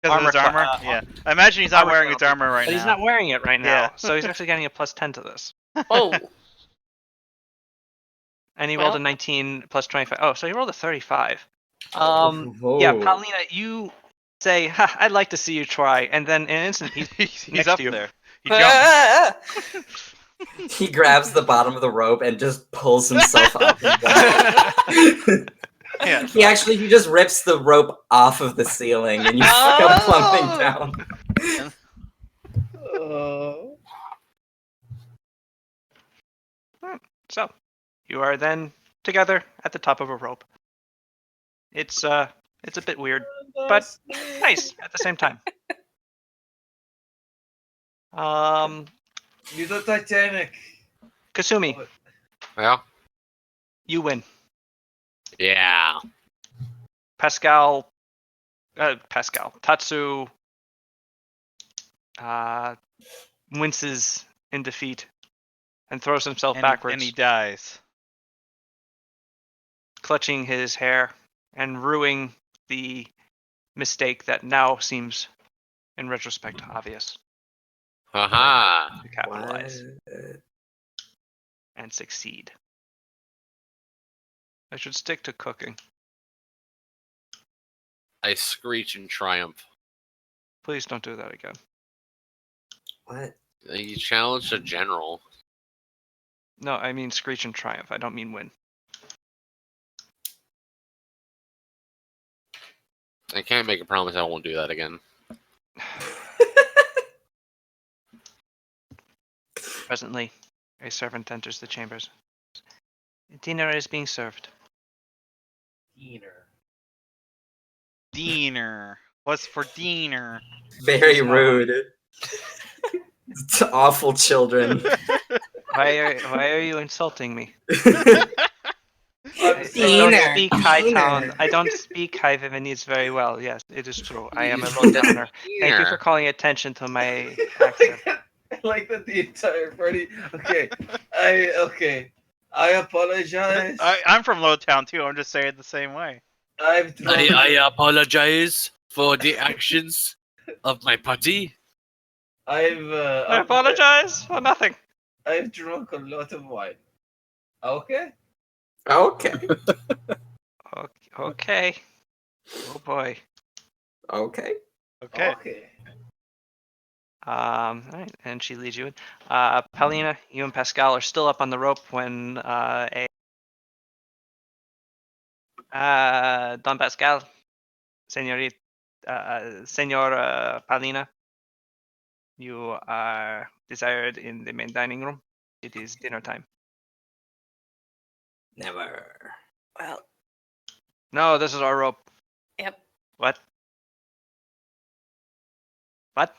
of Armor his armor. Yeah, I imagine he's not armor wearing his class. armor right But now. he's not wearing it right now, Yeah. so he's actually getting a +10 to this. Oh. And he Well. rolled a 19 plus 25. Oh, so he rolled a 35. Yeah, Oh. Paulina, you say, ha, "I'd like to see you try," and then in an instant he's he's next up to you. there. He jumps. He grabs the bottom of the rope and just pulls himself up. And down. Yeah. He just rips the rope off of the ceiling and you go plumping down. So, you are then together at the top of a rope. It's a bit weird, but nice at the same time. You're the Titanic. Kasumi, Yeah. you win. Yeah. Tatsu winces in defeat and throws himself backwards. And he dies. clutching his hair and ruing the mistake that now seems, in retrospect, obvious. Haha. To capitalize What? and succeed. I should stick to cooking. I screech in triumph. Please don't do that again. What? You challenged a general. No, I mean screech in triumph. I don't mean win. I can't make a promise I won't do that again. Presently, a servant enters the chambers. Dinner is being served. Diener. What's for Diener? Very So- rude. It's awful children. Why are you insulting me? I'm I sorry. don't Diener, speak High Town. diener. I don't speak High Viennese very well. Yes, it is true. I am a low downer. Thank you for calling attention to my accent. I like that the entire party. Okay, I apologize. I'm from Lowtown too. I'm just saying it the same way. I've drunk. apologize for the actions of my party. I've I apologize for nothing. I've drunk a lot of wine. Okay. Okay. Okay. Oh boy. Okay. Okay. All right, and she leads you in. Paulina, you and Pascal are still up on the rope when Don Pascal, Senor Paulina, you are desired in the main dining room. It is dinner time. Never. Well, No, this is our rope. yep. What? What?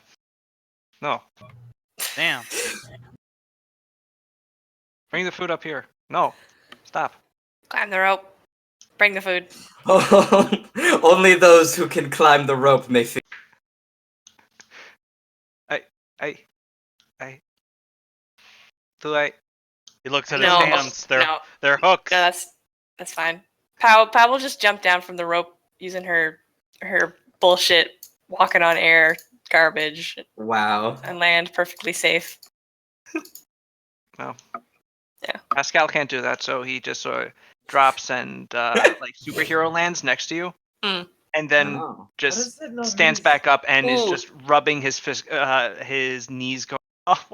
No. Damn. Bring the food up here. No. Stop. Climb the rope. Bring the food. Only those who can climb the rope may feel. He looks at No, his hands. no. They're hooks. No, that's fine. Pal will just jump down from the rope using her bullshit walking on air garbage Wow. and land perfectly safe. Pascal can't do that, so he just sort of drops and like superhero lands next to you, Mm. and then Oh. How just does that not stands miss? back up and is Ooh. just rubbing his knees, going, "Oh,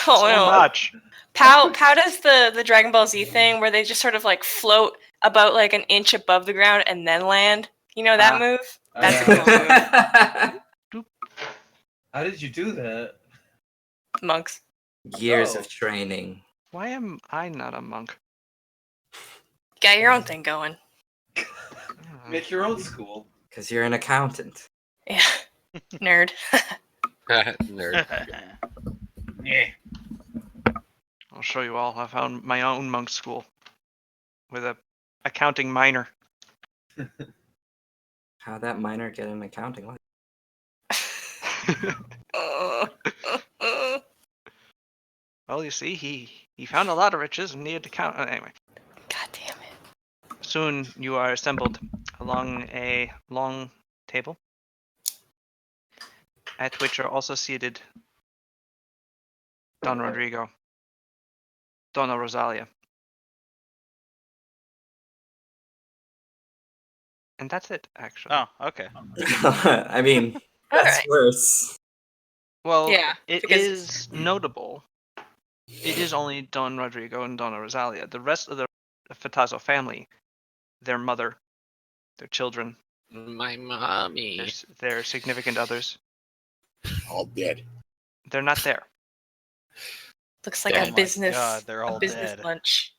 Oh so no. much." Pal does the Dragon Ball Z thing where they just sort of like float about like an inch above the ground and then land. You know that Ah. move? I That's know. a cool move. How did you do that? Monks. Years Oh. of training. Why am I not a monk? Got your own thing going. Make your own school. Because you're an accountant. Yeah. Nerd. Nerd. Yeah. I'll show you all. I found my own monk school with a accounting minor. How'd that minor get in accounting? What? Well, you see, he found a lot of riches and needed to count. Anyway, God damn it. soon you are assembled along a long table, at which are also seated Don Rodrigo, Donna Rosalia, and that's it, actually. Oh, okay. I mean, that's Alright. worse. Well, Yeah, it because- is notable. It is only Don Rodrigo and Donna Rosalia. The rest of the Fatazo family, their mother, their children, My mommy. their significant others, All dead. they're not there. Looks like Oh a my business God, they're all a business dead. lunch.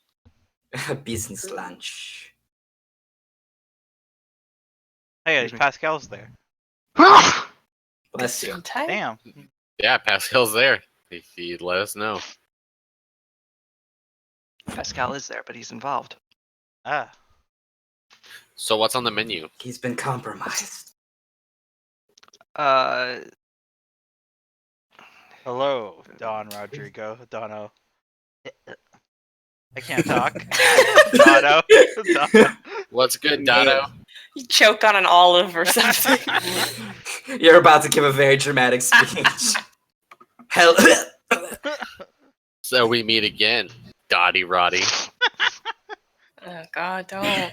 Business lunch. Hey, Excuse me. Pascal's there. Bless you. Tight. Damn. Yeah, Pascal's there. He'd let us know. Pascal is there, but he's involved. Ah. So what's on the menu? He's been compromised. Hello, Don Rodrigo. Dono. I can't talk. Dotto. Dotto. What's good, Dotto? You choke on an olive or something. You're about to give a very dramatic speech. Hell. So we meet again, Dotty Roddy. Oh God, don't.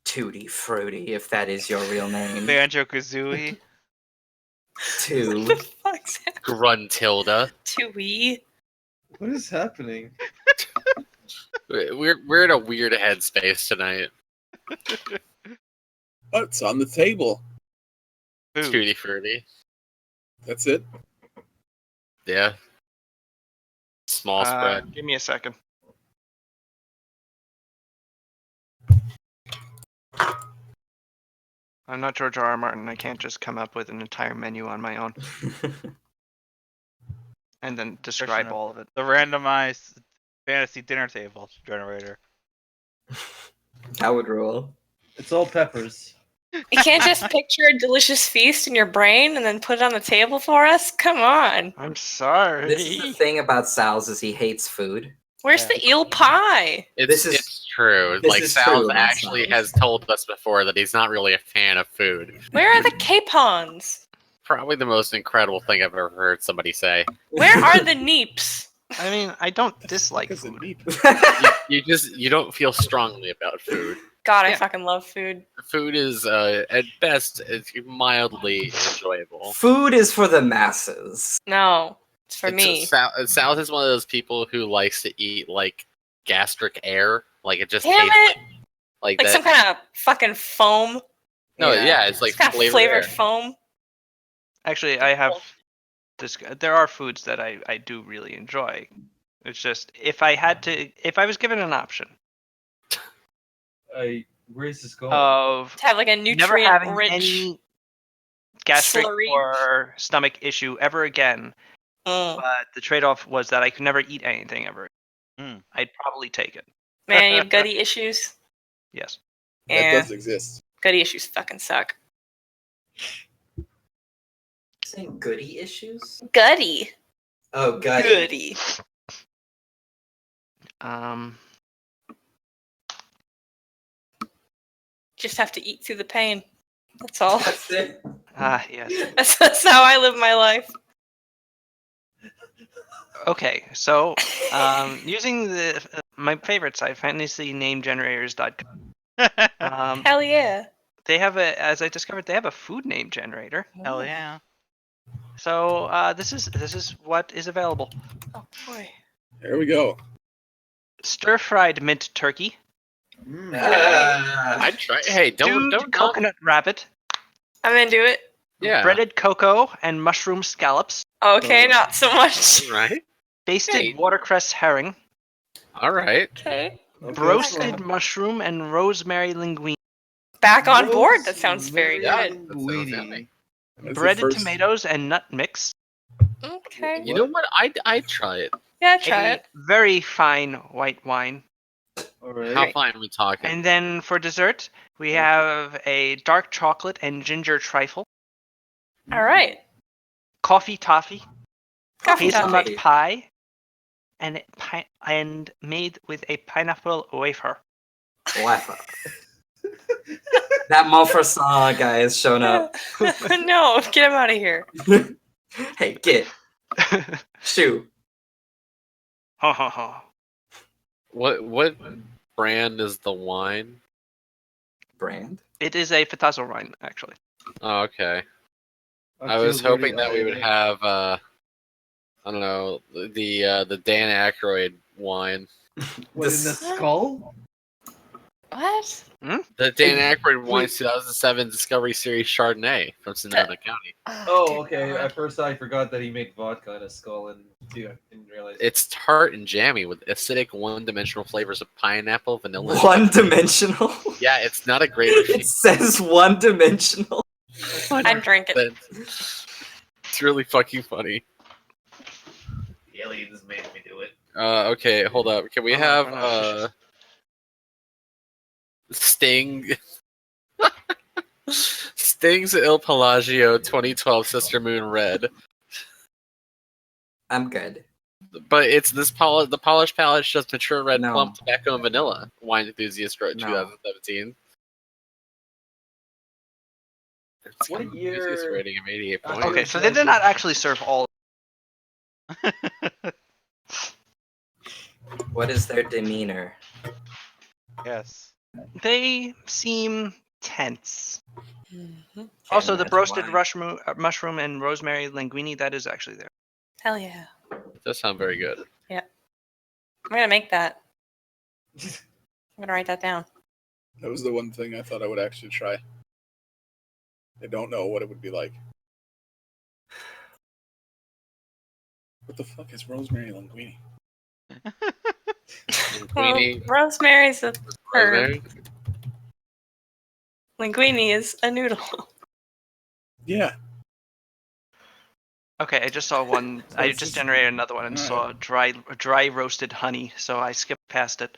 Tutti Frutti, if that is your real name. Banjo Kazooie. Two. What the fuck's that? Gruntilda. Tui. What is happening? We're in a weird headspace tonight. What's on the table? Food. Tutti Frutti. That's it. Yeah. Small spread. Give me a second. I'm not George R. R. Martin. I can't just come up with an entire menu on my own and then describe Version of- all of it. The randomized fantasy dinner table generator. That would rule. It's all peppers. You can't just picture a delicious feast in your brain and then put it on the table for us? Come on. I'm sorry. This is the thing about Sal's is he hates food. Where's the eel pie? It's true. this Like is Sal true, actually Sal. has told us before that he's not really a fan of food. Where are the capons? Probably the most incredible thing I've ever heard somebody say. Where are the neeps? I mean, I don't dislike Because of food. meat. You don't feel strongly about food. God, I Yeah. fucking love food. Food is at best it's mildly enjoyable. Food is for the masses. No, it's for me. Sal is one of those people who likes to eat like gastric air, like it just Damn tastes it! like Like that. some kind of fucking foam. No, yeah, it's like It's got flavored flavored air. foam. Actually, I have this. There are foods that I do really enjoy. It's just if I was given an option Where's this going? of To have like a never having nutrient-rich. any gastric slurry. or stomach issue ever again, but the trade-off was that I could never eat anything ever. Mm. I'd probably take it. Man, you have gutty issues. Yes. That Yeah, does exist. gutty issues fucking suck. Saying goody issues? Gutty. Oh, gutty. Goody. Just have to eat through the pain. That's all. That's it. Yes. That's how I live my life. Okay, so using my favorite site, fantasynamegenerators.com. Hell yeah. They have as I discovered, they have a food name generator. Hell yeah. So this is what is available: Oh boy. There we go. stir-fried mint turkey, I'd try. Hey, stewed don't coconut rabbit, I'm into it. Yeah. breaded cocoa and mushroom scallops, Okay, not so much. Right. basted Hey. watercress herring, All right. Okay. roasted mushroom and rosemary linguine, Back on board. That sounds very Yeah. good. That sounds yummy. That's the breaded first- tomatoes and nut mix, Okay. You know what? I'd try it. Yeah, try a it. very fine white wine, All right. How fine are we talking? and then for dessert we have a dark chocolate and ginger trifle, All right. coffee toffee, Coffee hazelnut toffee. pie, and made with a pineapple wafer. Waffle. That Montfaucon guy has shown up. No, get him out of here. Hey, get. Shoot. Ha ha ha. What brand is the wine? Brand? It is a Fatazo wine, actually. Oh, okay. I feel was hoping very that we would irate. have I don't know, the Dan Aykroyd wine. What, in the This- skull? What? The Dan Aykroyd wine 2007 Discovery Series Chardonnay from Sonoma County. Oh, dear okay. God. At first, I forgot that he made vodka in a skull, and dude, I didn't realize. It's tart and jammy with acidic one-dimensional flavors of pineapple, vanilla. One dimensional? Yeah, it's not a great It machine. says one dimensional. I'd drink it. but it's really fucking funny. The aliens made me do it. Okay, hold up. Can we Oh, have no, Sting Sting's Il Pelagio 2012 Sister Moon Red? I'm good. But it's this the polished palate just mature red No. plum tobacco and vanilla. Wine enthusiast wrote No. 2017. It's What got an year- enthusiast rating of 88 points. Okay, so they did not actually serve all. What is their demeanor? Yes. They seem tense. Mhm. Also, the imagine roasted why. mushroom and rosemary linguine, that is actually there. Hell yeah. It does sound very good. I'm gonna make that. I'm gonna write that down. That was the one thing I thought I would actually try. I don't know what it would be like. What the fuck is rosemary linguine? Well, Linguine, rosemary's a herb. rosemary. Linguine is a noodle. Yeah. Okay, I just saw one. So I it's just just- generated another one and alright. saw dry roasted honey, so I skipped past it.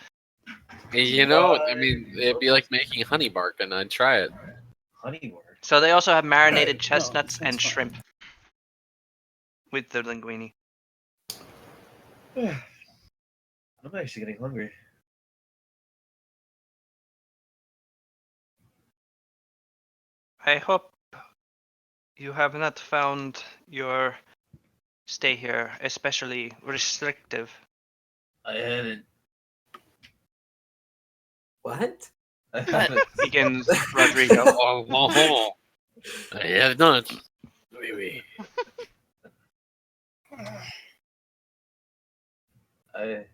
You know, I mean, it'd be like making honey bark, and I'd try it. Honey word. So they also have marinated Alright, no, chestnuts that's and fine. shrimp with the linguine. I'm actually getting hungry. I hope you have not found your stay here especially restrictive. I haven't. What? I haven't. Begins Rodrigo. I have not. Oui, oui. I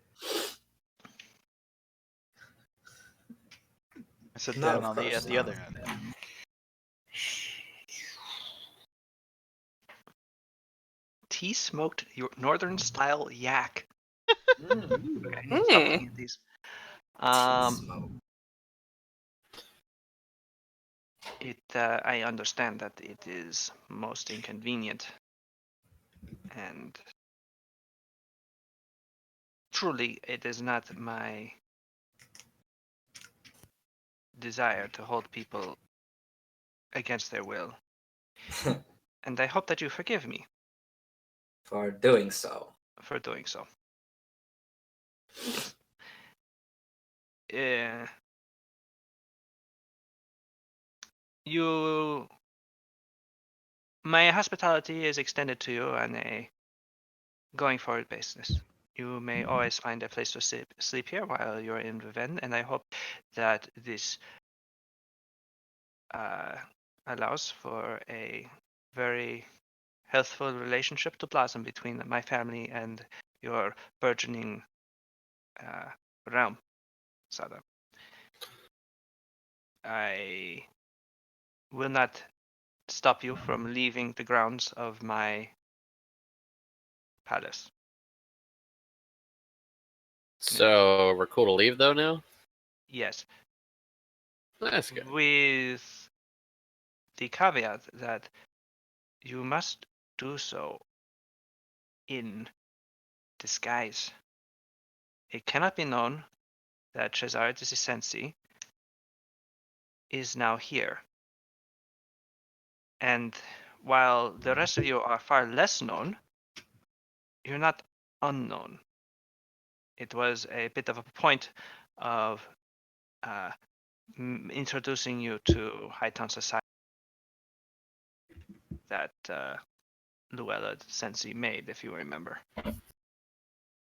I sit No, down of on the course at the not. other end. Tea smoked your northern style yak. Mm. Okay, Mm. stop looking at these. Smoke. I understand that it is most inconvenient, and truly, it is not my desire to hold people against their will. And I hope that you forgive me For doing so. for doing so. Uh, you, my hospitality is extended to you on a going forward basis. You may always find a place to sleep here while you're in Viven, and I hope that this allows for a very healthful relationship to blossom between my family and your burgeoning realm, Sada. I will not stop you from leaving the grounds of my palace. So we're cool to leave though now. Yes, That's good. with the caveat that you must do so in disguise. It cannot be known that Cesare de Cisensi is now here. And while the rest of you are far less known, you're not unknown. It was a bit of a point of introducing you to Hightown society that Luella Sensi made, if you remember.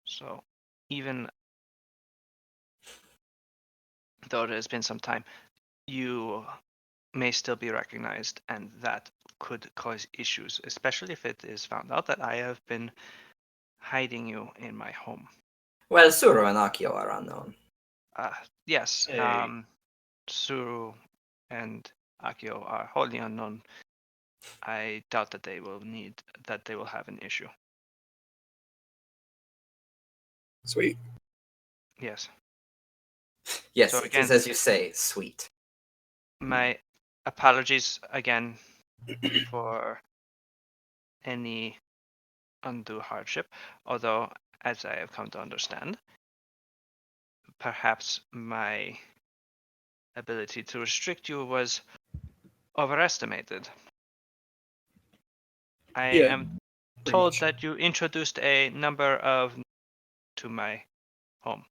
So even though it has been some time, you may still be recognized, and that could cause issues, especially if it is found out that I have been hiding you in my home. Well, Suro and Akio are unknown. Yes, Hey. Suru and Akio are wholly unknown. I doubt that they will have an issue. Sweet. Yes. Yes, So it again- is as you say, sweet. My apologies again for any undue hardship, although, as I have come to understand, perhaps my ability to restrict you was overestimated. I Yeah, am pretty told much. that you introduced a number of to my home?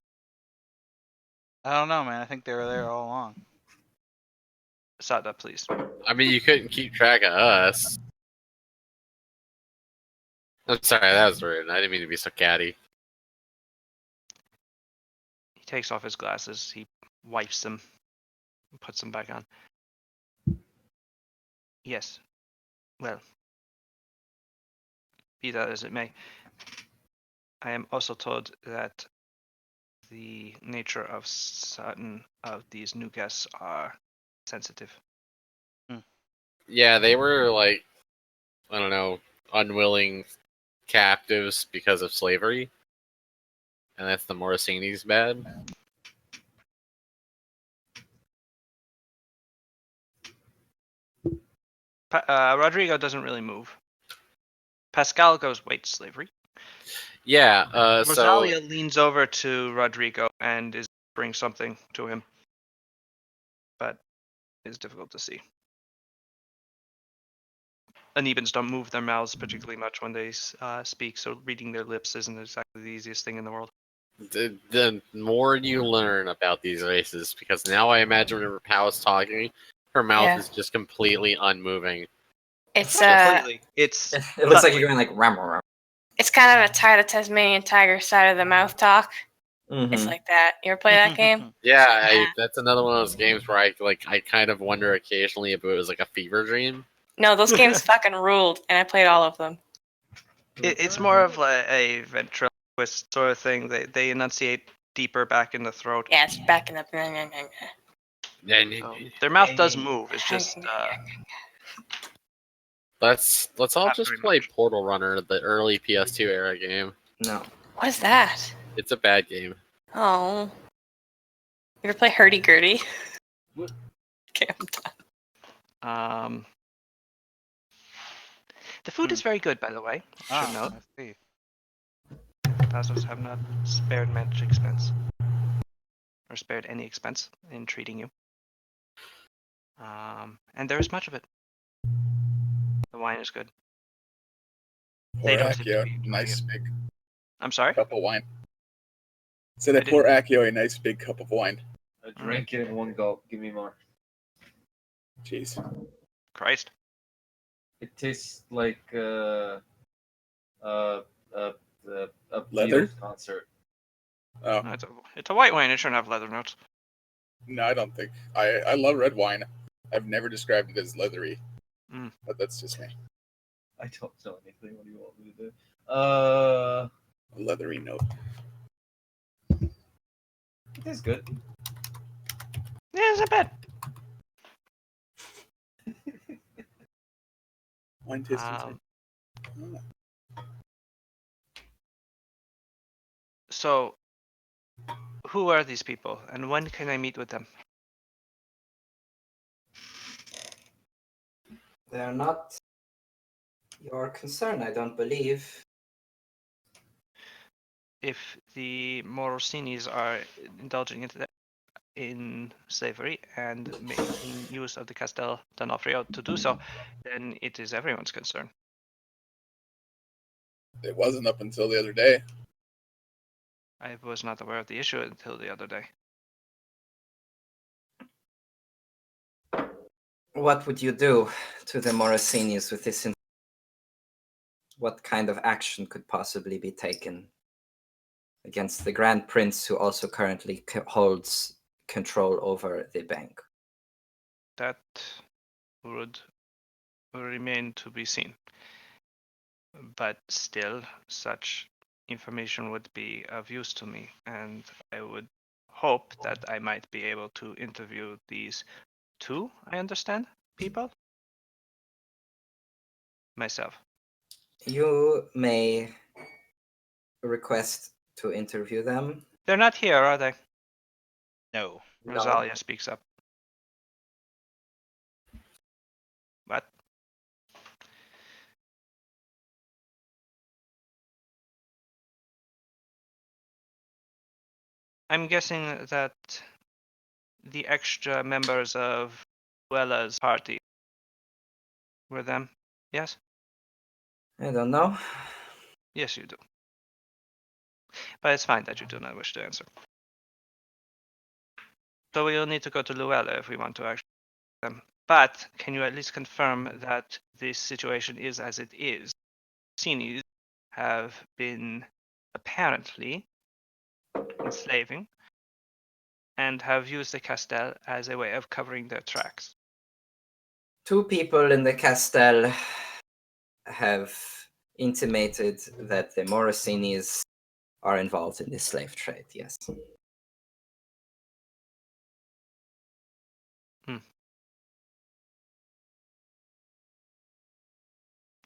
I don't know, man. I think they were there all along. Sada, please. I mean, you couldn't keep track of us. I'm sorry, that was rude. I didn't mean to be so catty. He takes off his glasses. He wipes them, and puts them back on. Yes. Well, be that as it may, I am also told that the nature of certain of these new guests are sensitive. Yeah, they were like, I don't know, unwilling captives because of slavery. And that's the Morosini's bad. Rodrigo doesn't really move. Pascal goes, wait, slavery? Yeah, so Rosalia leans over to Rodrigo and is bring something to him, but it's difficult to see. Anebans don't move their mouths particularly much when they speak, so reading their lips isn't exactly the easiest thing in the world. the more you learn about these races, because now I imagine whenever Pow's talking, her mouth Yeah. is just completely unmoving. It's Completely. It's It looks like cuddly. you're going like ram ram. it's kind of a tie the Tasmanian tiger side of the mouth talk. It's like that. You ever play that game? Yeah, that's another one of those games where I kind of wonder occasionally if it was like a fever dream. No, those games fucking ruled, and I played all of them. It's more of a ventriloquist sort of thing. They enunciate deeper back in the throat. Yeah, it's back in the. Their mouth does move. It's just let's all Not just very play much. Portal Runner, the early PS2 era game. No. What is that? It's a bad game. Oh. You ever play Hurdy Gurdy? What? Okay, I'm done. The food is very good, by the way. Should note. I see. Thousands have not spared much expense, or spared any expense in treating you. And there is much of it. The wine is good. They Pour don't seem to Accio, be enjoying nice it. big I'm sorry? cup of wine. Said I I pour Accio a nice big cup of wine. I drank it in one gulp. Give me more. Jeez. Christ. It tastes like a Leather? Beatles concert. Oh No, it's a white wine. It shouldn't have leather notes. no, I don't think. I love red wine. I've never described it as leathery, but that's just me. I don't know anything. What do you want me to do? A leathery note. It is good. Yeah, it's not bad. Wine tasting. So, who are these people, and when can I meet with them? They're not your concern, I don't believe. If the Morosinis are indulging in slavery and making use of the Castel D'Onofrio to do so, then it is everyone's concern. It wasn't up until the other day. I was not aware of the issue until the other day. What would you do to the Morosinis with this? What kind of action could possibly be taken against the Grand Prince, who also currently holds control over the bank? That would remain to be seen. But still, such information would be of use to me, and I would hope that I might be able to interview these two, I understand, people? Myself. You may request to interview them. They're not here, are they? No. Rosalia speaks up. What? I'm guessing that the extra members of Luella's party were them. Yes? I don't know. Yes, you do. But it's fine that you do not wish to answer. So we'll need to go to Luella if we want to actually. But can you at least confirm that this situation is as it is? Sinis have been apparently enslaving and have used the Castel as a way of covering their tracks. 2 people in the Castel have intimated that the Morosinis are involved in the slave trade, yes.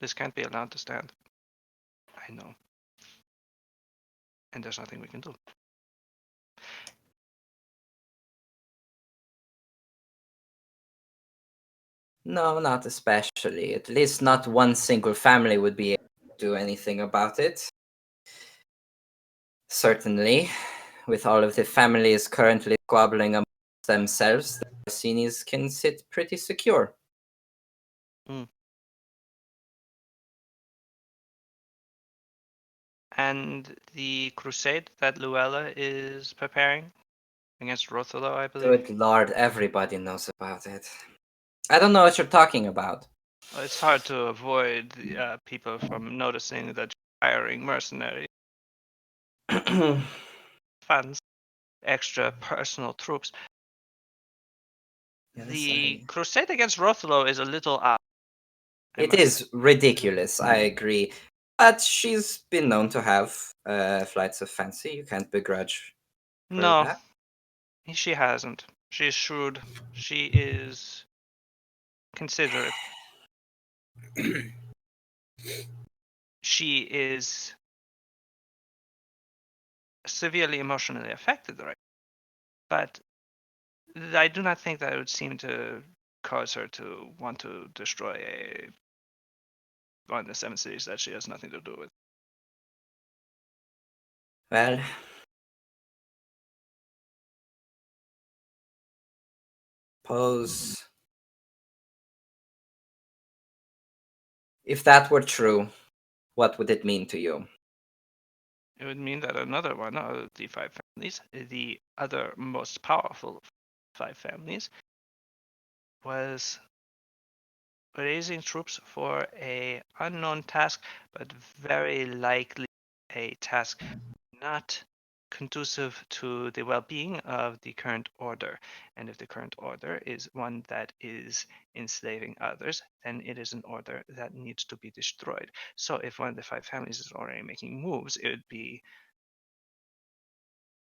This can't be allowed to stand. I know. And there's nothing we can do. No, not especially. At least not one single family would be able to do anything about it. Certainly, with all of the families currently squabbling amongst themselves, the Morosinis can sit pretty secure. And the crusade that Luella is preparing against Rothalo, I believe. Good lord, everybody knows about it. I don't know what you're talking about. It's hard to avoid people from noticing that you're hiring mercenaries, funds, extra personal troops. Yes, The crusade against Rothalo is a little odd. It is ridiculous, I agree. But she's been known to have flights of fancy. You can't begrudge her No, that. she hasn't. She's shrewd. She is considerate. She is severely emotionally affected, right? But I do not think that it would seem to cause her to want to destroy one of the 7 cities that she has nothing to do with. Well, suppose if that were true, what would it mean to you? It would mean that another one of the 5 families, the other most powerful 5 families, was raising troops for a unknown task, but very likely a task not conducive to the well-being of the current order. And if the current order is one that is enslaving others, then it is an order that needs to be destroyed. So if one of the 5 families is already making moves, it would be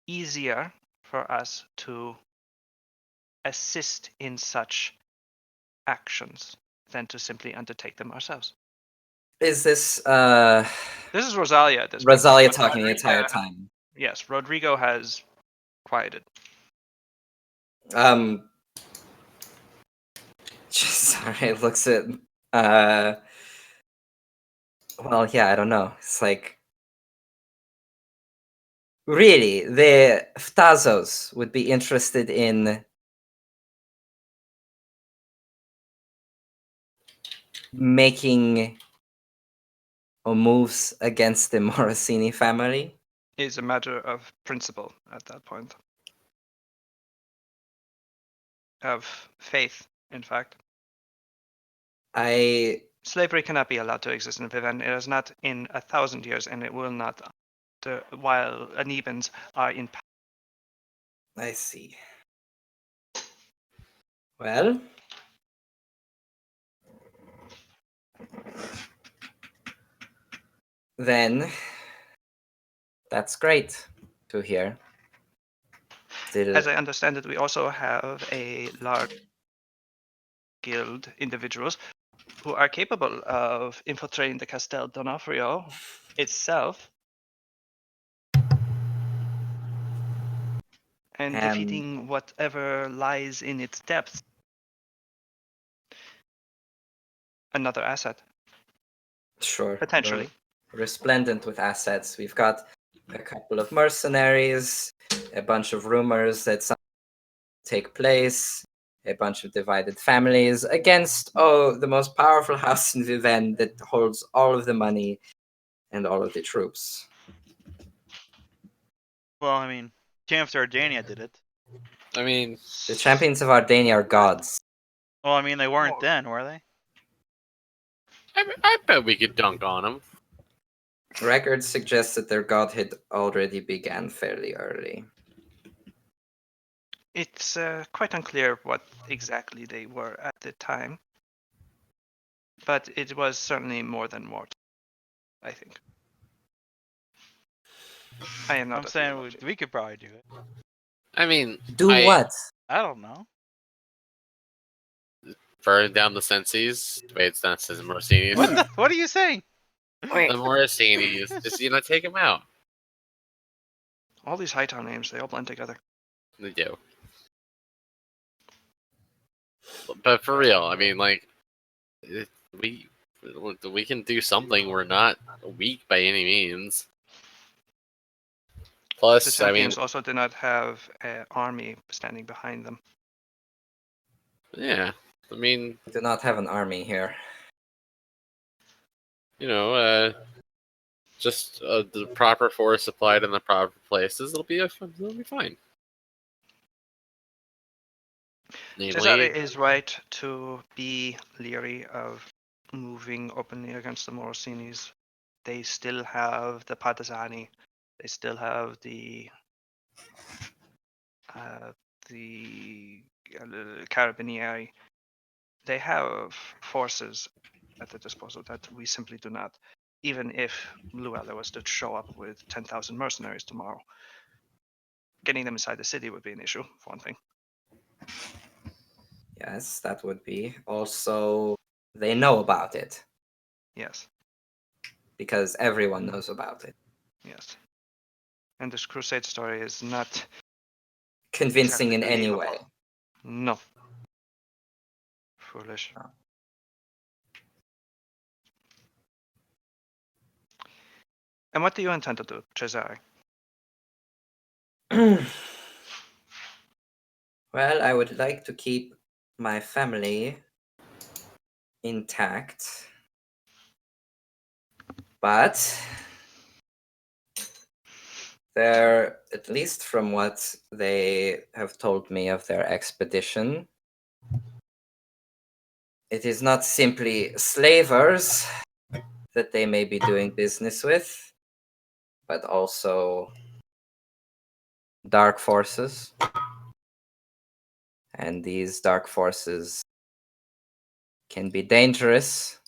easier for us to assist in such actions than to simply undertake them ourselves. Is this This is Rosalia at this point. Rosalia talking the entire time? Yes, Rodrigo has quieted. Sorry, it looks at well, yeah, I don't know. It's like really, the Ftazos would be interested in making moves against the Morosini family. Is a matter of principle at that point. Of faith, in fact. Slavery cannot be allowed to exist in Viven. It has not in 1,000 years, and it will not while Anibans are in power. I see. Well, then that's great to hear. Still, As I understand it, we also have a large guild individuals who are capable of infiltrating the Castel Donofrio itself and defeating whatever lies in its depths. Another asset. Sure. Potentially. Resplendent with assets. We've got a couple of mercenaries, a bunch of rumors that something will take place, a bunch of divided families against the most powerful house in Viven that holds all of the money and all of the troops. Well, I mean, Champs Ardania did it. I mean, The champions of Ardania are gods. Well, I mean, they weren't then, were they? I bet we could dunk on them. Records suggest that their godhood already began fairly early. It's quite unclear what exactly they were at the time, but it was certainly more than mortal, I think. I am not. I'm saying we could probably do it. I mean, Do what? I don't know. burn down the senses. Wait, it's not says Morosinis. What are you saying? Wait, The Morosinis. Just, take them out. All these Hightown names, they all blend together. They do. But for real, I mean, like, we can do something. We're not weak by any means. The Plus, I mean, champions also did not have an army standing behind them. yeah. I mean, We do not have an army here. Just the proper force supplied in the proper places. It'll be fine. Cesare Namely, is right to be leery of moving openly against the Morosinis. They still have the Partisani. They still have the Carabinieri. They have forces at their disposal that we simply do not. Even if Luella was to show up with 10,000 mercenaries tomorrow, getting them inside the city would be an issue, for one thing. Yes, that would be. Also, they know about it Yes, because everyone knows about it. yes. And this crusade story is not Convincing in exactly any believable. way. No. Foolish. No. And what do you intend to do, Cesare? Well, I would like to keep my family intact. But they're, at least from what they have told me of their expedition, it is not simply slavers that they may be doing business with, but also dark forces. And these dark forces can be dangerous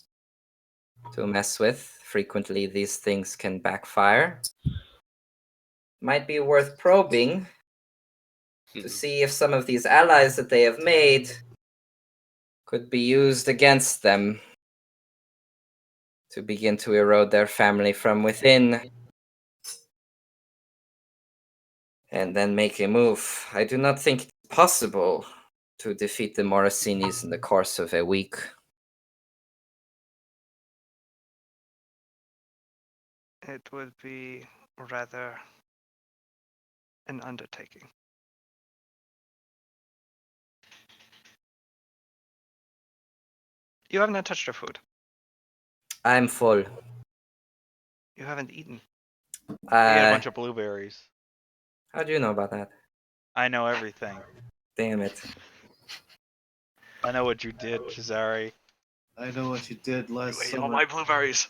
to mess with. Frequently, these things can backfire. Might be worth probing to see if some of these allies that they have made could be used against them to begin to erode their family from within and then make a move. I do not think it's possible to defeat the Morosinis in the course of a week. It would be rather an undertaking. You haven't touched your food. I'm full. You haven't eaten. I ate a bunch of blueberries. How do you know about that? I know everything. Damn it. I know what you did, Cesare. I know what you did last You ate summer. all my blueberries.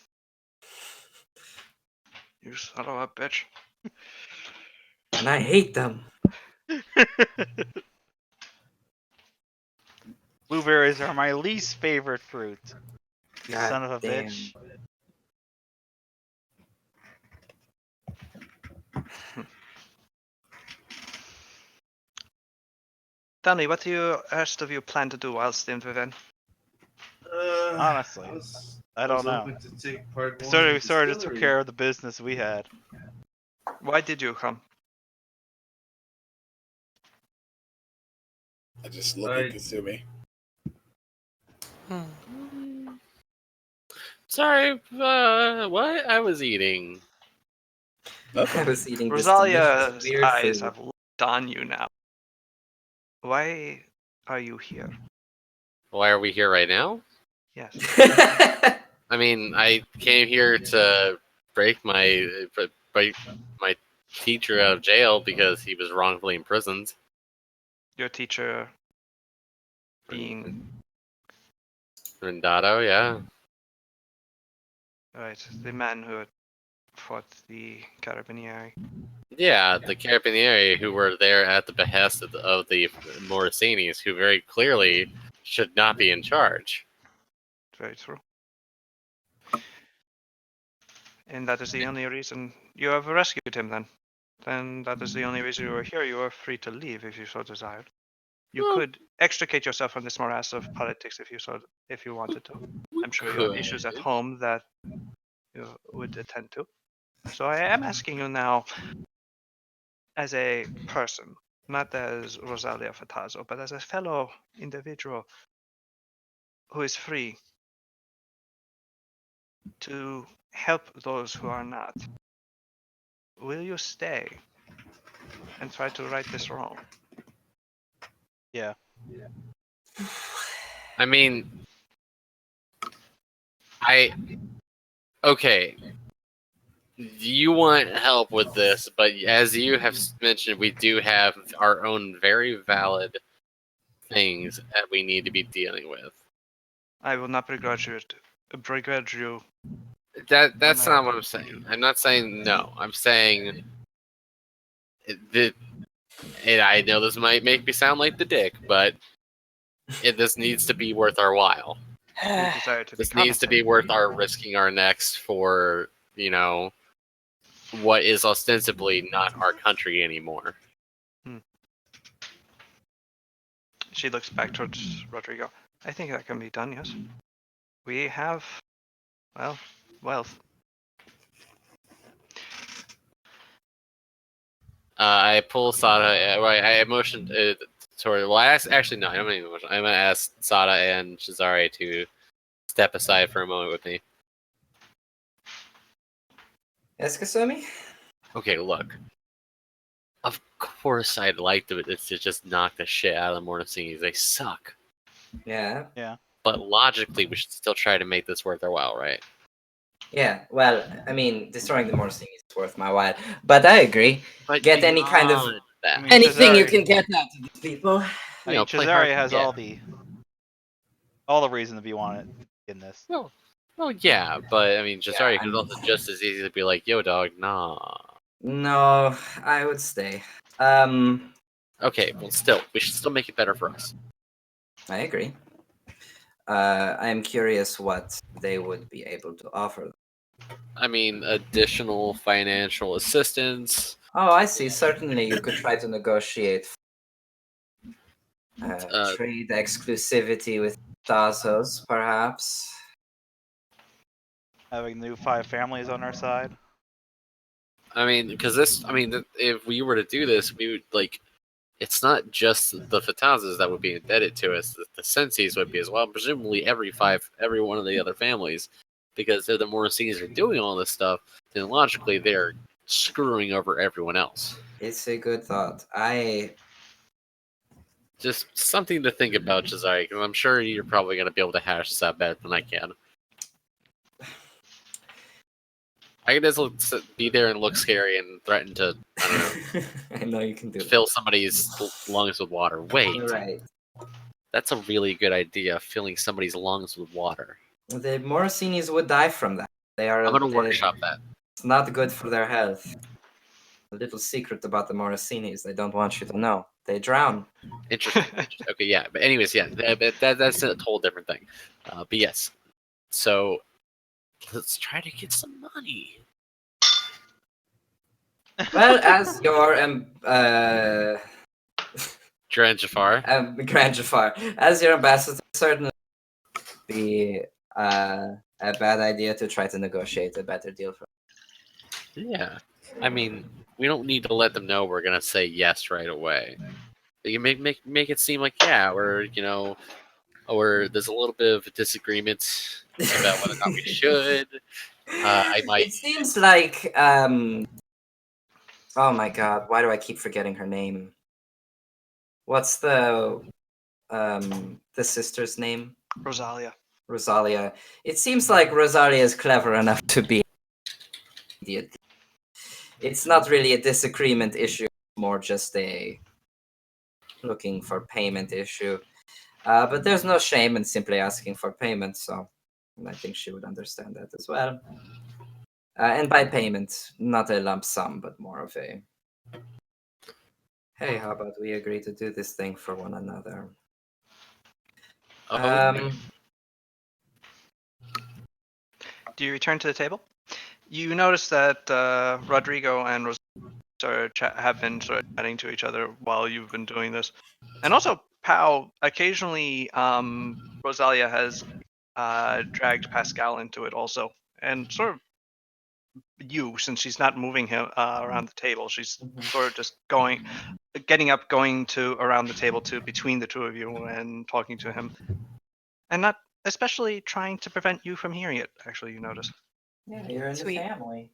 You son of a bitch. And I hate them. Blueberries are my least favorite fruit. You God son of a damn. bitch. Tell me, what do you rest of you plan to do whilst in Viven? Honestly, I don't know. hoping to take part We one in sort of just took distillery. care of the business we had. Why did you come? I just look I- at Kasumi. sorry. What? I was eating. I Nothing. was eating this Rosalia's delicious weird eyes food. have looked on you now. Why are you here? Why are we here right now? Yes. I mean, I came here to break my teacher out of jail because he was wrongfully imprisoned. Your teacher being Rendato, yeah. right, the man who had fought the Carabinieri. Yeah, the Carabinieri who were there at the behest of the Morosinis, who very clearly should not be in charge. Very true. And that is the only reason you have rescued him then. Then that is the only reason you are here. You are free to leave if you so desired. You Well- could extricate yourself from this morass of politics if you wanted to. I'm sure you have issues at home that you would attend to. So I am asking you now, as a person, not as Rosalia Fatazo, but as a fellow individual who is free to help those who are not. Will you stay and try to right this wrong? Yeah. I mean, okay. You want help with this, but as you have mentioned, we do have our own very valid things that we need to be dealing with. I will not begrudge you. That's not what I'm saying. I'm not saying no. I'm saying that. And I know this might make me sound like the dick, but this needs to be worth our while. You desire to be This needs to be worth our risking our necks for, what is ostensibly not our country anymore. She looks back towards Rodrigo. I think that can be done, yes. We have, well, wealth. I pull Sada. I motioned toward. Well, actually, no, I don't even motion. I'm gonna ask Sada and Shizare to step aside for a moment with me. Yes, Kasumi? Okay, look. Of course, I'd like to just knock the shit out of the Morticinis. They suck. Yeah. But logically, we should still try to make this worth our while, right? Yeah, well, I mean, destroying the Morse thing is worth my while. But I agree. But Get any kind of beyond that. I mean, anything you Cesare- can get out of these people. I mean, play Cesare hard- has yeah. all the reason to be wanted in this. Well, yeah, but I mean, Jazari Yeah, could also just as easy to be like, "Yo, dog, nah." No, I would stay. Okay, well, still, we should still make it better for us. I agree. I am curious what they would be able to offer. I mean, additional financial assistance. Oh, I see. Certainly, you could try to negotiate trade exclusivity with Tazos, perhaps. Having new 5 families on our side. I mean, because if we were to do this, we would like. It's not just the Fatazas that would be indebted to us; the Senseis would be as well. Presumably, every one of the other families, because if the Morosinis are doing all this stuff, then logically they're screwing over everyone else. It's a good thought. Just something to think about, Cesare, because I'm sure you're probably going to be able to hash this out better than I can. I can just be there and look scary and threaten to, I don't know, I know you can do fill somebody's lungs with water. Wait, Right. that's a really good idea, filling somebody's lungs with water. The Morosinis would die from that. I'm going to workshop that. It's not good for their health. A little secret about the Morosinis they don't want you to know. They drown. Interesting. Okay, yeah. But anyways, yeah, that's a whole different thing. But yes, so let's try to get some money. Well, as your Grand Jafar. Grand Jafar, as your ambassador, certainly be a bad idea to try to negotiate a better deal for. Yeah, I mean, we don't need to let them know we're gonna say yes right away. You make it seem like or there's a little bit of a disagreement about whether or not we should. I might. It seems like oh my god, why do I keep forgetting her name? What's the sister's name? Rosalia. Rosalia. It seems like Rosalia is clever enough to be idiot. It's not really a disagreement issue, more just a looking for payment issue. But there's no shame in simply asking for payment, so I think she would understand that as well. And by payment, not a lump sum, but more of a, hey, how about we agree to do this thing for one another? Okay. Do you return to the table? You notice that Rodrigo and Rosalia have been sort of chatting to each other while you've been doing this. And also, Pau, occasionally Rosalia has dragged Pascal into it also. And sort of you, since she's not moving him around the table, she's sort of just getting up, going to around the table to between the two of you and talking to him. And not especially trying to prevent you from hearing it, actually, you notice. Yeah, you're in Sweet. the family.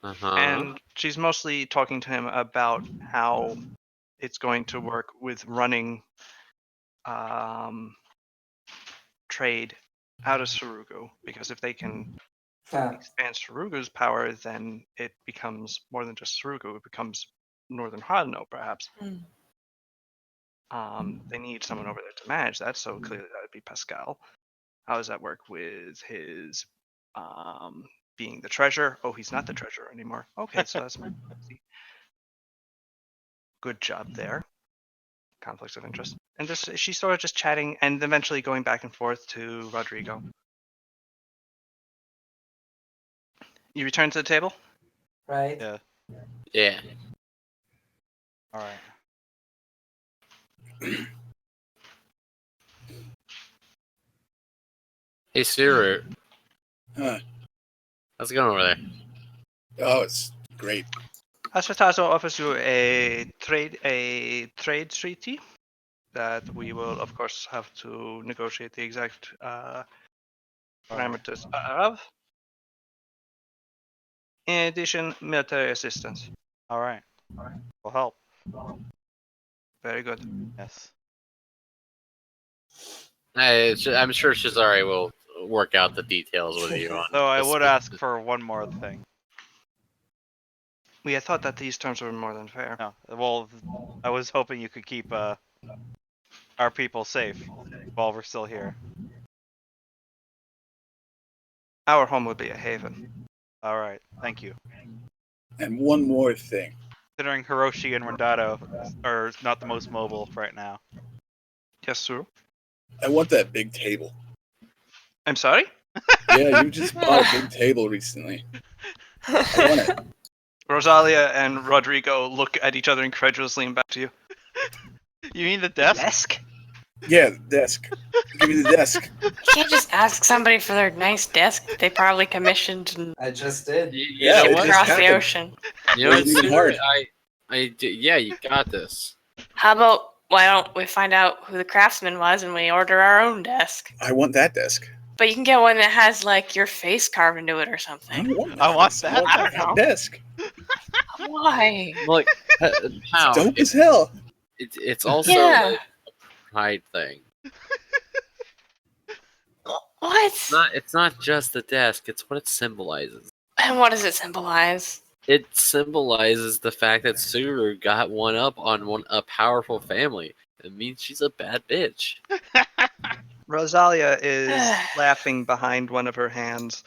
Uh-huh. And she's mostly talking to him about how it's going to work with running trade out of Sarugu, because if they can expand Sarugu's power, then it becomes more than just Sarugu, it becomes Northern Hano, perhaps. They need someone over there to manage that, so clearly that would be Pascal. How does that work with his being the treasurer? Oh, he's not the treasurer anymore. Okay, so that's good job there. Conflicts of interest. And this, she's sort of just chatting and eventually going back and forth to Rodrigo. You return to the table? Right? Yeah. Yeah. All right. Hey, Suru. Huh. How's it going over there? Oh, it's great. Asfatazo offers you a trade treaty that we will, of course, have to negotiate the exact parameters of. In addition, military assistance. All right. Will help. Very good. Yes. I'm sure Shazari will work out the details with you on So I this. would ask for one more thing. We had thought that these terms were more than fair. No. Well, I was hoping you could keep our people safe while we're still here. Our home would be a haven. All right. Thank you. And one more thing. Considering Hiroshi and Rondado are not the most mobile right now. Yes, sir. I want that big table. I'm sorry? Yeah, you just bought a big table recently. I want it. Rosalia and Rodrigo look at each other incredulously and back to you. You mean the desk? Desk? Yeah, the desk. Give me the desk. You can't just ask somebody for their nice desk that they probably commissioned and I just did. You Yeah, know it what? just across the happened. ocean. You know what, Wasn't even Suru? hard. Yeah, you got this. How about why don't we find out who the craftsman was and we order our own desk? I want that desk. But you can get one that has like your face carved into it or I something. don't want I want face. that. I don't know. desk. Why? Look, how It's dope as hell. it's also Yeah. a pride thing. What? It's not just the desk, it's what it symbolizes. And what does it symbolize? It symbolizes the fact that Suru got one up on a powerful family. It means she's a bad bitch. Rosalia is laughing behind one of her hands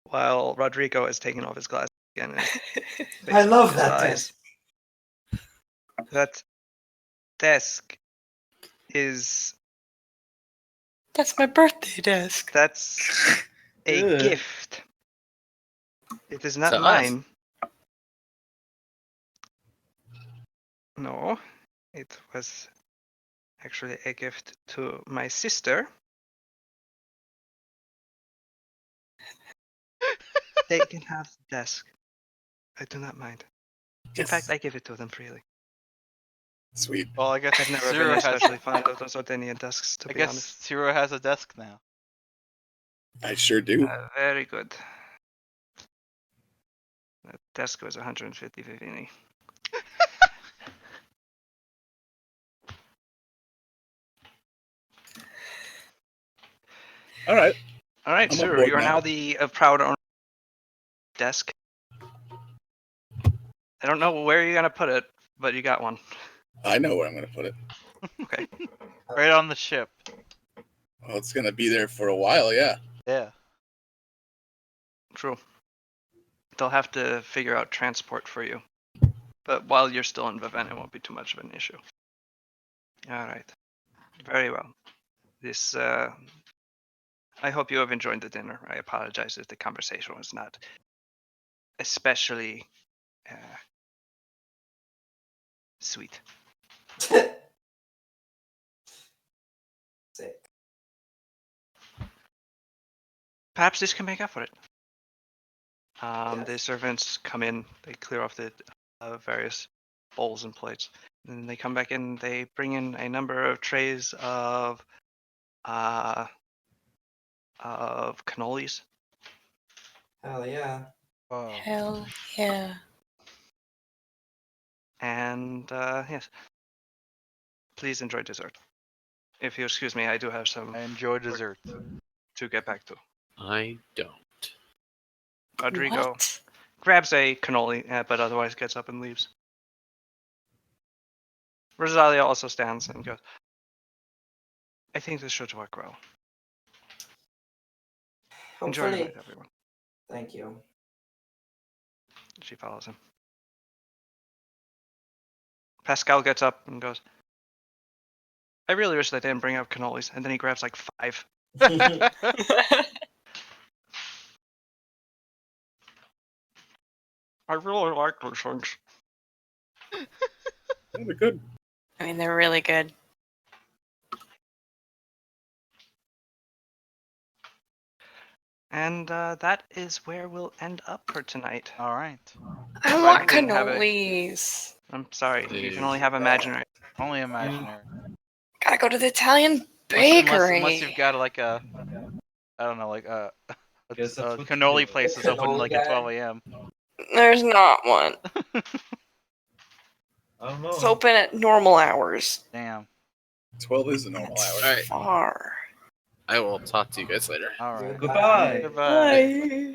while Rodrigo is taking off his glasses again. And I love his that eyes. desk. That desk is... That's my birthday desk. That's a Ugh. gift. It is not To us. mine. No, it was actually a gift to my sister. They can have the desk. I do not mind. In Yes. fact, I give it to them freely. Sweet. Well, I guess I've never Zero been has. especially fond of those Ordenian desks, to I be guess honest. Zero has a desk now. I sure do. Very good. That desk was 150 Vivini. All right. All right, I'm on sir. board You are now. now the proud owner of the desk. I don't know where you're gonna put it, but you got one. I know where I'm gonna put it. Okay. Right on the ship. Well, it's gonna be there for a while. Yeah. Yeah. True. They'll have to figure out transport for you. But while you're still in Vivent, it won't be too much of an issue. Alright. Very well. This, I hope you have enjoyed the dinner. I apologize if the conversation was not especially sweet. Sick. Perhaps this can make up for it. The Yes. servants come in, they clear off the various bowls and plates. And then they come back in, they bring in a number of trays of cannolis. Hell yeah. Whoa. Hell yeah. And yes, please enjoy dessert. If you excuse me, I do have some I enjoy dessert. to get back to. I don't. Rodrigo What? grabs a cannoli, but otherwise gets up and leaves. Rosalia also stands and goes, I think this should work well. Enjoy your Hopefully. night, everyone. Thank you. She follows him. Pascal gets up and goes, I really wish they didn't bring up cannolis. And then he grabs like 5. I really like those things. Yeah, they're good. I mean, they're really good. And that is where we'll end up for tonight. All right. I Why want do we have a- cannolis. I'm sorry, you can Dude. only have imaginary. Only imaginary. Gotta go to the Italian Unless, bakery. unless you've got like a, I don't know, like a Guess that's what you cannoli do. place is open Cannoli like guy. at 12 a.m. There's not one. I don't know. It's open at normal hours. Damn. 12 is the normal That's hour. Alright. far. I will talk to you guys later. All right. Goodbye. Goodbye. Bye.